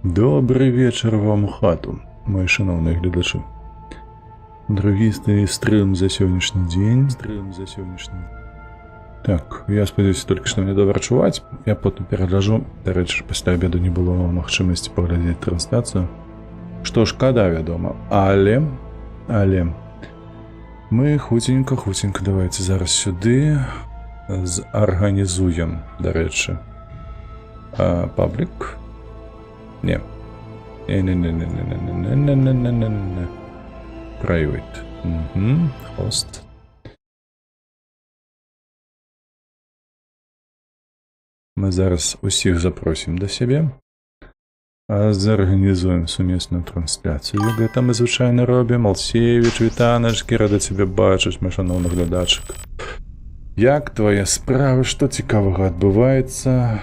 Добрый вечер вам у хату, мої шановні глядачі. Другий стрим за сьогоднішній день. Так, я сподіваюся, тільки що мене добре чувати. Я потім перегляджу. До речі, після обіду не було можливості поглядати трансляцію. Що ж, шкода, відомо. Але ми хутенько, давайте зараз сюди зорганізуємо, до речі, паблік. Не. Не. Private. Host. Ми зараз усіх запросимо до себе. Зорганізуємо сумісну трансляцію. Гэта ми, звичайно, робимо. Алсєвич, вітаночки, рада тебе бачити, мій шановний глядачик. Як твоя справа, що цікавого відбувається?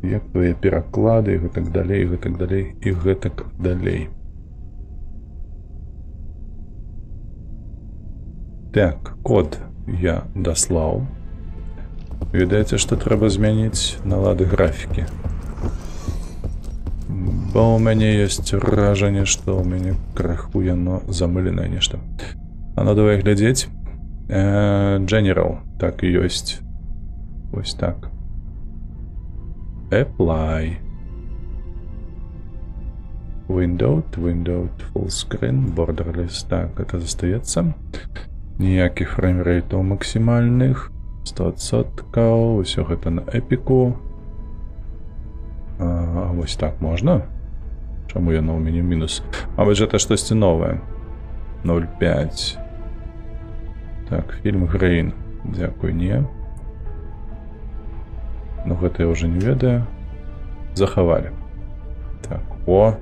Як твої переклады, і гэтак далей. Так, код я дослал. Відається, що треба змінити налады графіки. Бо у мене є враження, що у мене крахує, но замилене нечто. А ну давай глядеть. General, так і есть. Ось так. Apply. Window, full screen, borderless. Так, это застається. Ніяких фреймрейтів максимальних. 100%. Усього гэта на епіку. Ось так можна? Чому я на у мене мінус? А ви ж це щось нове. 0,5. Так, фільм Грейн. Дякую, ні. Ну, гэта я уже не ведаю. Заховали. Так, о.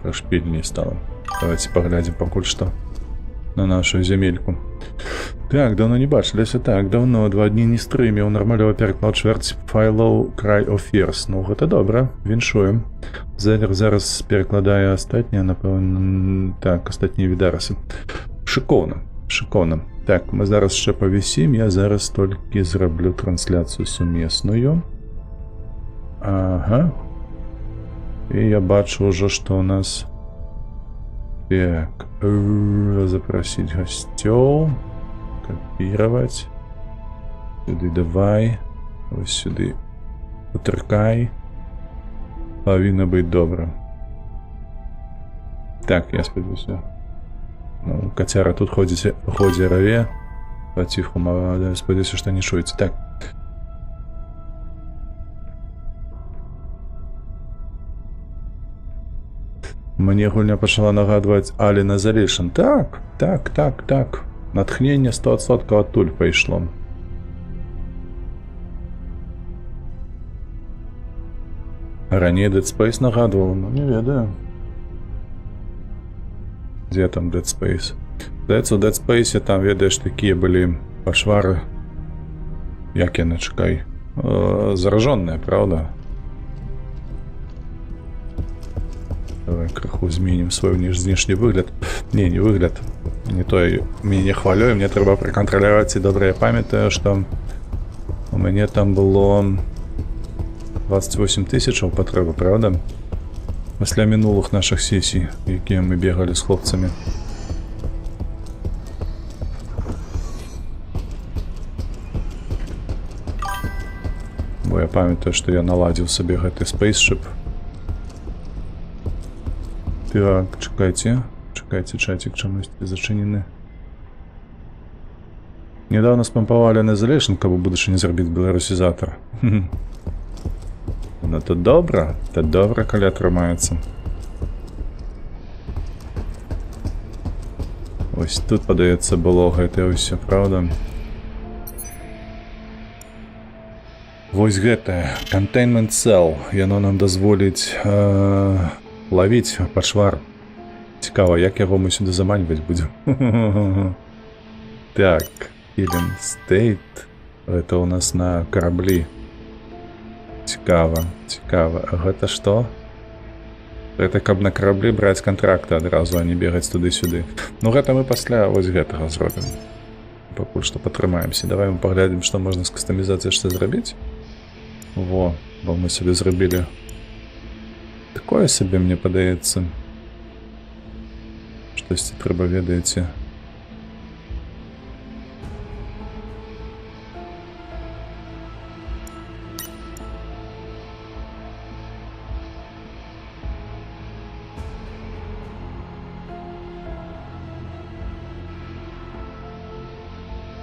Прошпильнее стало. Давайте поглядим покуль что на нашу земельку. Так, давно не бачились. Так, давно, 2 дні не стримів. Нормального переклад чверть файлов Cry of Fears. Ну, гэта добре. Віншуємо. Зараз перекладаю остатнє, напевно. Так, остатні відараси. Шиковно. Так, ми зараз ще повісім. Я зараз тільки зроблю трансляцію сумісною. Ага. І я бачу вже, що у нас... Так, запросить гостей. Копировать. Сюди давай. Ось сюди. Потеркай. Повинно бути добре. Так, я сподіваюся. Ну, котяра тут ходить рове. По-тихому, сподіваюся, що не шується. Так. Мені гульня почала нагадувати Alien Isolation. Так. Натхнення 100% оттуль прийшло. Ранее Dead Space нагадував, но не ведаю. Где там Dead Space? Здається, у Dead Space там, ведаєш, такі були пошвари. Як я не чекай. Зараженные, правда? Давай краху зміним свой внешний выгляд. Не выгляд. Не то я не хвалю, и мне треба проконтролировать, и добре я пам'ятаю, что у меня там было 28 тысяч потреби, правда? Після минулих наших сесій, які ми бігали з хлопцями. Бо я пам'ятаю, що я наладив собі гэты спейсшип. Так, чекайте, чатик чомусь зачинены. Недавно спамповали на Isolation, кабы будучи не зробити беларусізатор. Ну то добре, коли атрымаецца. Ось тут, падаецца, было гэта ўсё, правда? Вось гэта, Containment Cell, яно нам дазволіць ловіць пашвар. Цікаво, як яго мы сюди заманивать будем. Так, Healing State. Это у нас на кораблі. Цікаво. А гэта што? Это каб на кораблі браць контракты адразу, а не бегаць туды-сюды. Ну гэта мы пасля вось гэтага зробім. Пакуль што патрымаемся. Давай мы паглядзім, што можна з кастамізацыяй што зрабіць. Во, бо мы сабе зрабілі Такое собі, мне падаецца. Штосьці трэба, ведаеце.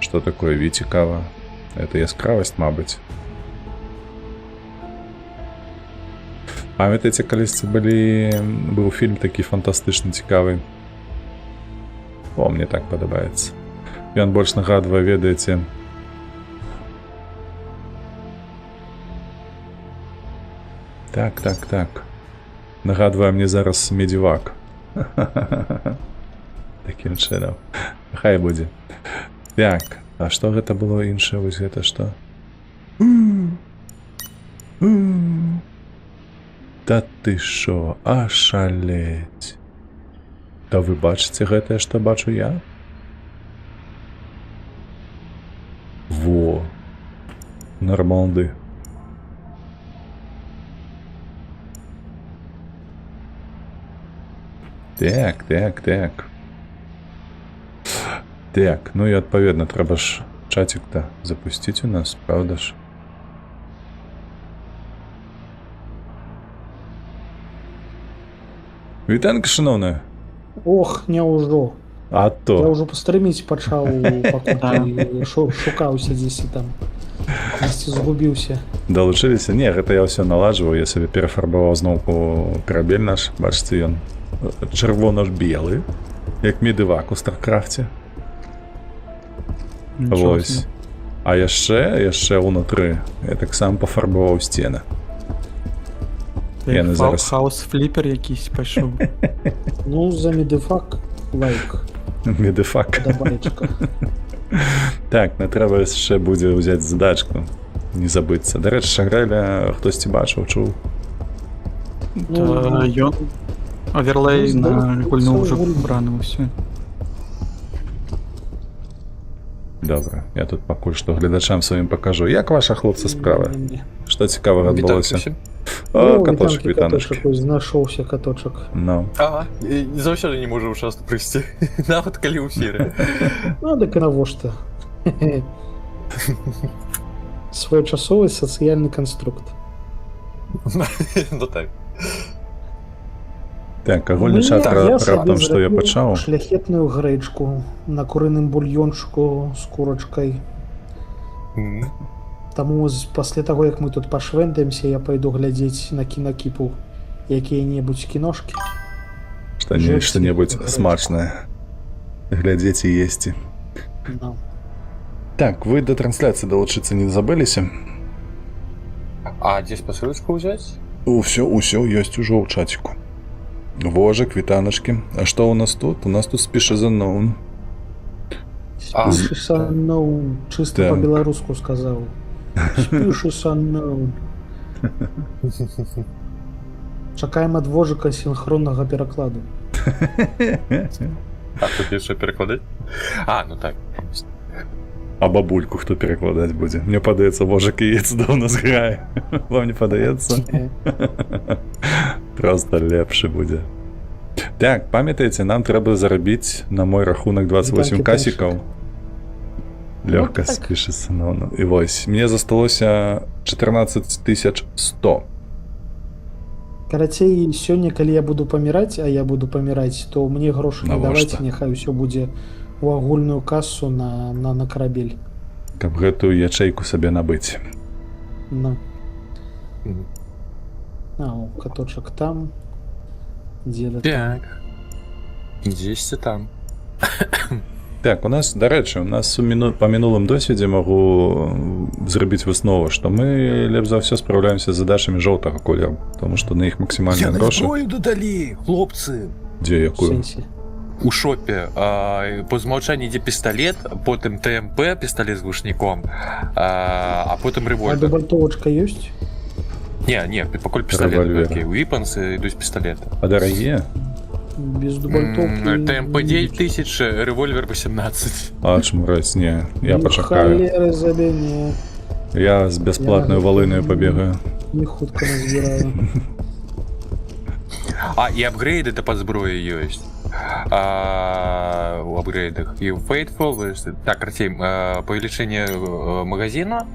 Что такое Витикава? Это яскравость, мабыць. Памятаеце, калісьці быў фільм такі фантастычны цікавы. О, мне так падабаецца. Ён больш нагадвае, ведаеце, так. Нагадвае мне зараз Медзівак. Такім чынам. Хай будзе. Так, а што гэта было іншае? Вось гэта што? Да ты шо, ашалець. Да вы бачыце гэтае, што бачу я? Во. Норманды. Так. Так, ну і адпаведна, трэба ж чатик-то запусціць у нас, правда ж? Вітанка, шановная. Ох, няўжо. А то. Я ўжо пастрыміць пачаў, пакуль шукаўся дзесьці там. Дзесьці згубіўся. Далучыліся? Не, гэта я ўсё наладжваў, я сабе перафарбаваў зноўку карабель наш. Бачыце, ён чырвона-белы, як Медзівак у Старкрафце. Вось. А яшчэ ўнутры я таксама пафарбаваў сцены. Яны зараз... Хаус-фліпер якийсь пайшоў. Ну, за Медзівак лайк. Медзівак. Падабаечка. Так, не трэба яшчэ будзе ўзяць задачку. Не забыцца. Дарэчы, Шагрэля хтосьці бачыў, чуў? Ён оверлей на гульну ўжо браны ўсё. Добра, я тут пакуль што гледачам сваім пакажу. Як ваша, хлопцы, справа? Што цікавага адбылося? О, каточак, вітаночкі. Знайшоўся каточак. Ну. Ага, заўсёды не можа ўчасно прыйсці. Нават калі ў эфіры. Ну, дык і навошта? Своечасовы сацыяльны канструкт. Ну так. Так, агульны чат раптам, што я пачаў. Шляхетную грэчку на курыным бульёнчыку з курачкай. Таму пасля таго, як мы тут пашвэндаемся, я пайду глядзець на кінакіпу якія-небудзь кіношкі. Што-небудзь смачнае. Глядзець і есці. Так, вы да трансляцыі далучыцца не забыліся? А дзе спасылочку ўзяць? Усё ёсць ужо ў чаціку. Вожак, вітаначкі. А што ў нас тут? У нас тут Species Unknown. Species Unknown. Чыста па-беларуску сказаў. Species Unknown. Чакаем ад вожака сінхроннага перакладу. А тут яшчэ перакладаць? А, ну так. А бабульку хто перакладаць будзе? Мне падаецца, вожак і яец да ў нас грае. Вам не падаецца? Просто лепшы будзе. Так, памятаеце, нам трэба зарабіць на мой рахунак 28 касікаў. Лёгка спішыцца. І вось, мне засталося 14 100. Карацей, сёння, калі я буду паміраць, а я буду паміраць, то мне грошы не даваць, няхай усё будзе у агульную касу на карабель. Каб гэтую ячэйку сабе набыць. Ну. А, каточак там. Дзе-то там. Дзесьці там. Так, у нас, дарэчы, па мінулым досведзе магу зрабіць выснову, што мы лепш за ўсё спраўляемся з задачамі жоўтага колеру, тому што на іх максімальныя грошы. Зброю дадалі, хлопцы. Дзе якую? У шопе по змаўчанні ідзе пісталет, потым ТМП, пісталет з глушніком, а потым рэвольвер. А дабальтовачка ёсць? Не, пакуль пісталет, weapons ідуць пісталеты. А дарагія? Без дубальтовкі... ТМП 9000, рэвольвер 18. А, чмураць, не, я пачакаю. Халеры забе, не. Я з бясплатнай валынаю пабегаю. Не хутка назбіраю. И апгрейды да под зброей ёсць. У апгрейдах і ў Fateful, так, карацей, павелічэнне магазина,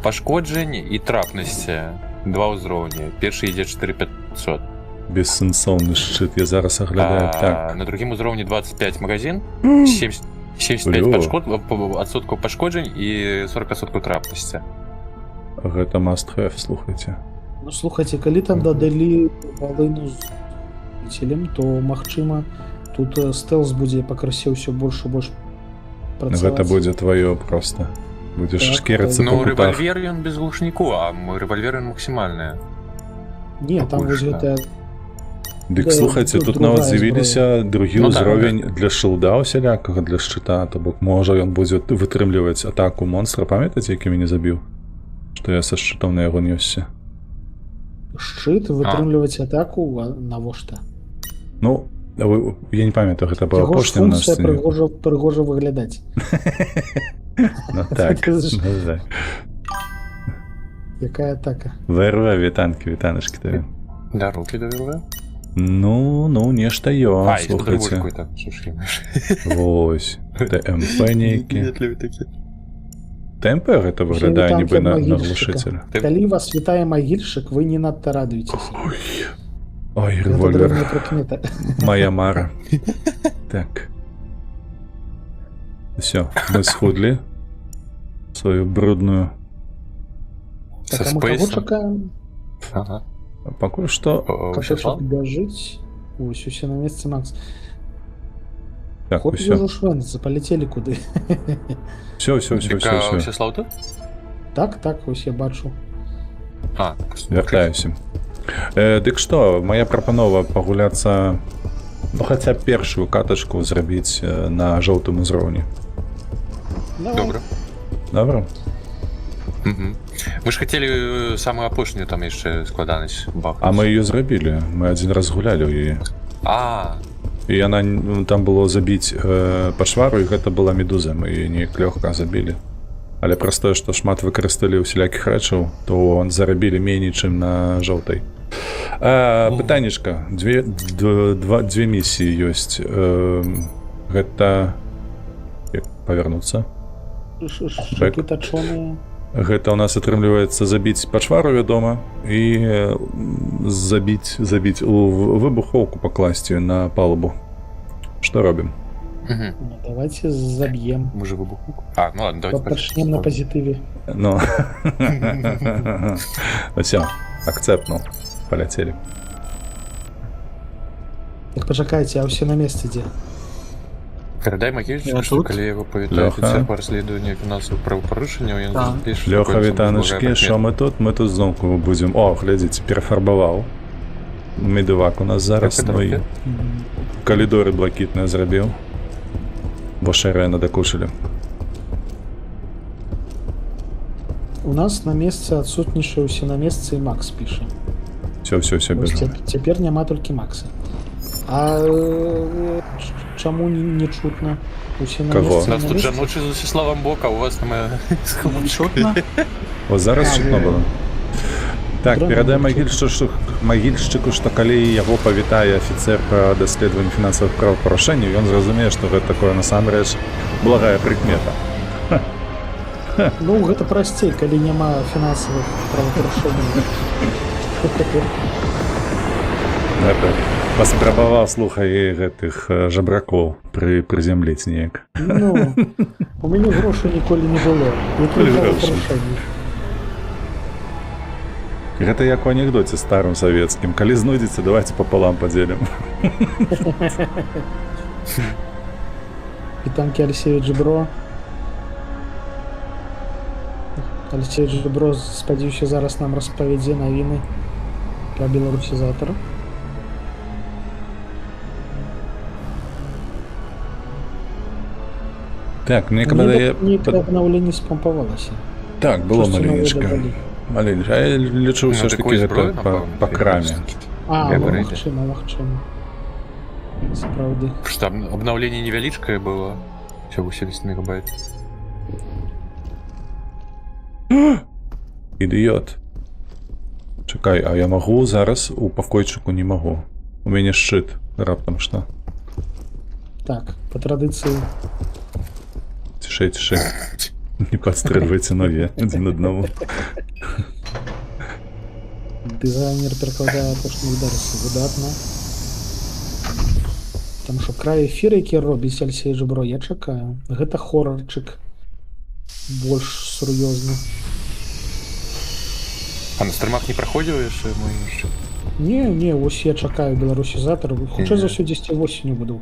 пашкоджань і трапнасці. 2 ўзроўні. Першы ідзе 4500. Бессэнсоўны шчыт, я зараз аглядаю. Так. На другім узроўні 25 магазин, 75 адсоткаў пашкоджань і 40% трапнасці. Гэта must have, слухайце. Ну, слухайте, калі там дадалі валыну з целем, то, магчыма, тут стелс будзе пакрысе ўсё больш і больш працаваць. Гэта будзе твоё просто. Будзеш Так, шкерыцца Ну, па кутах. рэвальвер ён без глушніку, а рэвальвер ён максімальная. Не, там вось Больш, гэта... Дык Да, слухайце, тут тут другая нават з'явіліся другі Ну, так, ўзровень для шылда усялякага, для шчыта, то бок можа ён будзе вытрымліваць атаку монстра, памятаеце, які мяне забіў? Што я са шчытом на яго нёсся. Шчыт, вытрымліваць атаку, а навошта? Ну, я не памятаю, гэта была Яго ж апошняя у нас. функцыя прыгожа выглядаць. Ну так, Ты ж- ну так. Якая атака? ВРВ, вітанашкі табе. Да, руки давела. Ну, нешта ё, А, і другой слухайце. какой-то, слушай. Вось, ТМП нейкі. ТМП гэта выглядае Танкі нібы на магільшчыка. глушыцеля. Калі вас вітае магільшчык, вы не надта радуецеся. Ой, Гэта рэвольвер. дрэнная прыкмета. Моя мара. Так. Все, мы схудлі свою брудную. Со Так, а мы каго спейсом. чакаем? Ага. Пакуль што... Катачок бяжыць. Ось, усе на месцы, Макс. Так, Ход усё. вижу швэнцца, паляцелі куды. Все. Всеслав тут? Так, ось я бачу. А, Вяртаюся. Дык што, моя прапанова пагуляцца, ну, хаця б першую катачку зрабіць на жоўтым узроўні. Добра. Добра? Мгм. Мы ж хацелі самую апошнюю там яшчэ складанасць бахнуць. А мы ее зрабілі, мы адзін раз гулялі ў яе. І яна, там было забіць пашвару, і гэта была медуза, мы яе неяк лёгка забілі. Але праз тое, што шмат выкарысталі ўсялякіх рэчаў, то зарабілі меней, чым на жоўтай. Пытаннішка, дзве місіі ёсць. Гэта... Як павярнуцца? Шыкі тачоныя. Гэта ў нас атрымліваецца забіць пачвару, вядома, і забіць у выбухоўку пакласці на палубу. Што робім? Ну, давайте заб'ем. Мы же выбуху. Ну ладно, давайте Пачнем на пазітыве. Ну, все, акцэптнул, паляцелі. Так пачакайце, а ўсе на месцы дзе? Передай Магильчику, Я что тут. коли его поведает Лёха. офицер по расследованию финансовых правопорушений, он Так. запишет, Лёха, какой вітаночки, предмет. що ми тут? Ми тут знову будемо. О, глядіть, перефарбував. Медивак у нас зараз, Так, ну і так. коридори блакитне зробив. Бо шаре надокушили. У нас на месцы адсутнічае ўсе на месцы і Макс піша. Все, Вось бежу. Цяпер няма толькі Макса. А чаму не чутно? Усе на Каго? У месцы, нас на тут же месцы? ночи за Всеславом Бок, а у вас там Чутно? Ось зараз А, чутно во. було. Так, Дрон передай не чутно. Магільшчыку, што калі яго павітае афіцер па даследаванні фінансавых правапарушэнняў, ён зразумее, што гэта такое насамрэч благая прыкмета. Ну, гэта прасцей, калі няма фінансавых правапарушэнняў. Паспрабаваў, слухай, гэтых жабракоў прызямліць неяк. Ну, у мяне грошай ніколі не было. Які Грошы. правапарушэнні? Гэта як у анекдоце старым савецкім. Калі знойдзеце, давайте пополам падзелім. Вітанкі Алексеевич Бро. Алексеевич Бро, спадзяюся, зараз нам распавядзе навіны пра беларусізатар. Так, мне каб Нейкае абнаўленне спампавалася. Так, было Штосьці новае маленечка. дадалі. Маленечка. А я лічу ўсё ж таки гэта па краме. А, Я ну, говорю, магчыма. Сапраўды. Что обновление невеличкое было. Всего 70 мегабайт. Ідыёт. Чакай, а я магу зараз у пакойчыку не магу. У мяне шчыт, раптам што. Так, по традыцыі. Цішэй, цішэй. Не падстрэльвайце ногі адзін аднаму. Дызайнер перакладае апошні ударысы выдатна. Там што край эфір, які робіць Алексей Жабро, я чакаю. Гэта хорарчык больш сур'ёзны. А на стримах не праходзіў яшчэ мой яшчэ? Не, вось я чакаю беларусізатар. Хутчэй за ўсё 10 восенню буду.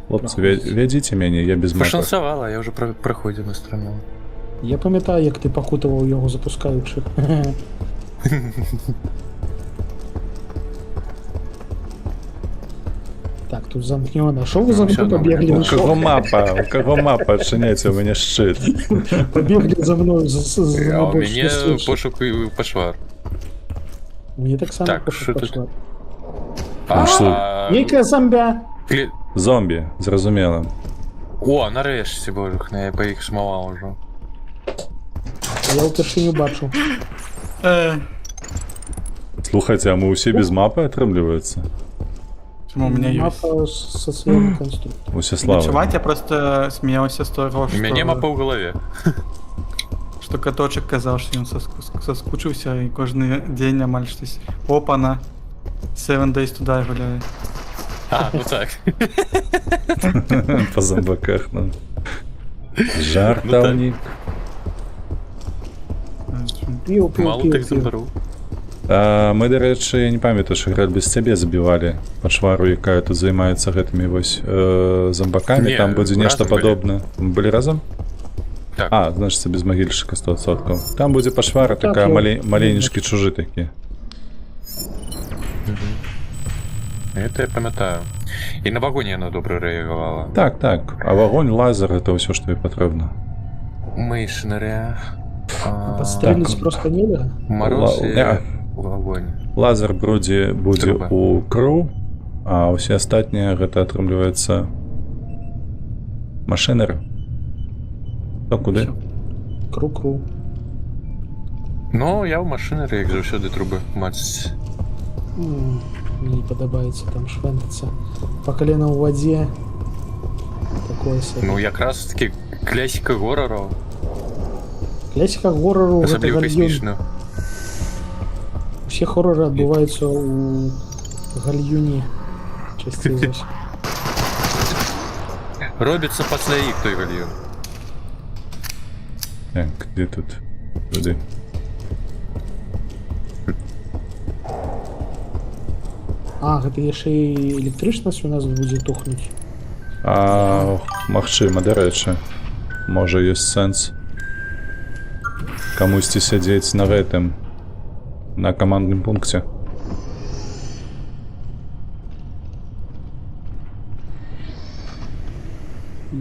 Хлопцы, вядзіце мяне, я без мапы. Пашанцавала, я ўжо праходзіў на стримах. Я памятаю, як ты пакутаваў яго запускаючы. Так, тут замкнёна. Шо вы за всё мной побегли? У каго мапа адчыняецца, у мяне шчыт. Побегли за мной А у больш мяне бяспечна. пошук і пашвар. Мне так само Так, що тут? пошла. Ну што? Нейкая зомбя. Зомбі, зразумела. О, нарэшце, божухна, я па іх шмаваў ужо. Я ўпершыню бачу. Слухайце, а мы ўсе без мапы атрымліваецца? Почему у меня есть? Мапа социальный конструкт. Усе слава. Ночевать я просто смеялся с того, У что... мяне мапа ў галаве. Что каточек казал, что он соскучился, и каждый день амаль штось. Опа-на. 7 days туда гуляю. А, ну так. По зомбаках, ну. Жартаўнік. Піў, Мало так забару. Мы, дарэчы, я не памятаю, што град без цябе забівалі пашвару, якая тут займаецца гэтымі вось зомбакамі. Не, Там будзе нешта разам былі. падобна. Мы былі разам? Так. А, значыцца, без магільшчыка 100%. Там будзе пашвара такая, маленечкі чужы такі. Это я памятаю. І на вагоне яна добра рэагавала. Так, так. А вагонь, лазер, это ўсё, што і патрэбна. Мышнаря. Подстрелить Так. просто нельзя. Мороз і Не. вагонь. Лазер будзе Трэба. у кру, а ўсе астатнія гэта атрымліваецца машынер. То куды? Кру-кру. Ну, я ў машыны, як заўсёды трубы мацаць. Мне не падабаецца там швэнтацца. Па калена ў вадзе. Такое сабе. Ну, якраз таки класіка горараў. Класіка горару гэта Асабліва гальюн. касмічную. Усе хороры адбываюцца ў гальюні. Часцей за ўсё. Робіцца пасля іх той гальюн. Так, где тут? Туды. А, гэта яшчэ і электрычнасць у нас будзе тухнуць. Магчыма, дарэчы. Можа, ёсць сэнс камусьці сядзець на гэтым, на камандным пункце.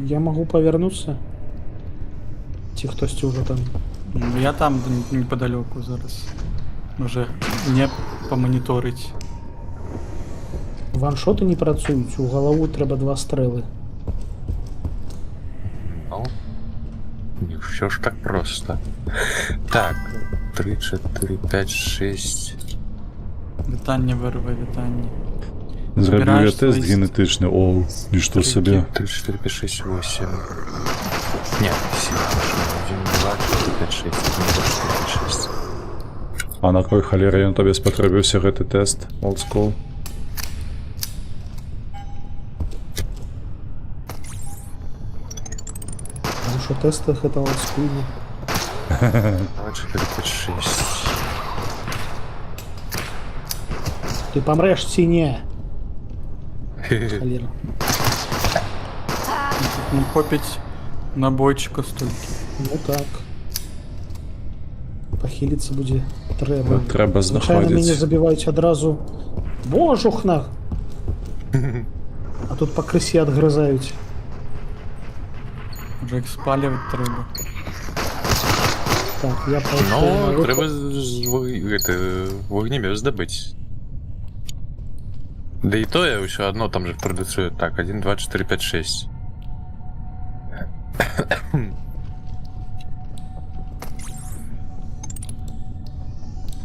Я магу павярнуцца? Ці хтосьці ўжо там? Я там неподалеку зараз. Уже не помониторить. Ваншоты не працуюць, у галаву трэба 2 стрэлы. Ну, не все ж так просто. Так, 3, 4, 5, 6. Вітання вирве, вітання. Зраблю я Збираєш тест свої генетичний. О, і що собі. 3, 4, 5, 6, 8. Нет, 7, 1, 2, 4, 5, 6. 1, 2, 4, 5, 6. А на кой халері ён тобі спатрэбіўся гэты тест? Old school. Потому что тестах это олдскульно. 2, 4, 5, 6. Ты помрешь ці не? Холера. Не копить набойчика столько. Ну так. Похилиться будзе трэба. Трэба Звычайно мяне знаходзіць. забіваюць адразу. Божухна! А тут по крысе адгрызаюць. Уже их спаливать треба. Так, я пайшоў на Ну, выход. трэба вогнемёт здабыць. Да і тое ўсё адно там же прадуцыю. Так, 1, 2, 4, 5, 6.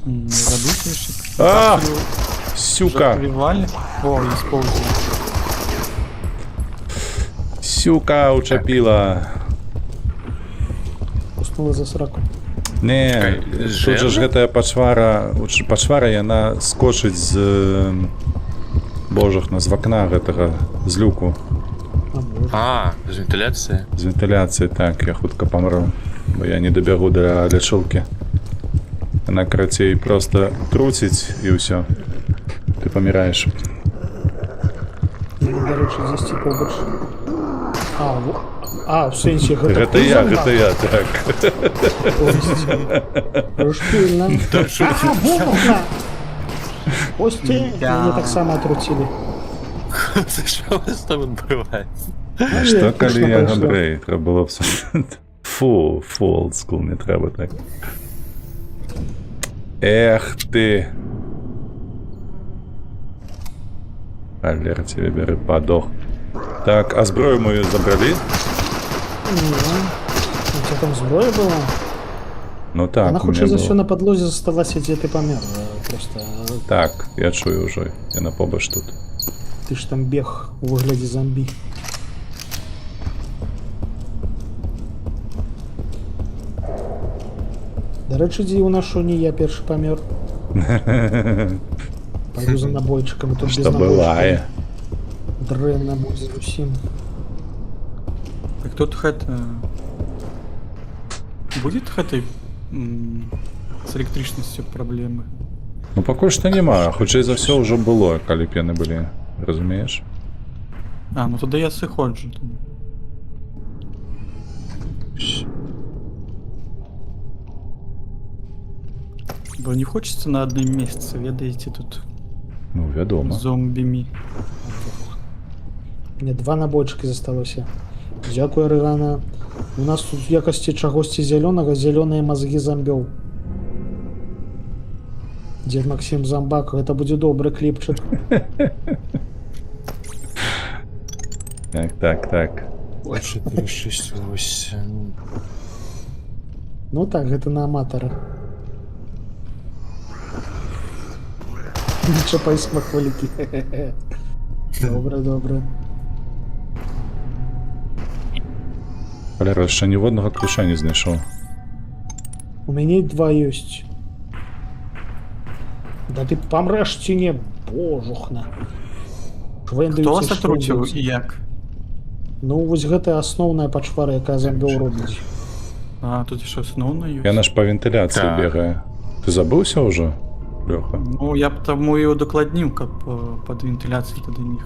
Не забудь еще. А! Сюка! Привали. О, используй. Сюка учапіла! Уснула за сраку. Не, Чакай, тут же ж жена? гэтая пачвара, яна скочыць з... Божахна, з вакна гэтага, з люку. А может. А, з вентиляції. З вентыляцыі, так, я хутка памру, бо я не дабягу да лячылкі. Яна, карацей, просто труціць і ўсё. Ты паміраеш. До речі, здесь типа больше. В сенсі, Гэта я, так. Шпильно. Бомба! Кости! Мне так само отрутили. Це що у вас там відбувається? А што, калі я габрэй? Трэба было б... Фу, олдскул, не трэба так. Эх ты! Алер, тебе бяры, падох. Так, а зброю мою забралі? У тебя там зброя была? Ну так, Она у меня хутчэй за было. все на подлозе засталася, дзе ты памер. Просто Так, я чую ўжо, яна побач тут. ты ж там бег у выглядзе зомбі. Дарэчы, дзе у нас што не я першы памёр. Пойду за набойчыкам, тут без Што бывае. Дрэнна будзе зусім. Так тут гэта... Будет гэтай з электрычнасцю праблемы? Ну пакуль што няма, хутчэй за ўсё ўжо было, калі б яны былі, разумееш? А, ну тогда я сыходжу. Бо не хочется на одном месте, ведаеце, тут Ну, вядома. зомбімі. Мне 2 набойчыкі засталося. Дзякуй, Арыгана. У нас тут в якасці чагосьці зялёнага зялёныя мазгі замбёў. Дед Максим Зомбак, гэта будзе добры кліпчык. Так. 4, 6, 8... Ну так, гэта на аматара. Не чапай смахвалікі. Добра. Валера, яшчэ ніводнага ключа не знайшоў. У мяне 2 ёсць. Да ты памрэш ці не, божухна. Хто вас атруціў і як? Ну, вось гэта асноўная пачвара, якая замбёў робіць. А, тут яшчэ асноўна ёсць. Яна ж па вентыляцыі Так. бегае. Ты забыўся ўжо, Лёха? Ну, я б таму і удакладніў, каб пад вентыляцыяй тады міг.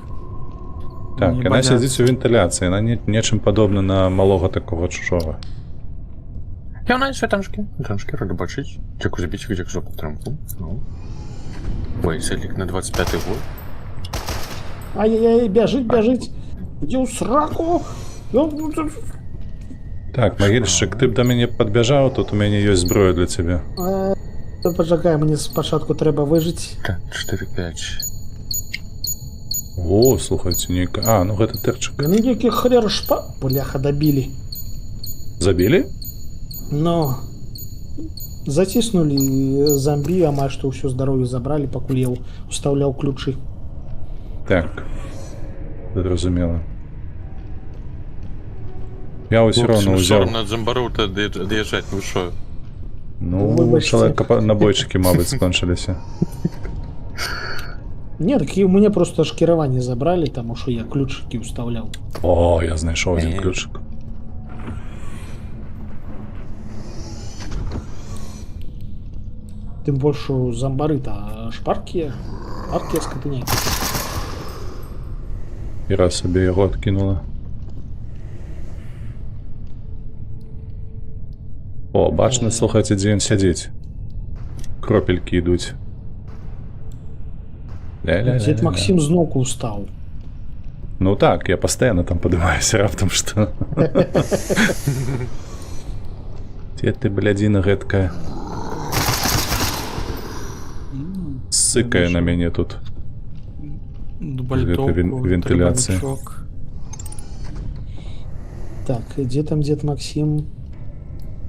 Так, Не яна баяцца. сядзіць у вентыляцыі, яна нечым падобна на малога такога чужога. Я навіть танчки ради бачить. Дякую за бійчик, дякую за підтримку. Ну. Ой, селік на 25-й год. Ай-яй-яй, бяжыць. Ідзе ў сраку. Так, магільшчык, ты б да мяне падбяжаў, тут у мяне ёсць зброя для цябе. Пачакай, мне спачатку трэба выжыць. 4-5. О, слухайце, нейка... А, ну гэта тэрчык. Яны нейкі хрер шпа... Бляха, дабілі. Забілі? Но... Заціснулі зомбі, амаль што ўсё здароўе забралі, пакуль я устаўляў ключы. Так. Зразумела. Я ўсё роўно ўзяў. Сором над зомбару-то ад'язджаць, ну шо? Ну, Выбачце. чалавека набойчыкі, мабыць, скончыліся. Не, так і мне просто аж кіраванне забралі, таму што я ключыкі ўстаўляў. О, я знайшоў адзін ключык. Тым больш у зомбары-то шпаркія. Паркія скатынякі. І раз сабе яго адкінула. О, бачна, слухайце, дзе ён сядзіць. Кропелькі ідуць. Дед Максим зноўку устаў. Ну так, я пастаянна там падымаюся раптам, што... Дзе ты, блядзіна гэткая? Сыкае на мяне тут. Дубальтовку, вентиляція. трыбачок. Так, дзе там дед Максим?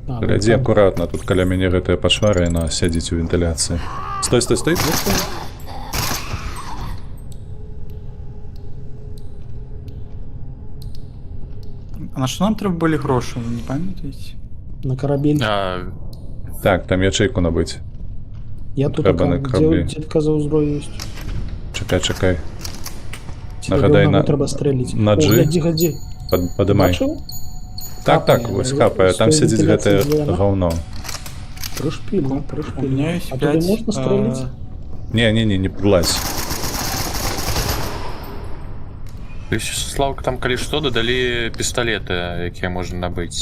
А, Глядзі там. акуратна, тут каля мяне гэтая пачвара, яна сядзіць у вентыляцыі. Стой! А на що нам треба були гроші, ви не пам'ятаєте? На корабель. Так, там ячейку набить. Я тут треба на аккаунт. кораблі. Де казав зброю є? Чекай. Тебе Нагадай, одному на- треба стрелити. на О, G. Гляді. Подимай. Бачив? Так, Капає, ось капає. Там своєю сидить вентиляцією гете двоєна. говно. Пришпільно, У мене пришпільно. є А туди 5. можна стрелити? Не влазь. Славка, там, коли що, додали пістолети, які можна набити.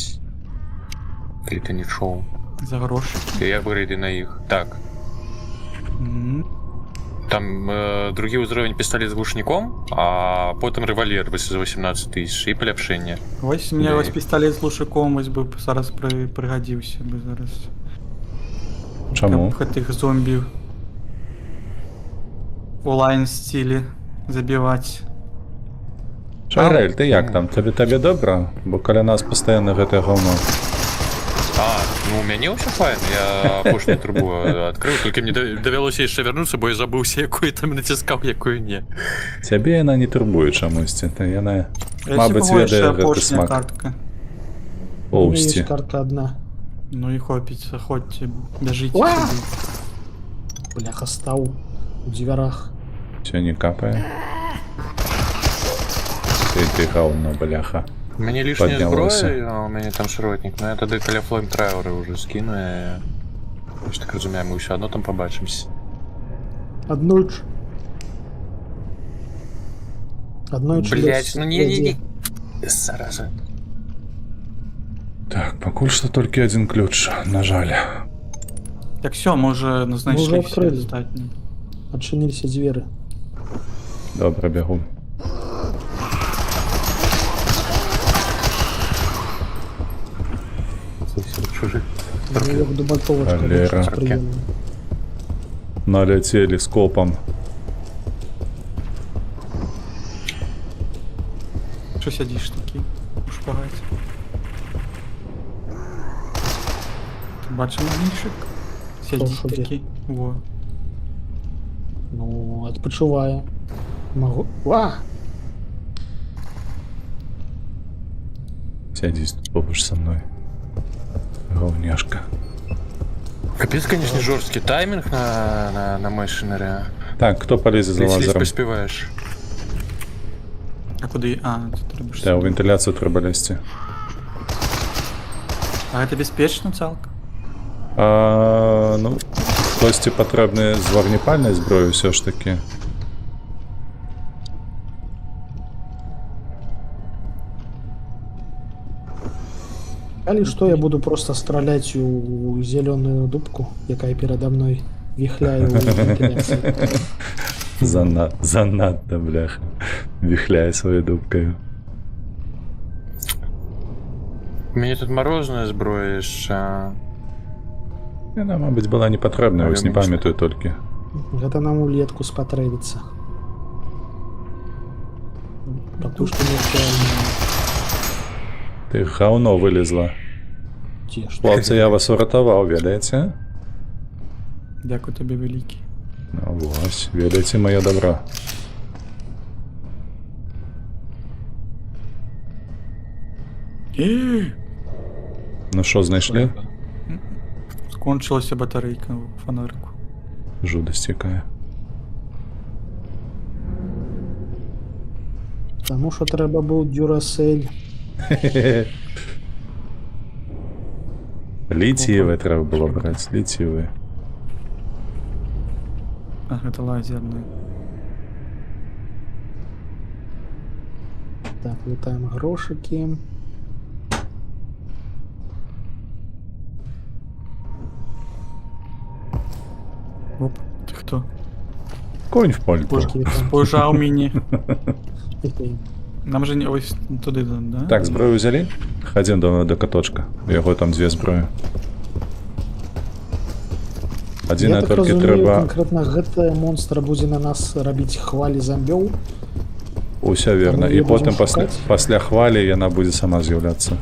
Коли ти не йшов. За гроші. І апгрейди на їх. Так. М. Там другий узровень пістолет з глушником, а потім револьвер за 18 тисяч і поліпшення. Ось мені Да. ось пістолет з лушаком ось би зараз пригодився би зараз. Чому? Щоб тих зомбів в онлайн стилі забивати. Шарель, ти як там? Тобі добре? Бо коли нас постійно гете говно. Ну у мяне все файн, я пошную трубу открыл, только мне довелося ще вернуться, бо я забувся, якою там натискав, якою ні. Тебе яна не турбує чомусь. Яна, мабуть, Якщо ще веде гете поршня смак. картка. У мене є Повсті. картка одна. Ну і хопіть, заходьте, біжіть Уа! сюди. Бляха, став у дверях. Все не капає. Ти говно, бляха. У мене лишня Поднялося. зброя, а у мене там широтник, но я тоді каля флеймтрайвера вже скину, я ж так розумію, ми все одно там побачимось. Одной ж. Одной ж. Блять, ну не. Зараза. Так, покуль що тільки один ключ, на жаль. Так все, ми вже знайшли вже всі відкрили. достатньо. Отчинились двери. Добре, бігу. Це все чужих. Ну, як дубальтовочка. Валера. дуже приємно. Налетели скопом. Що сидиш такий? У шпагаті. Ти бачив магнітчик? Сидить що де? такий. Во. Ну, відпочиває. Могу. Ва! Сядись тут побудь со мной. Говняшка. Капец, конечно, жорсткий тайминг на Мэшинере. Так, кто полезет за Если лазером? поспеваешь. А куди? А, тут треба ж Да, у сюди. вентиляцию треба лезти. А це безпечно цілка? Ну, хтось потрібний з вогнепальною зброєю все ж таки. Али что, я буду просто стрелять у зеленую дубку, якая передо мной вихляє у вентиляції. Занадто, бляха. Вихляє своєю дубкою. У меня тут морозная зброя ще. Вона, мабуть, була не потрібна, ось не Можна. пам'ятаю тільки. Гэта нам улетку спотребится. Потому что не актуально. Ти говно вилізла. Те, что Хлопці, я вас урятував, ведаєте? Дякую тобі великий. Ну ось, ведаєте моє добро. Ну що, знайшли? Скончилася батарейка у фонарику. Жудость якая. Тому що треба був Дюрасель. Літієве треба було брати, літієве. А, це лазерний. Так, лутаємо грошики. Оп, ти хто? Конь в пальто. Пушки вітаємо. Пожав мені. Окей. Нам же не ось туди, да? Так, зброю взяли? Ходім до каточка. Його там дві зброї. Один Я а так тільки розумію, треба. конкретно гэты монстр будзе на нас рабіць хвалі зомбёў. Усе вірно. Ми І її потім будемо шукати? після хвалі вона буде сама з'являтися.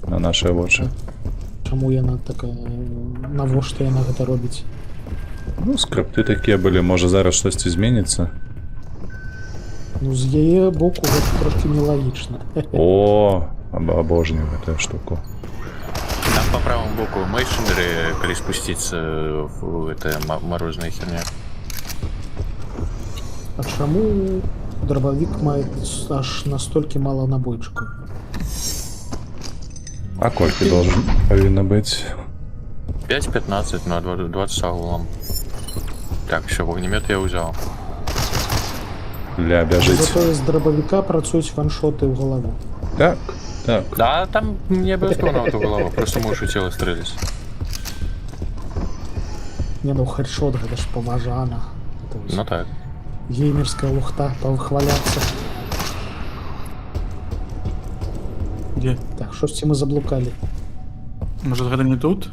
На наші очі. Чаму яна така... Навошта яна гэта робіць? Ну, скрипти такі були, може зараз щось зміниться. Ну, з яе боку гэта трошки нелогічна. О, обожнюю эту штуку. Там по правому боку мейшенеры, коли спуститься в это морозная херня. А чаму дробавік мае аж настолькі мала набойчыкаў? А кольки должен повинно быть? 5-15 на 20 агулом. Так, все, огнемет я взял. Ля, бяжить. Зато з дробавіка працуюць ваншоты ў галаву. Так, так. Да, там не обовязково на эту голову, просто можешь у тела стрелять. Не, ну хедшот гэта ж паважана. Это вось Ну так. геймерская лухта, павыхваляцца. Где? Так, шосьці мы заблукалі. Может, гэта не тут?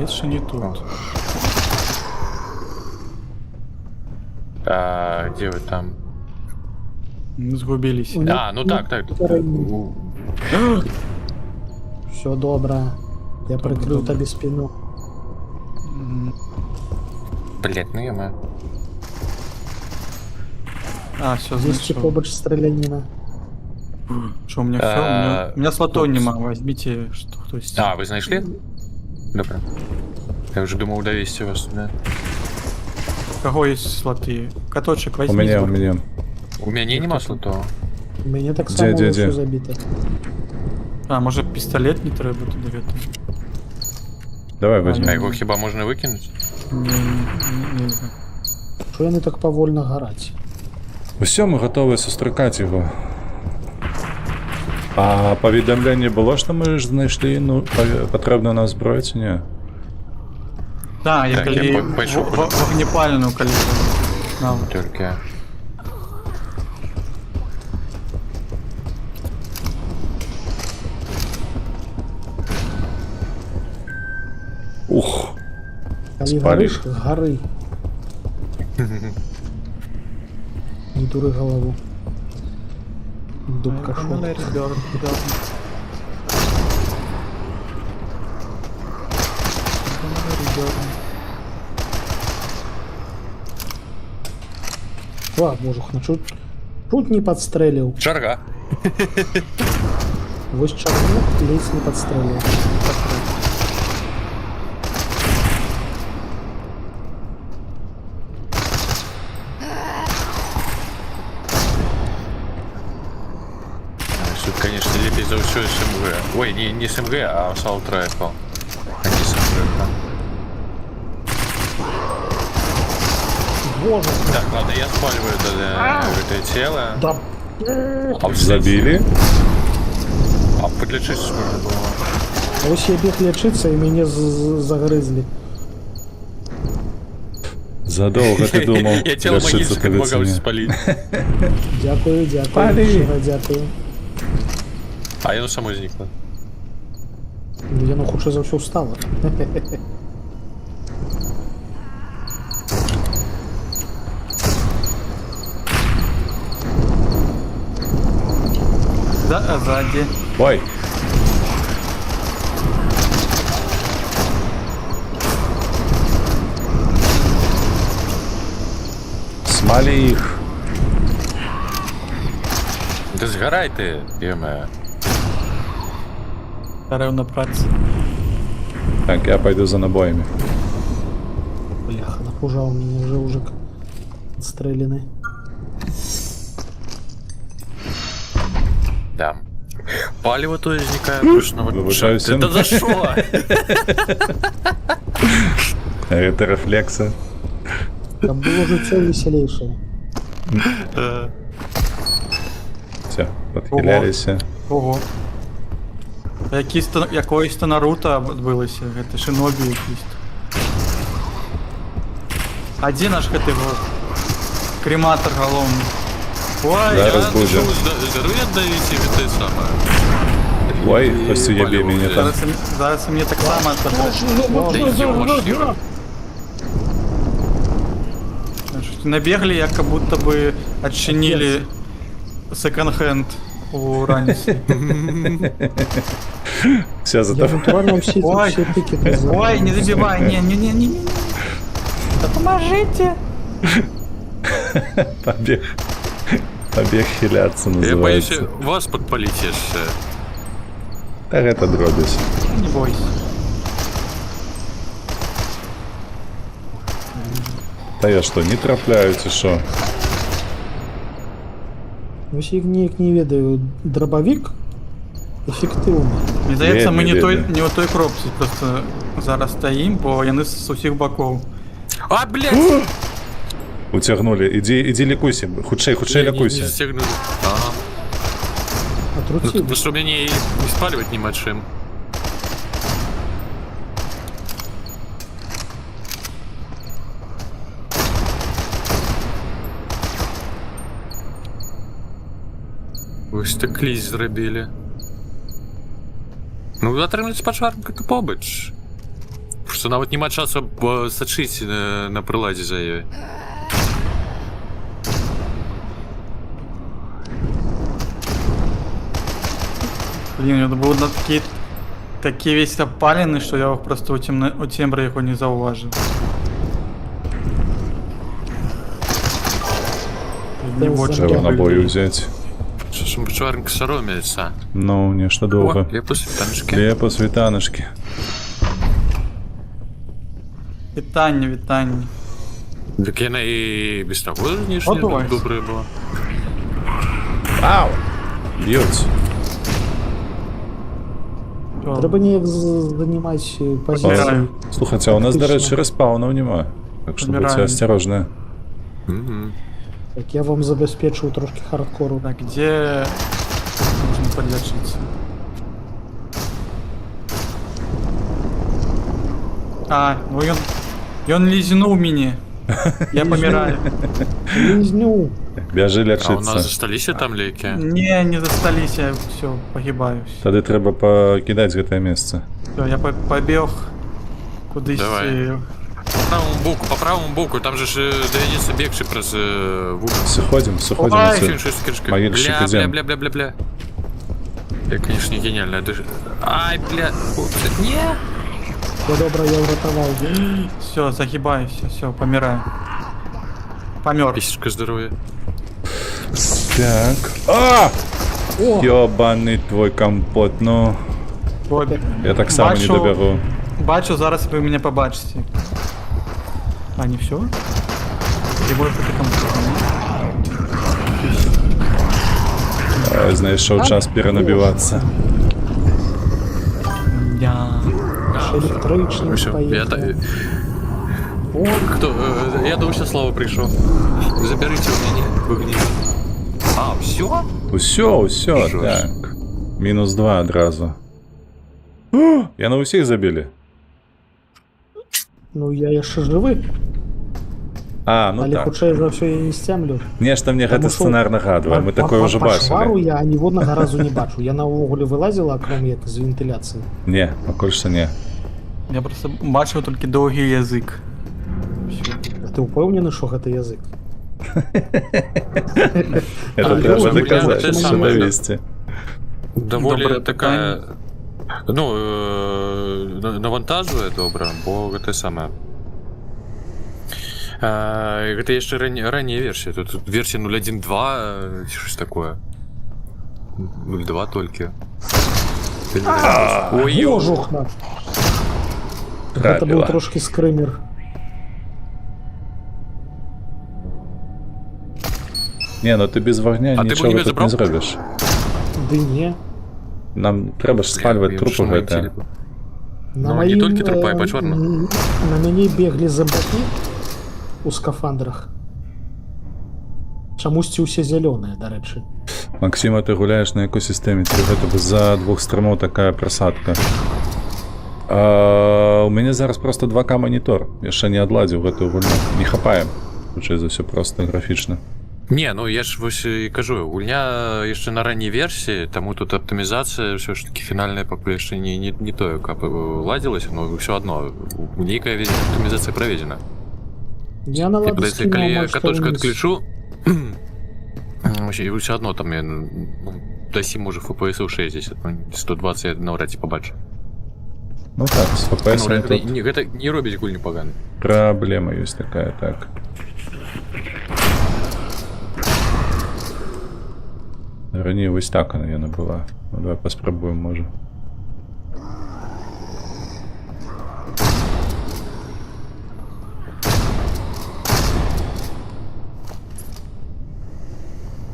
Есть, что не тут. А, где вы там? Мы сгубились. А, ну так, так. Все добра. Я прикрыў добра. табе спіну. Блять, ну я А, все, Дзесьці значит. побач страляніна. Что, у меня все? У меня слотов нема. Возьмите, что кто есть. А, вы нашли? Добро. Я уже думал довести вас туда. У кого есть слоты? Каточек У возьмите. меня. У меня нема слотов. У мяне так Дзе, само дзе, ўсё дзе? забіта. А, может пистолет не треба туди гэта? Давай А возьмем. его хіба можно выкинуть? Не. Чого яны так павольна гараць? Усё, мы готовы сустракаць его. А паведамленне было, што мы ж знайшлі, ну, патрэбна нас зброіць, не? Да, я Так, коли я пайшоў в огнепальную коли. На, вот. Только... Ух, Калі Спаліш. гарыш, гары. Не туры галаву. Дубка шо. Ва, божух, ну чуть не подстрелил. Шарга! Вось чарнок ледь не подстрелил. Тут, конечно, лепей за все СМГ. Ой, не СМГ, а Assault Rifle. А не СМГ. Боже, Так, ладно, я спаливаю это тело. да А в забили. А подлечить можно было. ось я бег лечиться и меня загрызли. Задолго ты думал. Я тело лишиться магически помогал цене. спалить. Дякую, Пали. щиро дякую. А яно само зникло. Яно хутчэй за ўсё встала. Да, сзади. Ой, смали их. Да сгорай ты, ё-моё. Второй на праце. Так, я пойду за набоями. Бляха, напужал меня жевжик. Отстреляны. Да. Палево то возникает точно. Выбачаюся. Это за что? Это рефлексы. Там было жыццё весялейшае. Все, подхилялись. Ого. Якоїсь то Наруто відбилося, гэта Шинобі якийсь. А де наш гэты крематор головний? Ой, Зараз буде. Даруй отдавите это самое. Ой, хтось уебе меня там. зараз мені так само Да ё-моё. набегли, як как будто бы отчинили секонд-хенд у раницы. Все Я зато. натурально все Ой. все тикеты Ой, не забивай, не. Да поможите. Побег. Побег хиляться Я боюсь называется. вас подпалить яшчэ. Так это дробись. Не бойся. Та я что, не трапляю, ці що? Вось я неяк не ведаю, дробовик эффективны. Мне здається, ми Бідний, не той, бідний. не у той кропці просто зараз стоїм, бо яны з усіх боков. А, блядь! Утягнули. Іди лікуйся. Хутчэй Не лікуйся. застегнули. Ага. Отрутил. Ну что, мне и спаливать нема чим. Ось так лізь зрабілі. Ну, атрымаць пачварка то побач. Просто нават няма часу сачыць на прыладзе за ёй. Блін, я був такий весь опалений, що я просто у тембрі його не зауважив. Не бочу. Треба набою взять. Що ж пачварка саромеецца? Ну, нешта довго. О, лепо світаночки. Лепо світаночки. Вітання, вітання. Так яна і без таго знешне Готовась. добрая была. Ау! Б'юць. Треба неяк занимать позицию. Помираю. Слухайте, а у нас, до речі, респаунов нема. Так що будьте Помираем. осторожні. Мгм. Так, я вам забезпечу трошки хардкору. Так, где можно подлечиться? А, ну ён лизнул меня. Я помираю. Лизню. Бяжи А у лячыцца. нас засталіся там лекі? Не застались, я все, погибаю. Тады трэба пакідаць гэтае месца. Все, я побег кудысь. Давай. По правому боку, там же ж давядзецца бегчы праз вуліцу. Сыходзім, сыходзім. Ой, отсюда. Могильщик идем. Бля. Я, конечно, гениально. Ай, бля. Не! Я добра, я уратовал. Все, загибаюсь, все, помираю. Помер. Писечка здоровья. Так. А! О, Ёбаный твой компот, ну. Я так само не Бачу. добягу. Бачу, зараз ви мене побачите. А, не все? Прибор Знайшов час перенабівацца. Я... электричный Всё, я поехал. Кто? Я до Вячеслава пришел. Заберите у меня в огне. А, все? Усё, Жорж. так. -2 одразу. О, я на усіх забілі. Ну, я яшчэ жывы, А, ну але так. хутчэй за ўсё я не сцямлю. Нешта мне Таму гэты што сцэнар нагадвае, мы такое ўжо Па швару бачылі. я ніводнага разу не бачу. Я наогуле вылазіла, акром як з вентыляцыі. Не, пакуль што не. Я просто бачив тільки довгий язик. А ты ўпэўнены, што гэта язык? Это А, трэба Лёша, даказаць, це що саме, довести. Доволі Добре така. Ну, навантажує добре, бо це саме. Гэта яшчэ ранняя версія. Тут версія 0.1.2 ці щось такое. 0.2 толькі. Ой, Божухна! Гэта быў Трапіла. трошки скрымер. Не, ну ты без вогня А ти нічого вогнемет тут не забрав? зробиш. Ды не. Нам треба ж спалювати трупи гэта. На Ну, не толькі трупа, і пачварна. На мяне беглі зомбаки у скафандрах. Чамусьці ўсе зялёныя, дарэчы. Максима, ты гуляешь на экосистеме, ці гэта за двух стрымоў такая прасадка. У мяне зараз просто 2К монітор. Яшчэ не адладзіў гэтую гульню. Не хапаем. Хутчэй за ўсё просто графічна. Не, ну я ж вось і кажу, гульня яшчэ на ранняй версіі, таму тут аптымізацыя ўсё ж таки фінальная пакуль яшчэ не тое, каб ладзілася, но ўсё адно нейкая аптымізацыя праведзена. Я на ладу Калі скінуў я мой каточку што-нибудь. адключу, і ўсё адно там я дасі можа FPS 60, 120 я наўрад ці пабачу. Ну так, з FPS тут Гэта не робіць гульню пагана. праблема ёсць такая, так. Ранее вось так она яна была. Ну, давай паспрабуем, можа.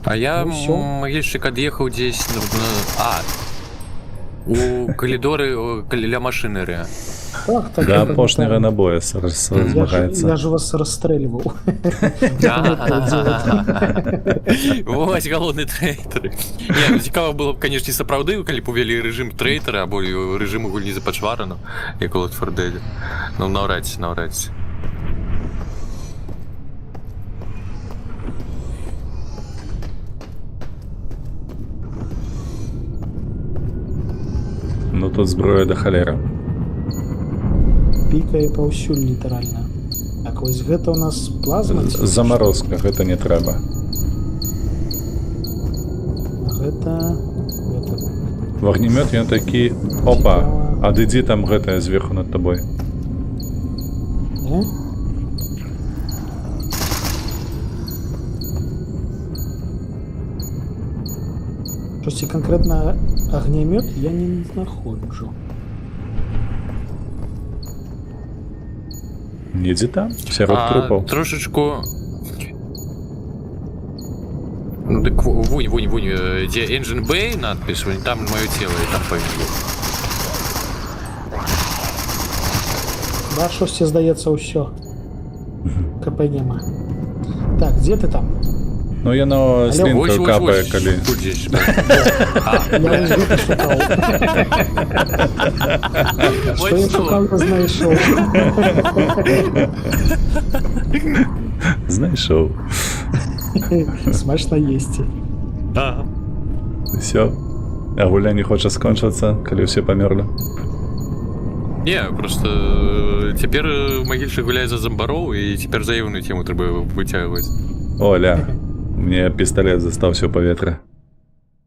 А я, Ну, всё. магильщик, отъехал здесь, у коридоры ля машины, ре. Так, Да, это апошняга неправильно. набоя Я змагаецца. же вас расстреливал. Вось галодны трэйтер. Не, ну цікава было б, канешне, сапраўды, калі б увялі рэжым трэйтера або рэжым гульні за пачварану, як у Left 4 Dead. Ну, наўрад ці. Ну тут зброя да халера. Пікае паўсюль літаральна. Так, вось гэта у нас плазма. ці Замарозка, гэта не трэба. што? Гэта... Вагнемёт ён такі, опа, адыдзі там гэтая зверху над табой. Не? Штосьці конкретно огнемет я не знаходжу. Недзе там, сярод трупаў. Трошечку... Ну, так вунь, где Engine Bay надпись, там мое тело, и там пойду. Да, штосьці здаецца ўсё. КП нема. Так, где ты там? Ну яно слінкаю капае, калі... Тут здесь. Я вось гэта шукаў. Што я шукаў, то знайшоў. Знайшоў. Смачна есці. Всё. А гуля не хоча скончыцца, калі ўсе памерлі. Не, просто цяпер магільчык гуляе за замбароў, і цяпер заявную тему трэба выцягваць. Оля, мне пісталет застаўся ў паветры.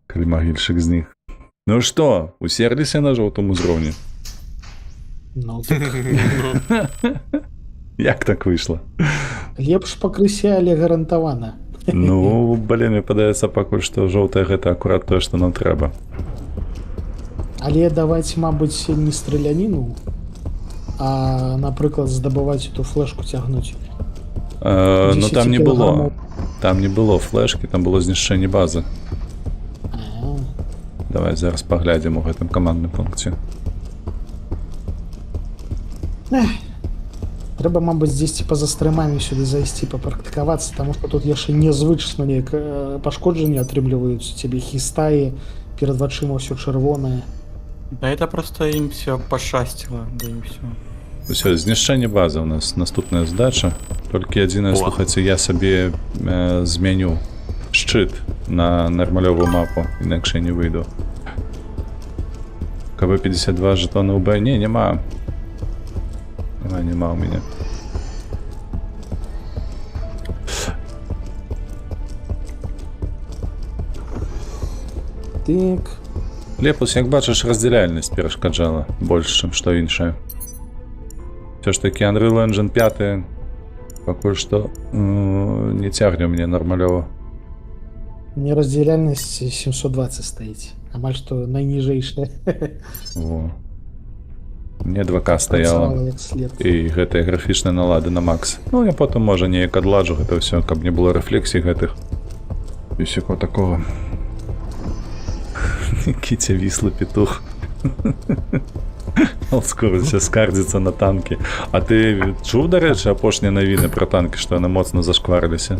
Калі магільчык знік. Ну што, усерліся на жоўтым узроўні? Ну, так. Як так выйшла? Лепш пакрысе, але гарантавана. Ну, блин, мне падаецца пакуль што жоўтае гэта акурат тое, што нам трэба. Але давайте, мабыць, не страляніну, а, напрыклад, здабываць эту флешку цягнуць. Ну там не было. Там не было флешкі, там было знішчэнне базы. Давай зараз паглядзім у гэтым камандным пункце. Трэба, мабыць, дзесьці па-за стрымамі сюды зайсці, папрактыкавацца, таму што тут яшчэ незвычна неяк пашкоджанні атрымліваюцца, цябе хістае, перад вачыма ўсё чырвонае. Да это просто им все пошастило, да и все. Усё, знішчэнне базы у нас наступная задача. Толькі адзінае, слухайце, я сабе змяню шчыт на нармалёвую мапу, інакш я не выйду. КБ-52 жетона УБ? Не, няма. Няма у меня. Так. Лепус, як бачыш, раздзяляльнасць перашкаджала больш, чым што іншае. Всё ж такі Unreal Engine 5 пакуль што не цягне мне нармалёва. Нераздзяляльнасць 720 стаіць. Амаль што найніжэйшая. Во. Мне 2К стаяла. І гэтыя графічныя налады на макс. Ну, я потым, можа, неяк адладжу гэта ўсё, каб не было рэфлексій гэтых. І усяко такого. Кітя віслы петух. Скоро скардзіцца на танкі. А ты чуў, дарэчы, апошнія навіны пра танкі, што яны моцна зашкварыліся?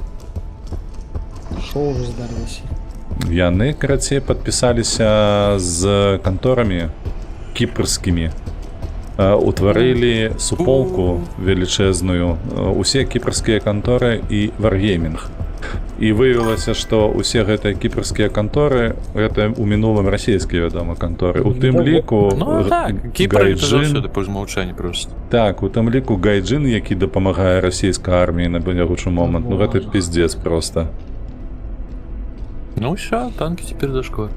Шо ўжо здарылася? Яны, карацей, падпісаліся з канторамі кіпрскімі. Утварылі суполку велічэзную. Усе кіпрскія канторы і Wargaming. І выявілася, што ўсе гэтыя кіпрскія канторы гэта ў мінулым расійскія, вядома, канторы. У тым ліку Гайджин па змаўчанні просто. Так, у тым ліку Гайджин, які дапамагае расійскай арміі на бягучы момант. Ну гэта пиздец просто. Ну ўсё, танкі цяпер зашквар.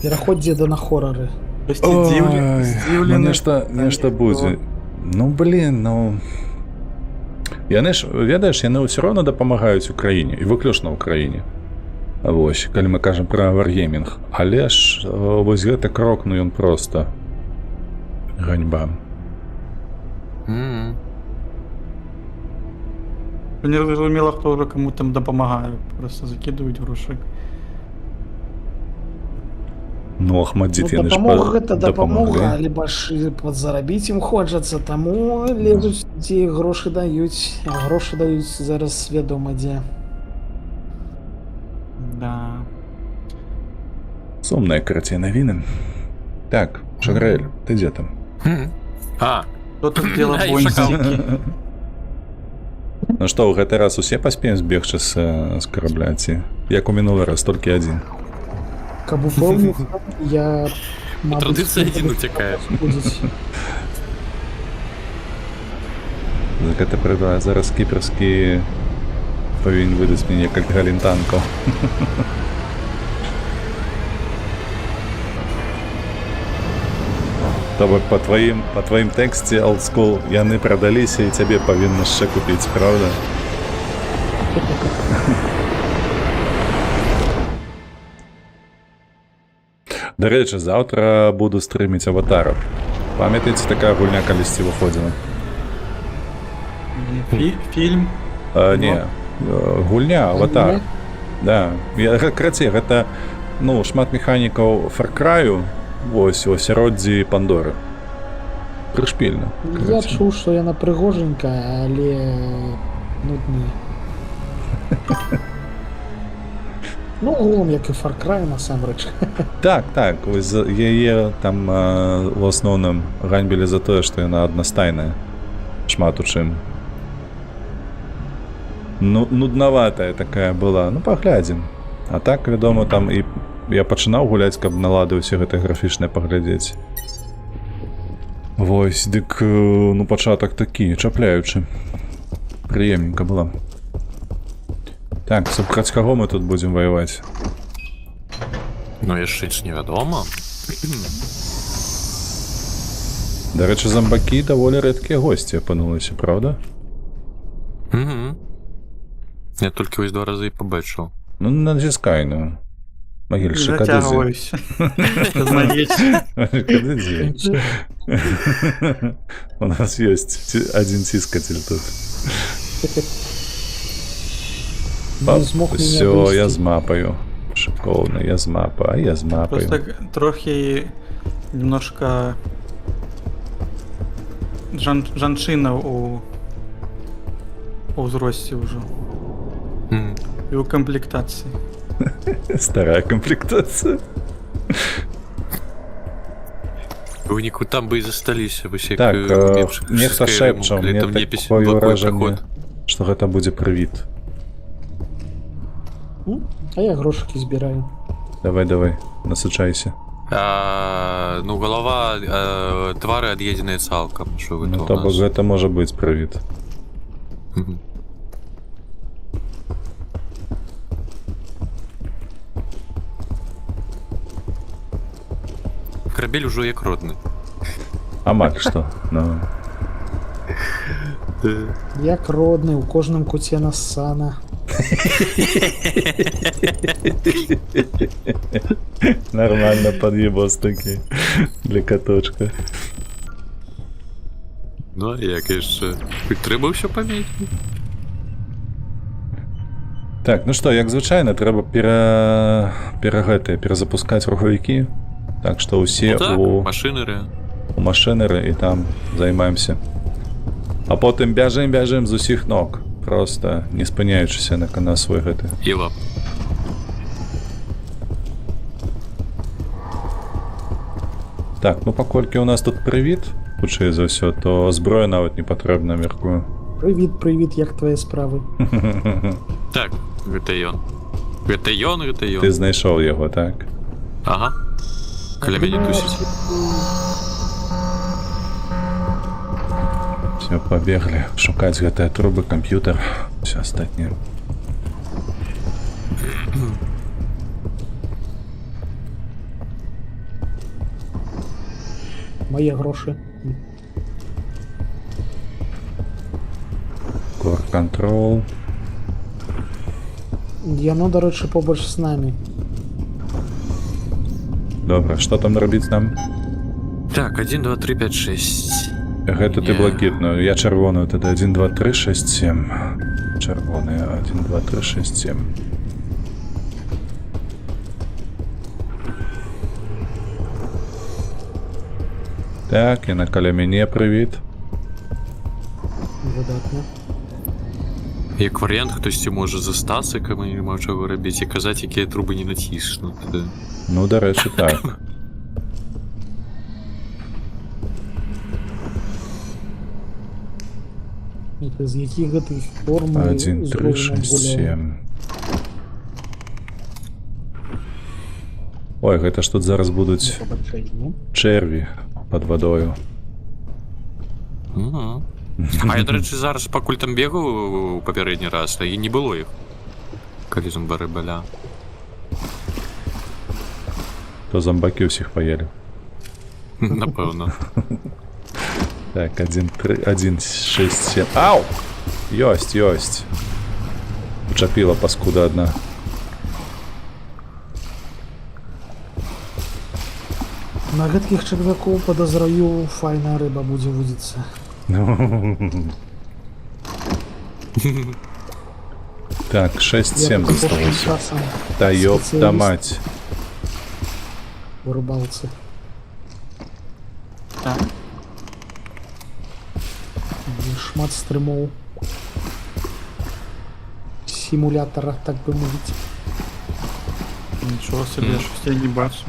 Пераходзьце да на хорары. Нешта будзе. Ну блин, ну Яны ж, ведаеш, яны ўсё роўна дапамагаюць Украіне і выключна Украіне. Вось, калі мы кажам пра варгеймінг. Але ж вось гэты крок, ну ён проста ганьба. Не зразумела, хто ўжо каму там дапамагае. Просто закидываюць грошы. Ну, Ахмадзіт, Ну, яны ж дапамога гэта дапамога, дапамаглі. либо ж падзарабіць ім хочацца, таму лезуць, дзе грошы даюць. А грошы даюць зараз вядома дзе. Да. Сумная карацей навіны. Так, Шаграэль, ты дзе там? А, Кто тут делал Да, и бонзики? Ну што, ў гэты раз усе паспеем збегчы з карабля, ці? Як у мінулы раз, толькі адзін. Каб упэўніў, я, мабыць, традыцыя адзін уцякае. будзець. Гэта прыва, зараз кіперскі павінен выдаць мне некалькі галін танкаў. То бок па тваім тэксце олдскул яны прадаліся і цябе павінны яшчэ купіць, правда? Дарэчы, заўтра буду стрыміць аватаров. Памятаеце, такая гульня калісьці выходзіла? Фильм? Не, гульня, аватар. Да, крацей, гэта, ну, шмат механікаў Far Cry'у, вось, у асяроддзі Пандоры. Прышпільна. Я чуў, што яна прыгоженькая, але нудная. Ну, глум, як і Far Cry, насамрэч. Так, вось яе там у асноўным ганьбілі за тое, што яна аднастайная. Шмат у чым. Ну, нуднаватая такая была. Ну, паглядзім. А так, вядома, там і я пачынаў гуляць, каб налады ўсе гэтыя графічныя паглядзець. Вось, дык, ну, пачатак такі, чапляючы. Прыемненька была. Так, супраць каго мы тут будзем ваяваць? ну яшчэ ж невядома. Дарэчы, зомбакі даволі рэдкія госці апынуліся, правда? Я толькі вось 2 разы і пабачыў. Ну, націскай, ну. Магільчык, кады дзе? Затягиваюсь. Знаете. Кады дзе? У нас ёсць адзін ціскатель тут. Не змог меня Все, вывести. я з мапаю. Шыкоўна, я з мапа, а я з мапаю. Просто трохи немножко жанчына у ўзросце ўжо. І у камплектацыі. Старая комплектація. Выніку там бы і засталіся вось як Так, у меншых нехта Skyrim, шэпчаў, калі мне там непісь такое бакой ўражанне, праход. што гэта будзе прывід. А я грошыкі збіраю. Давай, насычайся. Ну галава твары ад'едзеныя цалкам, що вы Ну, то бок гэта можа быць прывід. Карабель ужо як родны. Амаль што. Ну. Як родны, у кожным куце нассана. Нормально подъебос такі для каточка. Ну, як яшчэ трэба ўсё памяць. Так, ну што, як звычайна, трэба перазапускаць рухавікі. Так што ўсе Так, у машынеры. машынеры і там займаемся. А потым бяжым з усіх ног. Просто не спыняючыся на свой гэты. Іва. Так, ну паколькі у нас тут прывід, хутчэй за ўсё, то зброя нават не патрэбна, мяркую. Прывіт, як твае справы? Так, гэта ён. Гэта ён. Ты знайшоў яго, так? Ага. Каля мяне тусіць. Все, пабеглі шукаць гэтыя трубы, камп'ютар, все астатняе. Мае грошы. Корт. Контрол. Яно, до речі, побач з нами. Добре, що там робити нам? Так, 1, 2, 3, 5, 6. Гэта ты Не. блакітную, я чырвоную тады 1, 2, 3, 6, 7. Чырвоная 1, 2, 3, 6, 7. Так, і на каля мяне прывіт. Выдатна. Як варыянт, хтосьці можа застацца, каб не маў чаго рабіць і казаць, якія трубы не націснуты. Ну, дарэчы, так. З якіх гэтых форм 1, 3, 6, 7. Ой, гэта ж тут зараз будуць чэрві пад вадою. Ага. А я, до речі, зараз пакуль там бегаў папярэдні раз, і не было іх. Калі зомбары баля. То зомбакі ўсіх паелі. Напэўна. Так, 1, 3, 1, 6, 7. Ау! Ёсць, ёсць. Учапіла паскуда адна. На гэткіх чарвякоў, падазраю, файная рыба будзе вудзіцца. Так, 6-7 засталося. часам Та ёпта мать. у рыбалцы. Так. Шмат стрымоў. Сімулятара, так бы мовіць. Нічого собі, щось я не бачу.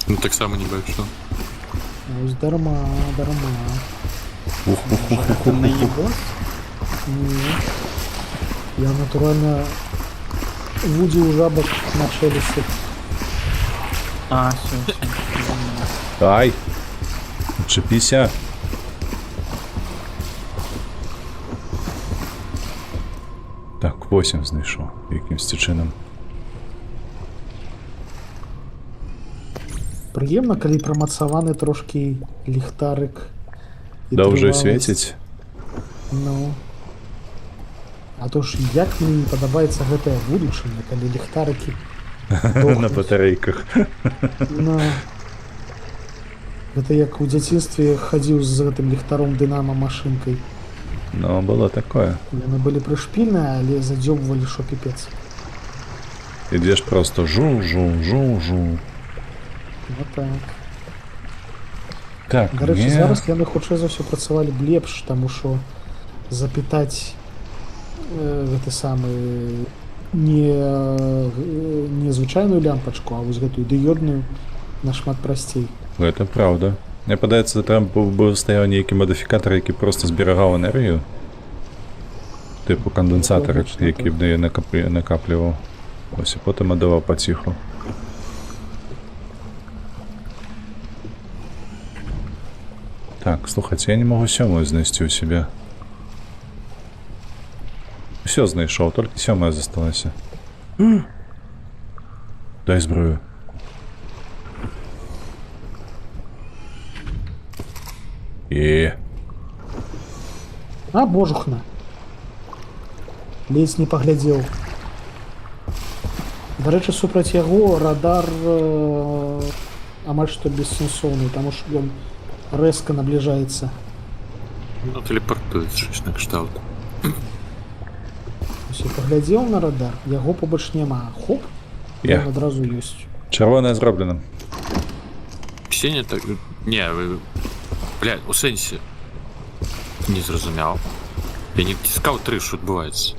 Ну, так само не бачу. Ось дарма, дарма. Це не його? Ні. Я натурально вудзіў жабак на челюсці. А, все. Ай! Чепіся. Так, 8 знайшов якимсь чином. Прыемна, калі прамацаваны трошкі ліхтарык. і Да вже трываласць. свеціць. Ну. А то ж як мне не падабаецца гэтае будучыня, калі ліхтарыкі На батарейках. Ну. Гэта як у дзяцінстве хадзіў з гэтым ліхтаром дынамо машынкай. Ну, было такое. Яны былі прышпільныя, але задзёбвалі шо піпец. Ідзеш просто жу-жу-жу-жу. Вот так. Так, Дарэчы, мне... зараз яны хутчэй за ўсё працавалі б лепш, таму што запітаць гэты самы не звычайную лямпачку, а вось гэтую дыёдную нашмат прасцей. Гэта правда. Мне падаецца, там быў стаяў нейкі мадыфікатар, які просто зберагаў энергію. Тыпу кандэнсатар, які б яе накапліваў. Ось і потым аддаваў паціху. Так, слухайце, я не магу сёмую знайсці ў сябе. Усё знайшоў, толькі сёмая засталася. Дай зброю. А, божухна. Ледзь не паглядзеў. Дарэчы, супраць яго радар амаль што бессэнсоўны, таму што ён рэзка набліжаецца. Ну, тэлепартуецца щось на кшталт. Усе паглядзеў на радар, яго побач няма. Хоп, ён адразу ёсць. Чырвонае зроблена. Ксенія так... Не, вы... Блядь, у сэнсе. Не зразумеў. Я не ціскаў 3, що адбываецца.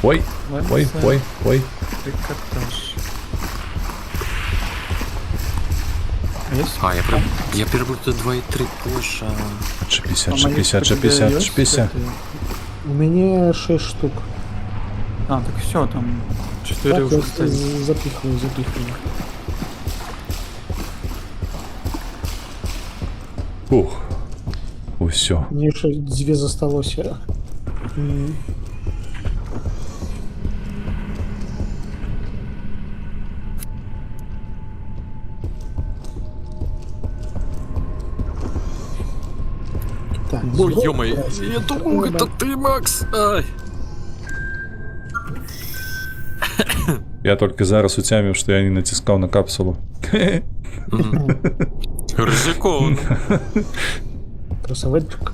Ой, ой, ой, ой. Трикотаж. А, я прям... Я перебуду 2 і 3, боже. Чепіся, чепіся, чепіся, чепіся. У мяне 6 штук. А, так все, там 4 Так, уже я стоит. запихиваю. Ух. Усё. Мне ще 2 засталося. Ну, Так, Ой, ё-моё, я думал, это ты, Макс. Ай. Я тільки зараз утямив, що я не натискав на капсулу. Ризиковано. Красавчик.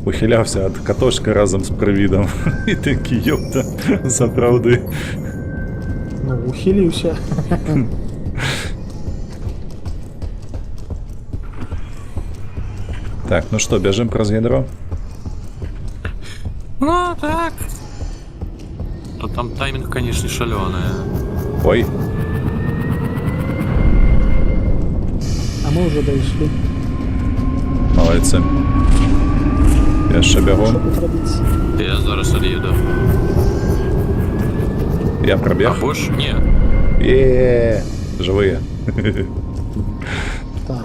Ухилявся від катошки разом з привідом. І такий, йопта, заправди. Ну, ухилился. Так, ну що, біжимо праз ядро? Ну, так. Ну, там тайминг, конечно, шалёный. Ой, А мы уже дошли. молодці. Я ще Что бігом. тут робить? Я зараз отъеду. Я А пробіг. Бош? Не. Є, живые. Так.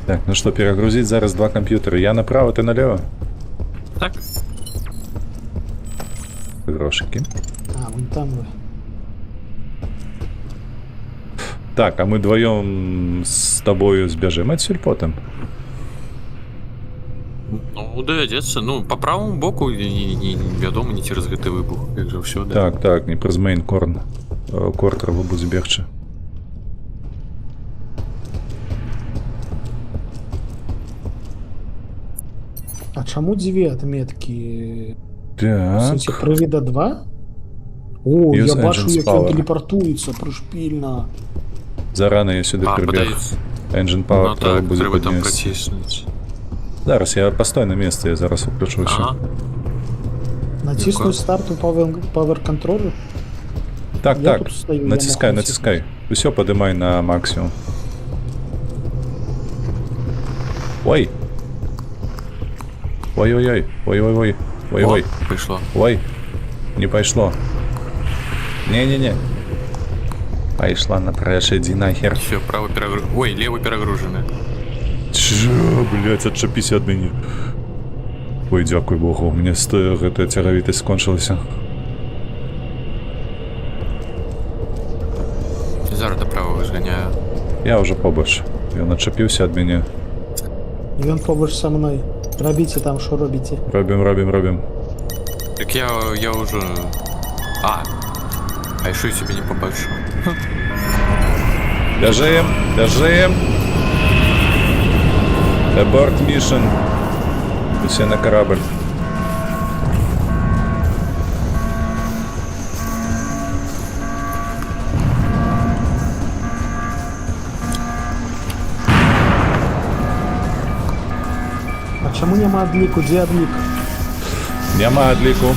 Так, ну що, перегрузить зараз два комп'ютери. Я направо, ти наліво? Так. Грошики. А, вон там вы. Так, а ми вдвоєм з тобою збіжимо від сільпотом? Ну, доведеться. Ну, по правому боку, вядома, не через гэты выбух. Як же все, да. Так, так, не праз мейн-корн. Кортер будзе бегчы. А чему две отметки? В Так. сенсі привіда 2? О, Use я бачу, Engine's як він Power. телепортується пришпільно. Зарано я сюди А, прибіг. подається. Engine Power Ну треба так, буде треба там піднести. протиснути. Зараз, я постой на місці, я зараз включу все. Ага. Натиснуть старт у Power Controller. Так, Я так, тут стою, я натискай, махаю. натискай. Все, подимай на максимум. Ой. Ой-ой-ой, ой-ой-ой, ой-ой, О, прийшло. ой. Не пошло. Не-не-не. Пошла на трэш, иди нахер. Все, право перегружено. Ой, левый перегружений. Чё, блядь, отчепись от меня. Ой, дякуй богу, у меня эта цяравітість скончилася. Зараз до правого зганяю. Я уже побольше. Він отчепився від мене. І він побач со мною. Робите там, що робите. Робим. Так я уже... А еще я себе не побачу. Бежим. Abort mission. Все на корабль. А чому нема адліку? Де адлік? Нема адліку.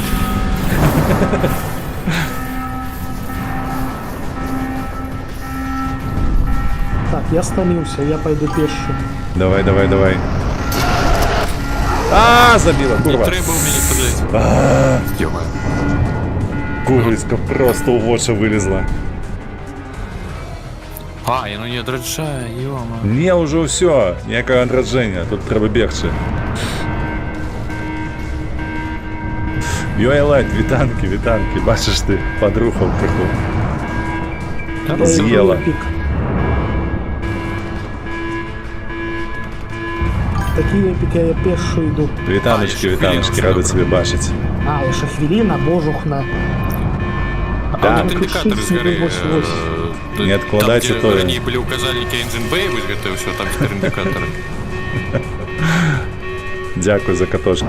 Так, я стомився, я пойду пешу. Давай. Забила, Не курва. треба у меня подлезть. Ё-моё. Курицька просто в очі вилізла. Я ну не отражаю, ё-моё. Не, уже все. Ніякого андродження, тут треба бігче. Йойлайт, вітанки, бачиш ти, подрухав криху. З'їла. Пік. Такі епіки, я пешу йду. Вітаночки, хвилину рада сюди. тебе бачити. А, ще хвилина, божухна. Да. Вот индикатор с горы. 88. Не откладайте там, где то. ранее были указальники Engine Bay, вот это все, там теперь индикаторы. Дякую за катошку.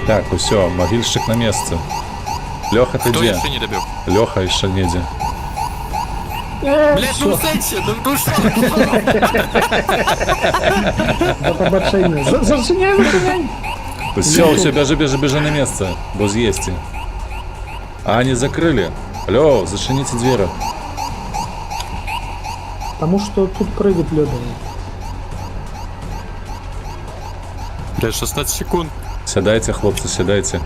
Так, все, могильщик на месте. Леха, ты Кто где? еще не добил? Леха еще не где. Блять, ну сенси, ну что? За побачення. Зачиняй. Все, бежи на место. Босс есть. А они закрыли. Алло, зашините двери. Тому що тут привід льодовий. Блять, 16 секунд. Сядайте, хлопцы, сядайте.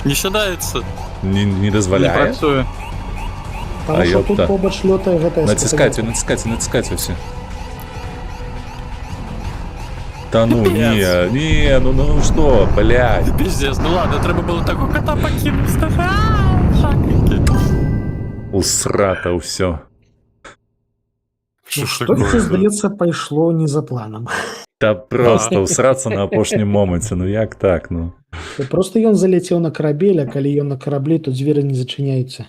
Не считается. Не Не дозволяє. працює. Тому що ёпта. тут побач льотає ГТС. Натискайте все. Да ну, не, ну что, блядь. Пиздец, ну ладно, треба было такого кота покинуть. Усрата ўсё. Ну, Что ж Штось, такое? здаецца, пайшло не за планам. Та просто ўсрацца на апошнім моманце, ну як так, ну. Просто ён заляцеў на карабель, а калі ён на караблі, то дзверы не зачыняюцца.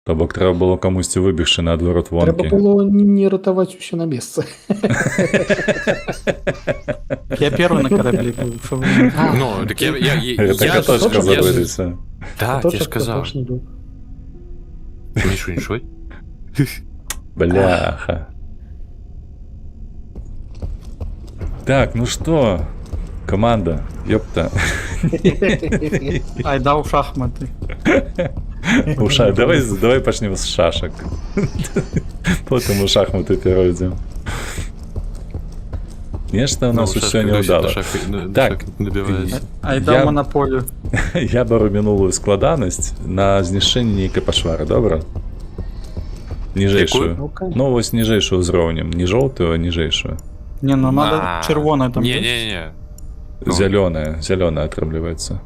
То бок трэба было камусьці выбегчы на адварот Трэба вонкі. было не ратаваць усё на месцы. Я первый на корабле был. Что вы... Ну, так я Гэта каточка я- забыліся. Так, я ж сказал. Точно быў. Мишу, ничего. Бляха. Так, ну что, команда, ёпта. Айда у шахматы. Давай пачнем з шашак. Потым у шахматы перайдзем. Нешта у нас усё не ўдала. Так, Добивается. Айда Я- в монополию. Я бару мінулую складанасць на знішчэнне нейкай пашвары, добра? Ніжэйшую. Ну-ка. Ну, вось ніжэйшую ўзроўнем. Не жоўтую, а ніжэйшую. Не, ну надо А, червоное там. есть? Не-не-не. Ну. Зялёная атрымліваецца.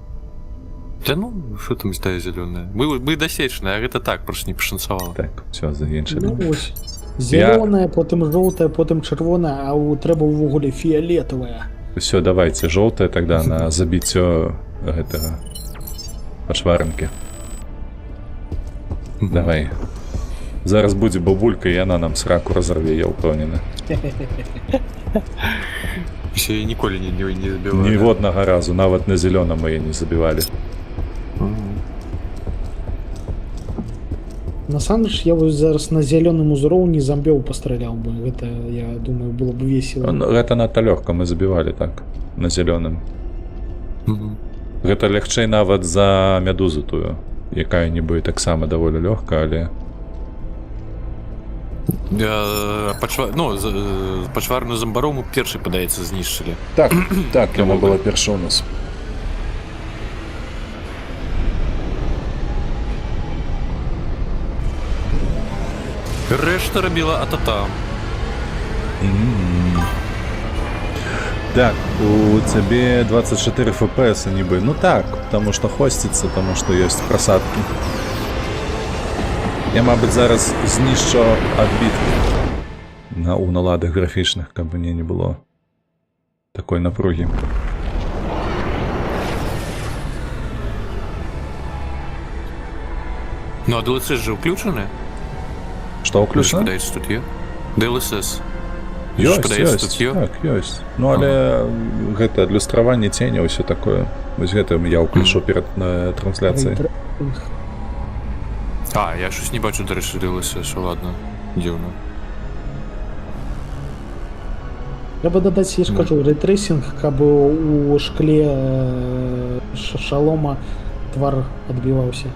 Да ну, что там стая зеленая? Мы досечные, а это так, просто не пошансовало. Так, все, закінчили. Ну, ось. Зелёная, потым жоўтая, потым чырвоная, а трэба ўвогуле фіолетавая. Все, давайте, жоўтая тогда на забіццё гэтага пашварынкі. Давай. Зараз будзе бабулька, і яна нам сраку разорве, я ўпэўнены. Все, я ніколі не забиваю. Ніводнага разу, нават на зелёным яе не забівалі. Насамрэч, я вось зараз на зялёным узроўні замбёў пастраляў бы. Гэта, я думаю, было б весело. Ну, гэта надта лёгка, мы забівалі так, на зелёным. Гэта лягчэй нават за мядузу тую, якая нібы таксама даволі лёгка, але... Пачварную замбару мы перший, падаецца, знішчылі. Так, яна была перша у нас. Рэшта рабіла атата. Так, у цябе 24 FPS нібы. Ну так, потому что хостится, потому что ёсць прасадкі. Я, мабыць, зараз знішчу адбіткі у наладах графічных, каб мне не было такой напругі. Ну, а DLSS же ўключаны? Што ўключана? Падаецца, тут є. DLSS. Ёсць, так, ёсць. Ну, але гэта адлюстраванне ценя, ўсё такое. Вось гэта я ўключу перад трансляцыяй. А, я щось не бачу, до речі, DLSS, ладно. Дивно. Трэба дадаць, я ж кажу, рейтрейсінг, каб у шкле шалома твар адбіваўся.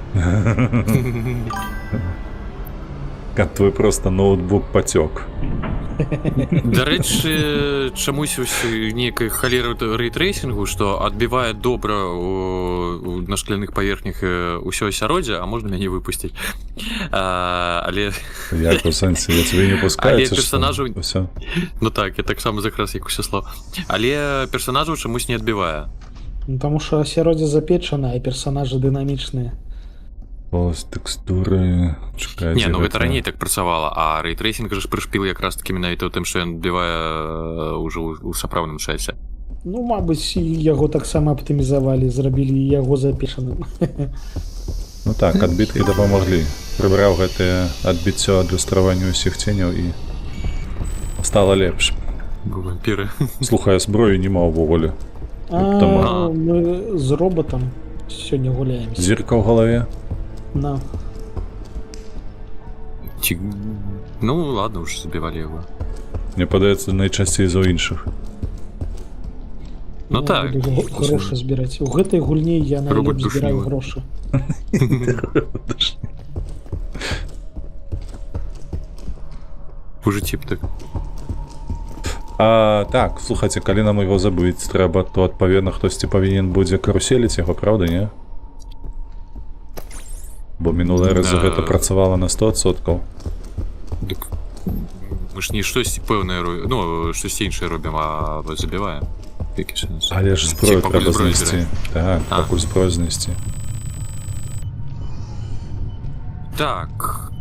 Каб твой просто ноутбук пацёк. До рэчы, чамусь нейкай халеры рейтрейсінгу, што адбівае добра на шкляных паверхнях ўсё асяроддзе, а можна мяне выпусціць. Але... Як у сэнсе, я тебе не пускаю, Але персонажу... Усё. Ну так, я таксама закрас як усё слова. Але персонажу чамусь не адбівае. Ну, таму што асяроддзе запечана, а персанажы дынамічныя. Ось тэкстуры... Чакайце, Не, ну гэта раней так працавала, а рейтрейсінг ж прышпіл якраз такі менавіта ў тым, што ён адбівае ўжо ў сапраўдным часе. Ну, мабыць, яго таксама аптымізавалі, зрабілі яго запечаным. Ну так, адбіткі дапамаглі. Прыбраў гэтае адбіццё адлюстраванню ўсіх ценяў і стала лепш. Вампіры. Слухай, зброю няма ўвогуле. А, мы з роботам сёння гуляем. Зірка ў галаве? На. Ну, ладно, уж забівалі яго. Мне падаецца, найчасцей за іншых. Ну так. Грошы збіраць. У гэтай гульні я найлепш збіраю грошы. У жыцці б так. Так, слухайце, калі нам яго забыць трэба, то адпаведна хтосьці павінен будзе каруселіць яго, правда, не? Бо мінулыя разы гэта працавала на 100%. Дык мы ж не штосьці пэўнае робім, ну, штосьці іншае робім, а забіваем. Які сэнс? Але ж зброю трэба знайсці. Так, пакуль зброю знайсці. Так,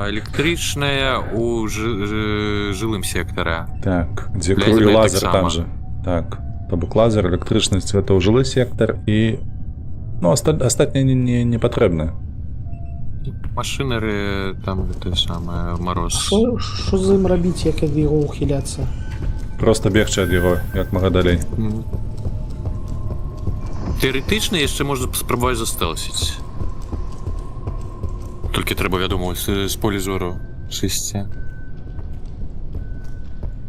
электричная у жилым сектора. Так, где Для круг и этого лазер так там само. же. Так, табук лазер, электричность это у жилый сектор и... Ну, остатнє не потрібно. Машинеры, там это самое, мороз. Що з ім робити, як від його ухиляться? Просто бегче від його, як Магадалей. Мгм. Теоретично яшчэ можна спрабаваць застэлсіць. Толькі трэба, вядома, з полі зору сысці.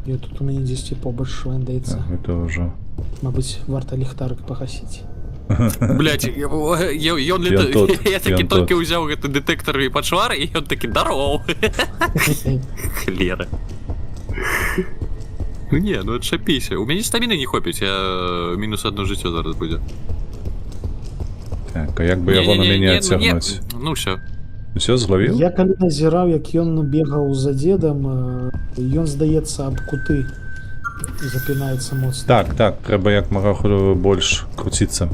І тут у мене десь побач швендається. Так, это уже... Мабуть, варто ліхтарик погасити. Блять, ён Ён тут, я такі ён толькі тут. ўзяў гэты дэтэктар і пачвар, і ён такі дароў. Хлера. Ну не, ну адчапіся. У мяне стаміны не хопіць, я мінус одно жыццё зараз будзе. Так, а як би його на мяне адцягнуць? Ну все. Все, зловіў? Я калі назіраў, як ён бегаў за дзедам, ён, здаецца, аб куты запінаецца моцна. Так, трэба як мага больш круціцца.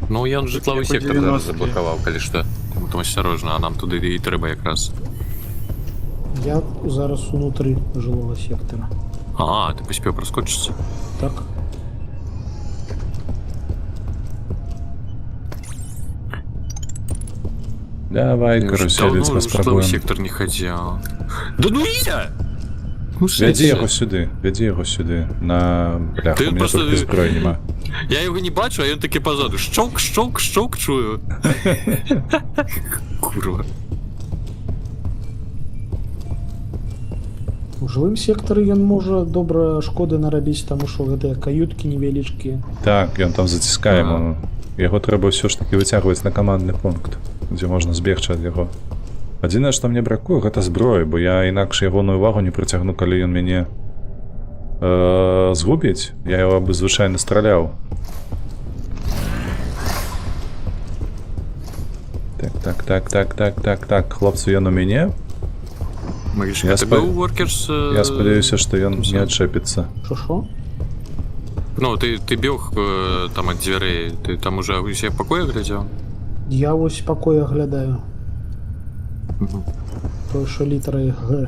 Ну ён жытлавы Як у сектор зараз 90-ті. заблакаваў, калі што. Тому асцярожна, а нам туды і трэба якраз. Я зараз унутры жылого сектора. А, ты паспеў праскочыцца. Так. Давай, Я ўжо каруселіць давно ў жытлавы паспрабуем. сектор не хадзіў. Да ну я! Ну, Вядзі яго сюды. На... Блях, Ты у мяне просто- толькі зброі нема. Я його не бачу, а ён такі позаду. Шчок, шчок, шчок чую. Курва. У жылым сектары ён можа добра шкоды нарабіць, таму што гэтыя каюткі невялічкія. Так, ён там заціскае Ага. яму. Яго трэба ўсё ж такі выцягваць на камандны пункт, дзе можна збегчы ад яго. Адзінае, што мне бракуе, гэта зброя, бо я інакш ягоную увагу не прыцягну, калі ён мяне згубіць. Я яго бы звычайна страляў. Так, хлопцы, ён у мяне. Марішка, Я ти спа- був у Workers? Я спадзяюся, што ён не адчэпіцца. Што? Ну, ты бег там ад дзвярэй. Ты там уже усе пакоі глядзеў? Я вось пакой аглядаю. Мгм. Той, що літерай Г.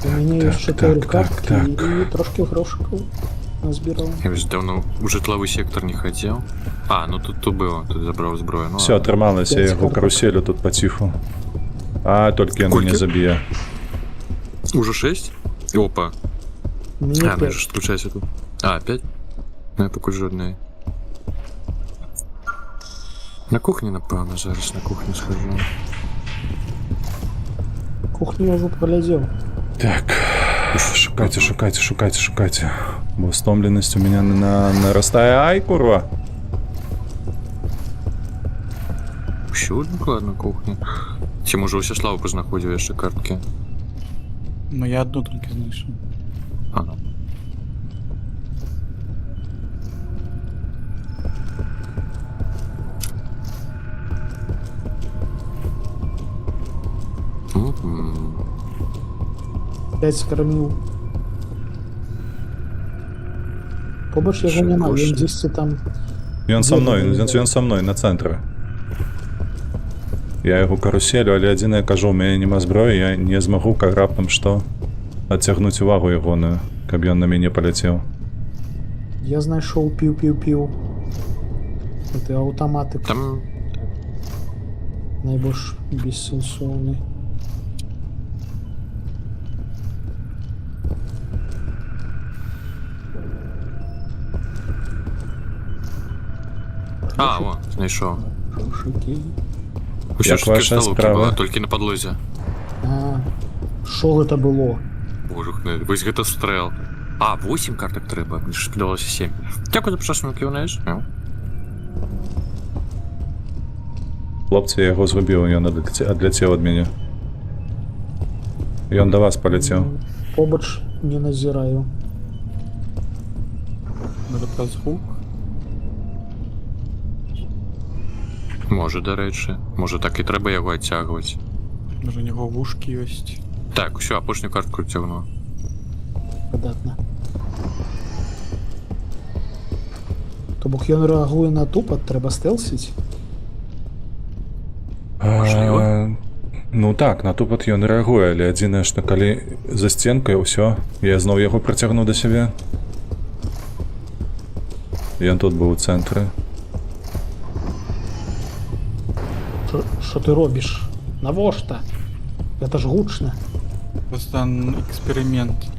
У мяне Так, ёсць 4 так, карткі так. і трошки грошикаў назбіраў. Я вже давно у житловий сектор не хотів. А, ну тут було, тут забрав зброю. Ну, Все, ладно. атрымалася, я Пяць яго картак. каруселю тут паціху. А, толькі ён Колькі? мяне заб'е. Уже 6? Опа. Мне А, ну ж включайся тут. А, 5? Ну, я поки жодний. На кухні, напевно, зараз на кухню схожу. кухню я ўжо праглядзеў. Так, шукайце. Бо стомленасць у меня нарастае. Ай, курва! Усюди докладно кухня. Ці може усе славу познаходив яшчэ картки? Ну я одну тільки знайшов. Ага. Мгм. 5 скарміў. Побач яго Що няма, коштує? ён дзесьці там. Ён са Дзе мной, ты ён са мной на цэнтры. Я яго каруселю, але адзінае кажу, у мяне няма зброі, я не змагу, каб раптам што адцягнуць увагу ягоную, каб ён на мяне паляцеў. Я знайшоў піў. Гэты аўтаматык Там найбольш бессэнсоўны. А, о, знайшов. Грошики. Усе Як ж таки ваша столовки справа? була, тільки на подлозі. А, що гэта было? Боже, вось гэта стрэл. А, 8 карток трэба, мені ж сподобалося 7. Дякую за почасну ківнаєш. Хлопцы, я яго згубіў, ён адляцеў ад мяне. Ён да вас паляцеў. Побач не назіраю. Може праз гук? Може, до речі. Може, так і треба його відтягувати. Може у нього вушки ёсць. Так, все, апошню картку тягну. Выдатна. То бок ён рэагуе на тупат, трэба стэлсіць. Ну так, на тупат ён рэагуе, але адзінае, што калі за сценкай ўсё, я зноў яго прыцягну да сябе. Ён тут быў у цэнтры. Што ты робіш? Навошта? Гэта ж гучна. Просто эксперимент.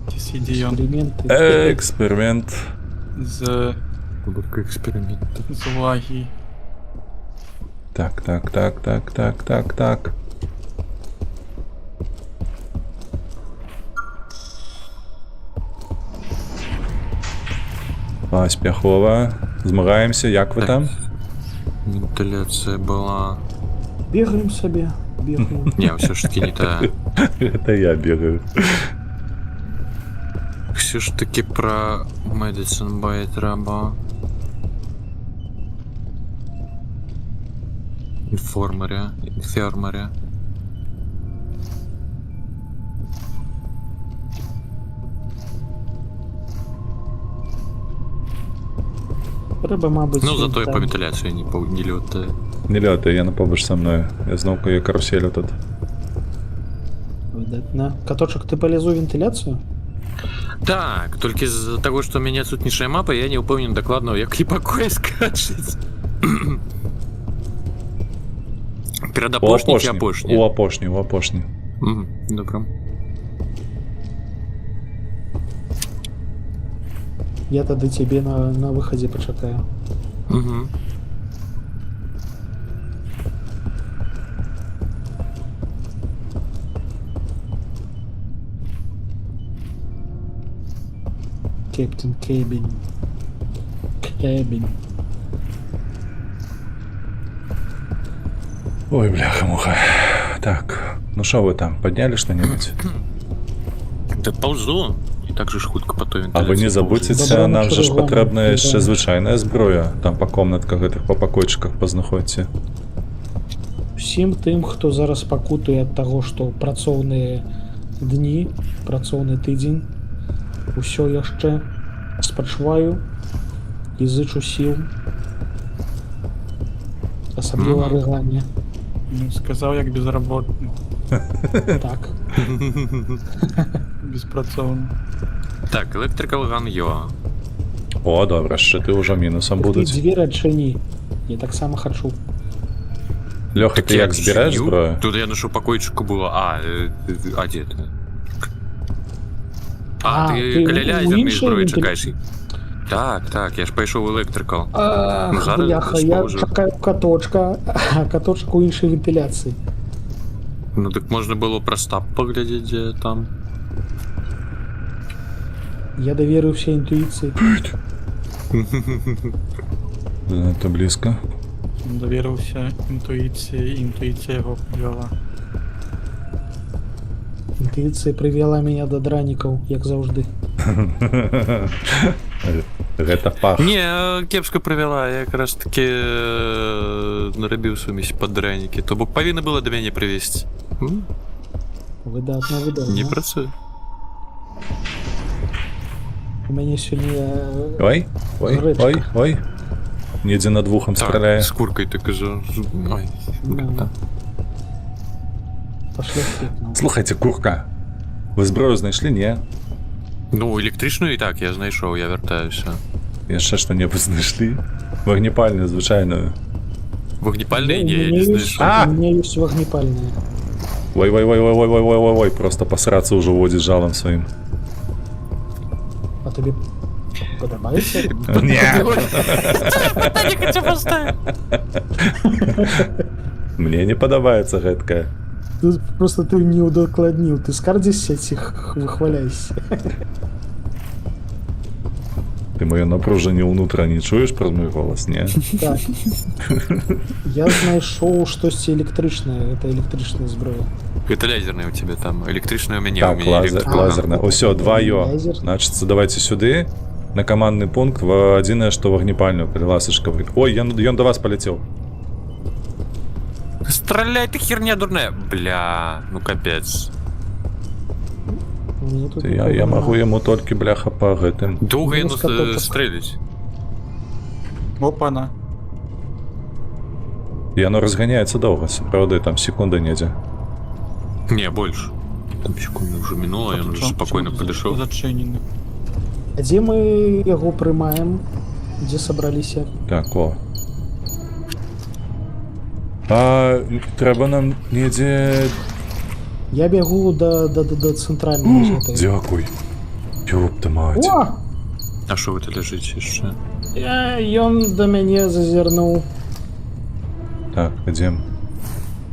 Ці сидзі ён Эксперименты. Эксперимент. з Глубокий эксперимент. увагі. Так. Паспяхова. Змагаемся, як вы там? Вентиляция была... Бегаем сабе, бегаем. Не, все ж таки не та. Это я бегаю. Все ж таки про Medicine Bay треба. Инфермере. Трэба, мабыць, Ну, зато и там по вентиляции не лётает. Не лётай, яна побач са мною. Я зноў каю каруселю тут. выдатна. Каточак, ты полезу вентиляцию? Так, только из-за того, что у меня отсутнейшая мапа, я не упомню докладно, як і пакой скачаць. Перад апошні ці апошні? У апошні. Добра. Я тады цябе на выходе пачакаю. Угу. Кэптен Кэбин. Ой, бляха-муха. Так, ну шо вы там, подняли что-нибудь? Да ползу. І так же ж хутка по той А вентиляції. вы не забудзьцеся, Добра, нам же ж чаргом. патрэбна яшчэ Да. звычайная зброя. Там па комнатках гэтых, па пакойчыках пазнаходзьце. Усім тым, хто зараз пакутуе ад таго, што працоўныя дні, працоўны тыдзень, усё яшчэ спачуваю і зычу сіл. Асабліва рыгання. Ну, сказав, як безработний, Так. безпрацовний. Так, Electrical Gun Yo. О, добра, шчыты ўжо мінусам Ты будуць. дзверы адчыні. Я таксама хачу. Лёха, ты як збіраеш Чиню? зброю? Тут я нашел покойчику было. А где ты? А, Ты ты каля у лязерної іншої зброї вентиля- чекаєш. Так, я ж пайшов у Electrical. Ах, зараз бляха, я схоже. чакаю каточка, а каточак у іншай вентиляцыі. Ну так можна було простап поглядіти, де там. Я даверыўся інтуіцыі. Занадта блізка. Довірився інтуїції, і інтуїція його привела. Інтуіцыя прывяла мяне да дранікаў, як заўжды. Гэта пах. Не, кепска привела, я якраз таки нарабіў сумесь пад дранікі. То бок павінна было да мяне прывесці. Выдатна, Не выдатна. працуе. У мяне сёння Ой. Недзе над вухам Так, страляе. з куркай так кажу. Ой, Ну. пашляхетна. Слухайте, курка. Вы зброю знайшлі, не? Ну, электрычную і так я знайшоў, я вяртаюся. Яшчэ што-небудзь знайшлі? Вагнепальную, звычайную. Вогнепальные не, я У не мяне знайшоў. ёсць- у мяне ёсць вагнепальная. Ой, просто посрацца ўжо водзіць жалам сваім. А табе падабаецца? Не. Пытанне хаця паставіць. Мне не падабаецца гэткая. Тут просто ты не удакладніў, ты скардзішся ці выхваляйся. Ты маё напружанне ўнутра не чуеш праз мой голас, не? Так. Я знайшоў штосьці электрычнае, гэта электрычная зброя. Это лазерная у тебя там, электрычная у мяне, Так, у мяне электрика. лазерна. Усё, 2 ё. Лазер. Значыцца, давайте сюды, на камандны пункт, адзінае, што вагнепальную, калі ласачка. Ой, ён до вас паляцеў. Стреляй, ты херня дурная. Бля, ну капец. У мяне тут Я магу яму толькі, бляха, па гэтым. Доўга Мінус яно каточак. стрэліць. Опа-на. І воно розганяється довго, справді, там секунди недзе. Не, больше. Там секунду уже минуло, я уже спокойно подошел. Зачинены. А дзе мы яго прымаем? Дзе сабраліся? Так, о. А трэба нам недзе... Я бягу да цэнтральнай гэтай. Дзякуй. Ёпта мать. О! А что вы тут лежите еще? Ён да мяне зазірнуў, Так, ідзем.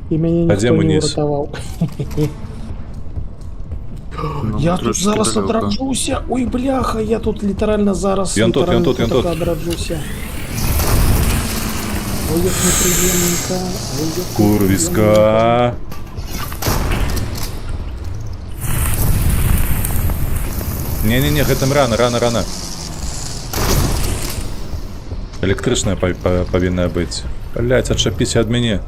і мяне Пойдем ніхто не униз. ўратаваў. Ну, Я тут трошки зараз далеко. адраджуся. Ой, бляха, я тут літаральна зараз Ён тут, ён тут, ён тут. адраджуся. Ой, як неприємненько. Ой, як неприємненько. Курвіска. Не-не-не, гэтым рано. Электрычная павінная быць. Блять, адчапіся ад мяне.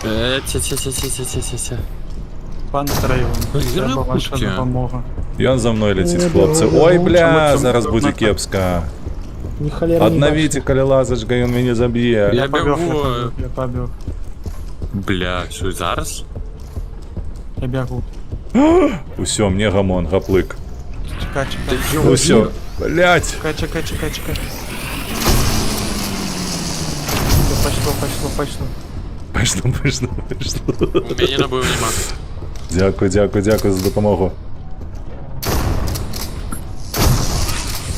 Тя-тя-тя-тя-тя-тя-тя. Пан Трейвен, Где трэба же ваша путки? дапамога. Ён за мной ляціць, Не хлопцы. бягу, Ой, бягу. бля, Чому зараз це будзе можна? кепска. Ні халера не Аднавіце, калі лазачка, ён мяне заб'е. Я побег, бегу. я побег. Бля, что зараз? Я бегу. Усё, мне гамон, гаплык. Чекай. Усё, блять. Чекай. Пошло. Пайшло. У меня набою нема. Дякую за дапамогу.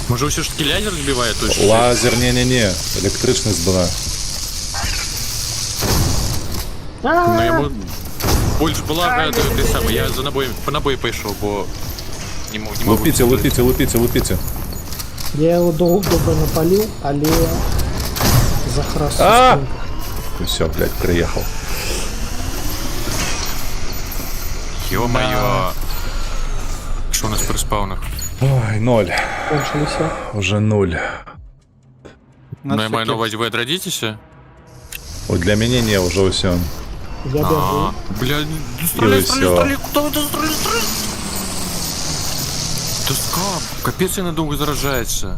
Может, все ж таки лазер сбивает точно? Лазер, не-не-не, электрычнасць была. Ну, ему больше была, ты самый, я за набоем, по набою пошел, бо не могу. Лупіце. Я його добре напалив, але захрас. А! Усё, блядь, приехал. Ё-моё. Что у нас при спаунах? Ой, 0. Кончилися. Уже 0. Ну, я маю на увазі, ви отродитеся? Вот для меня не, уже усё. Я бягу. Бля, стреляй, куда вы стреляй? Доска, капец, я надолго заражается.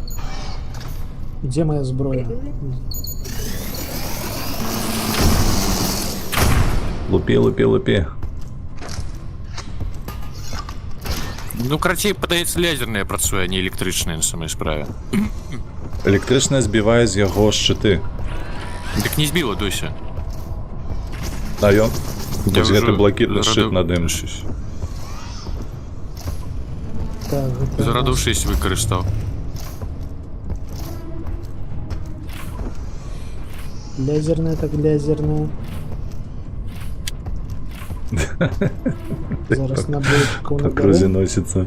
Де моя зброя? Лупи. Ну, короче, подається лазерная працуе, а не электрычная на самой справе. Электрычная збівае з яго шчыты. Так не збила досі. А ён? Я Вось вже гэты блакітны шчыт зарадив- над ім. Так, гэта Зарадившись використав. лазерная, так лазерная. Зараз набойчиков По крузе носится.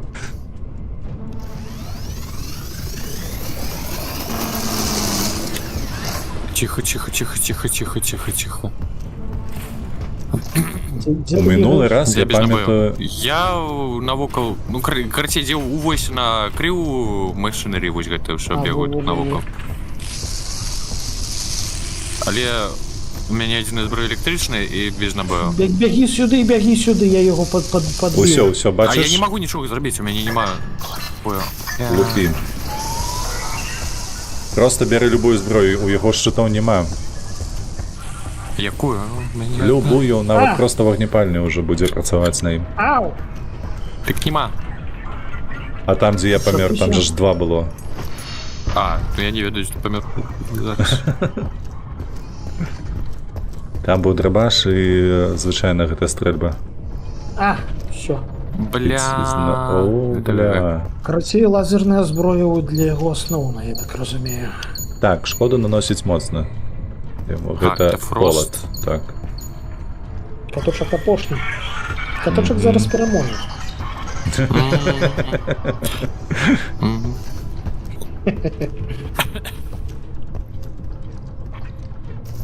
Тихо. У минулый раз Я я без набою. памятаю... Я навокал, ну, короче, дзе увось на крыў машинарі, вось гэта ўсё А, бегают во-во-во. навокал. Але у мяне адзіная зброя электрычная і без набою. Бягі сюды, я його подбив. Усё, А я бачиш? не могу нічога зрабіць, у мяне няма бою. Лупі. Просто бери любую зброю, у яго шчытоў няма. Якую? У мяне Любую, А! нават просто вогнепальную уже будзе працаваць на ім. Ау! Так нема. А там, дзе я памёр, там же ж 2 было. А, ну я не ведаю, што памёр. Зараз. Там быў драбаш і звычайна гэта стрэльба. А, все. Бля. О, бля. Карацей, лазерная зброя для яго асноўная, я так разумею. Так, шкоду наносіць моцна. Яму гэта это фрост. холад. Так. Каточак апошні. Каточак зараз пераможе. Мгм.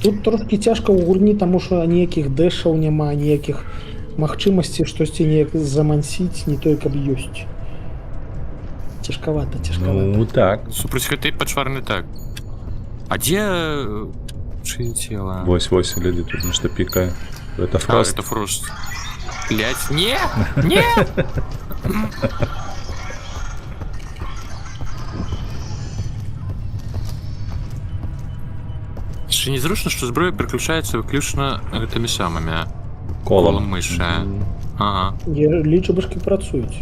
Тут трошки цяжка ў гульні, таму што ніякіх дэшаў няма, ніякіх магчымасцей штосьці неяк замансіць, не той, каб ёсць. Цяжкавата. Ну так. Супроць гэтай пачварны так. А дзе чые цела? Вось, глядзі, тут нешта пікае. Гэта А, фрост. это фрост. Блять, не! Не! Яшчэ незручна, што зброя пераключаецца выключна гэтымі самымі Колом. мышы. Ага. Лічбышки працуюць.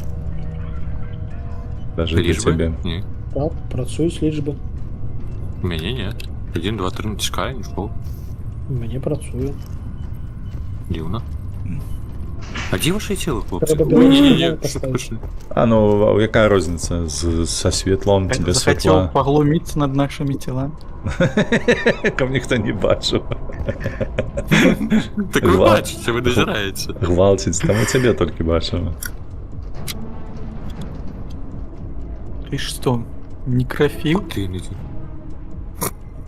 Даже для Лічбы? тебе. Ні. Так, працуюць лічбы. У мяне нет. 1, 2, 3 натискаю, не шел. У мяне працуе. Дивно. А где ваши тело, хлопцы? Треба Ой, было не-не-не, его поставить. что А ну, а яка розниця? Со светлом, тебе Захотел светла. поглумиться над нашими телами. Кам ніхто не бачив. Так вы Гвалт. бачите, вы дозираете. Гвалтить, там у тебе тільки бачимо. Ты что, некрофил? Ты не...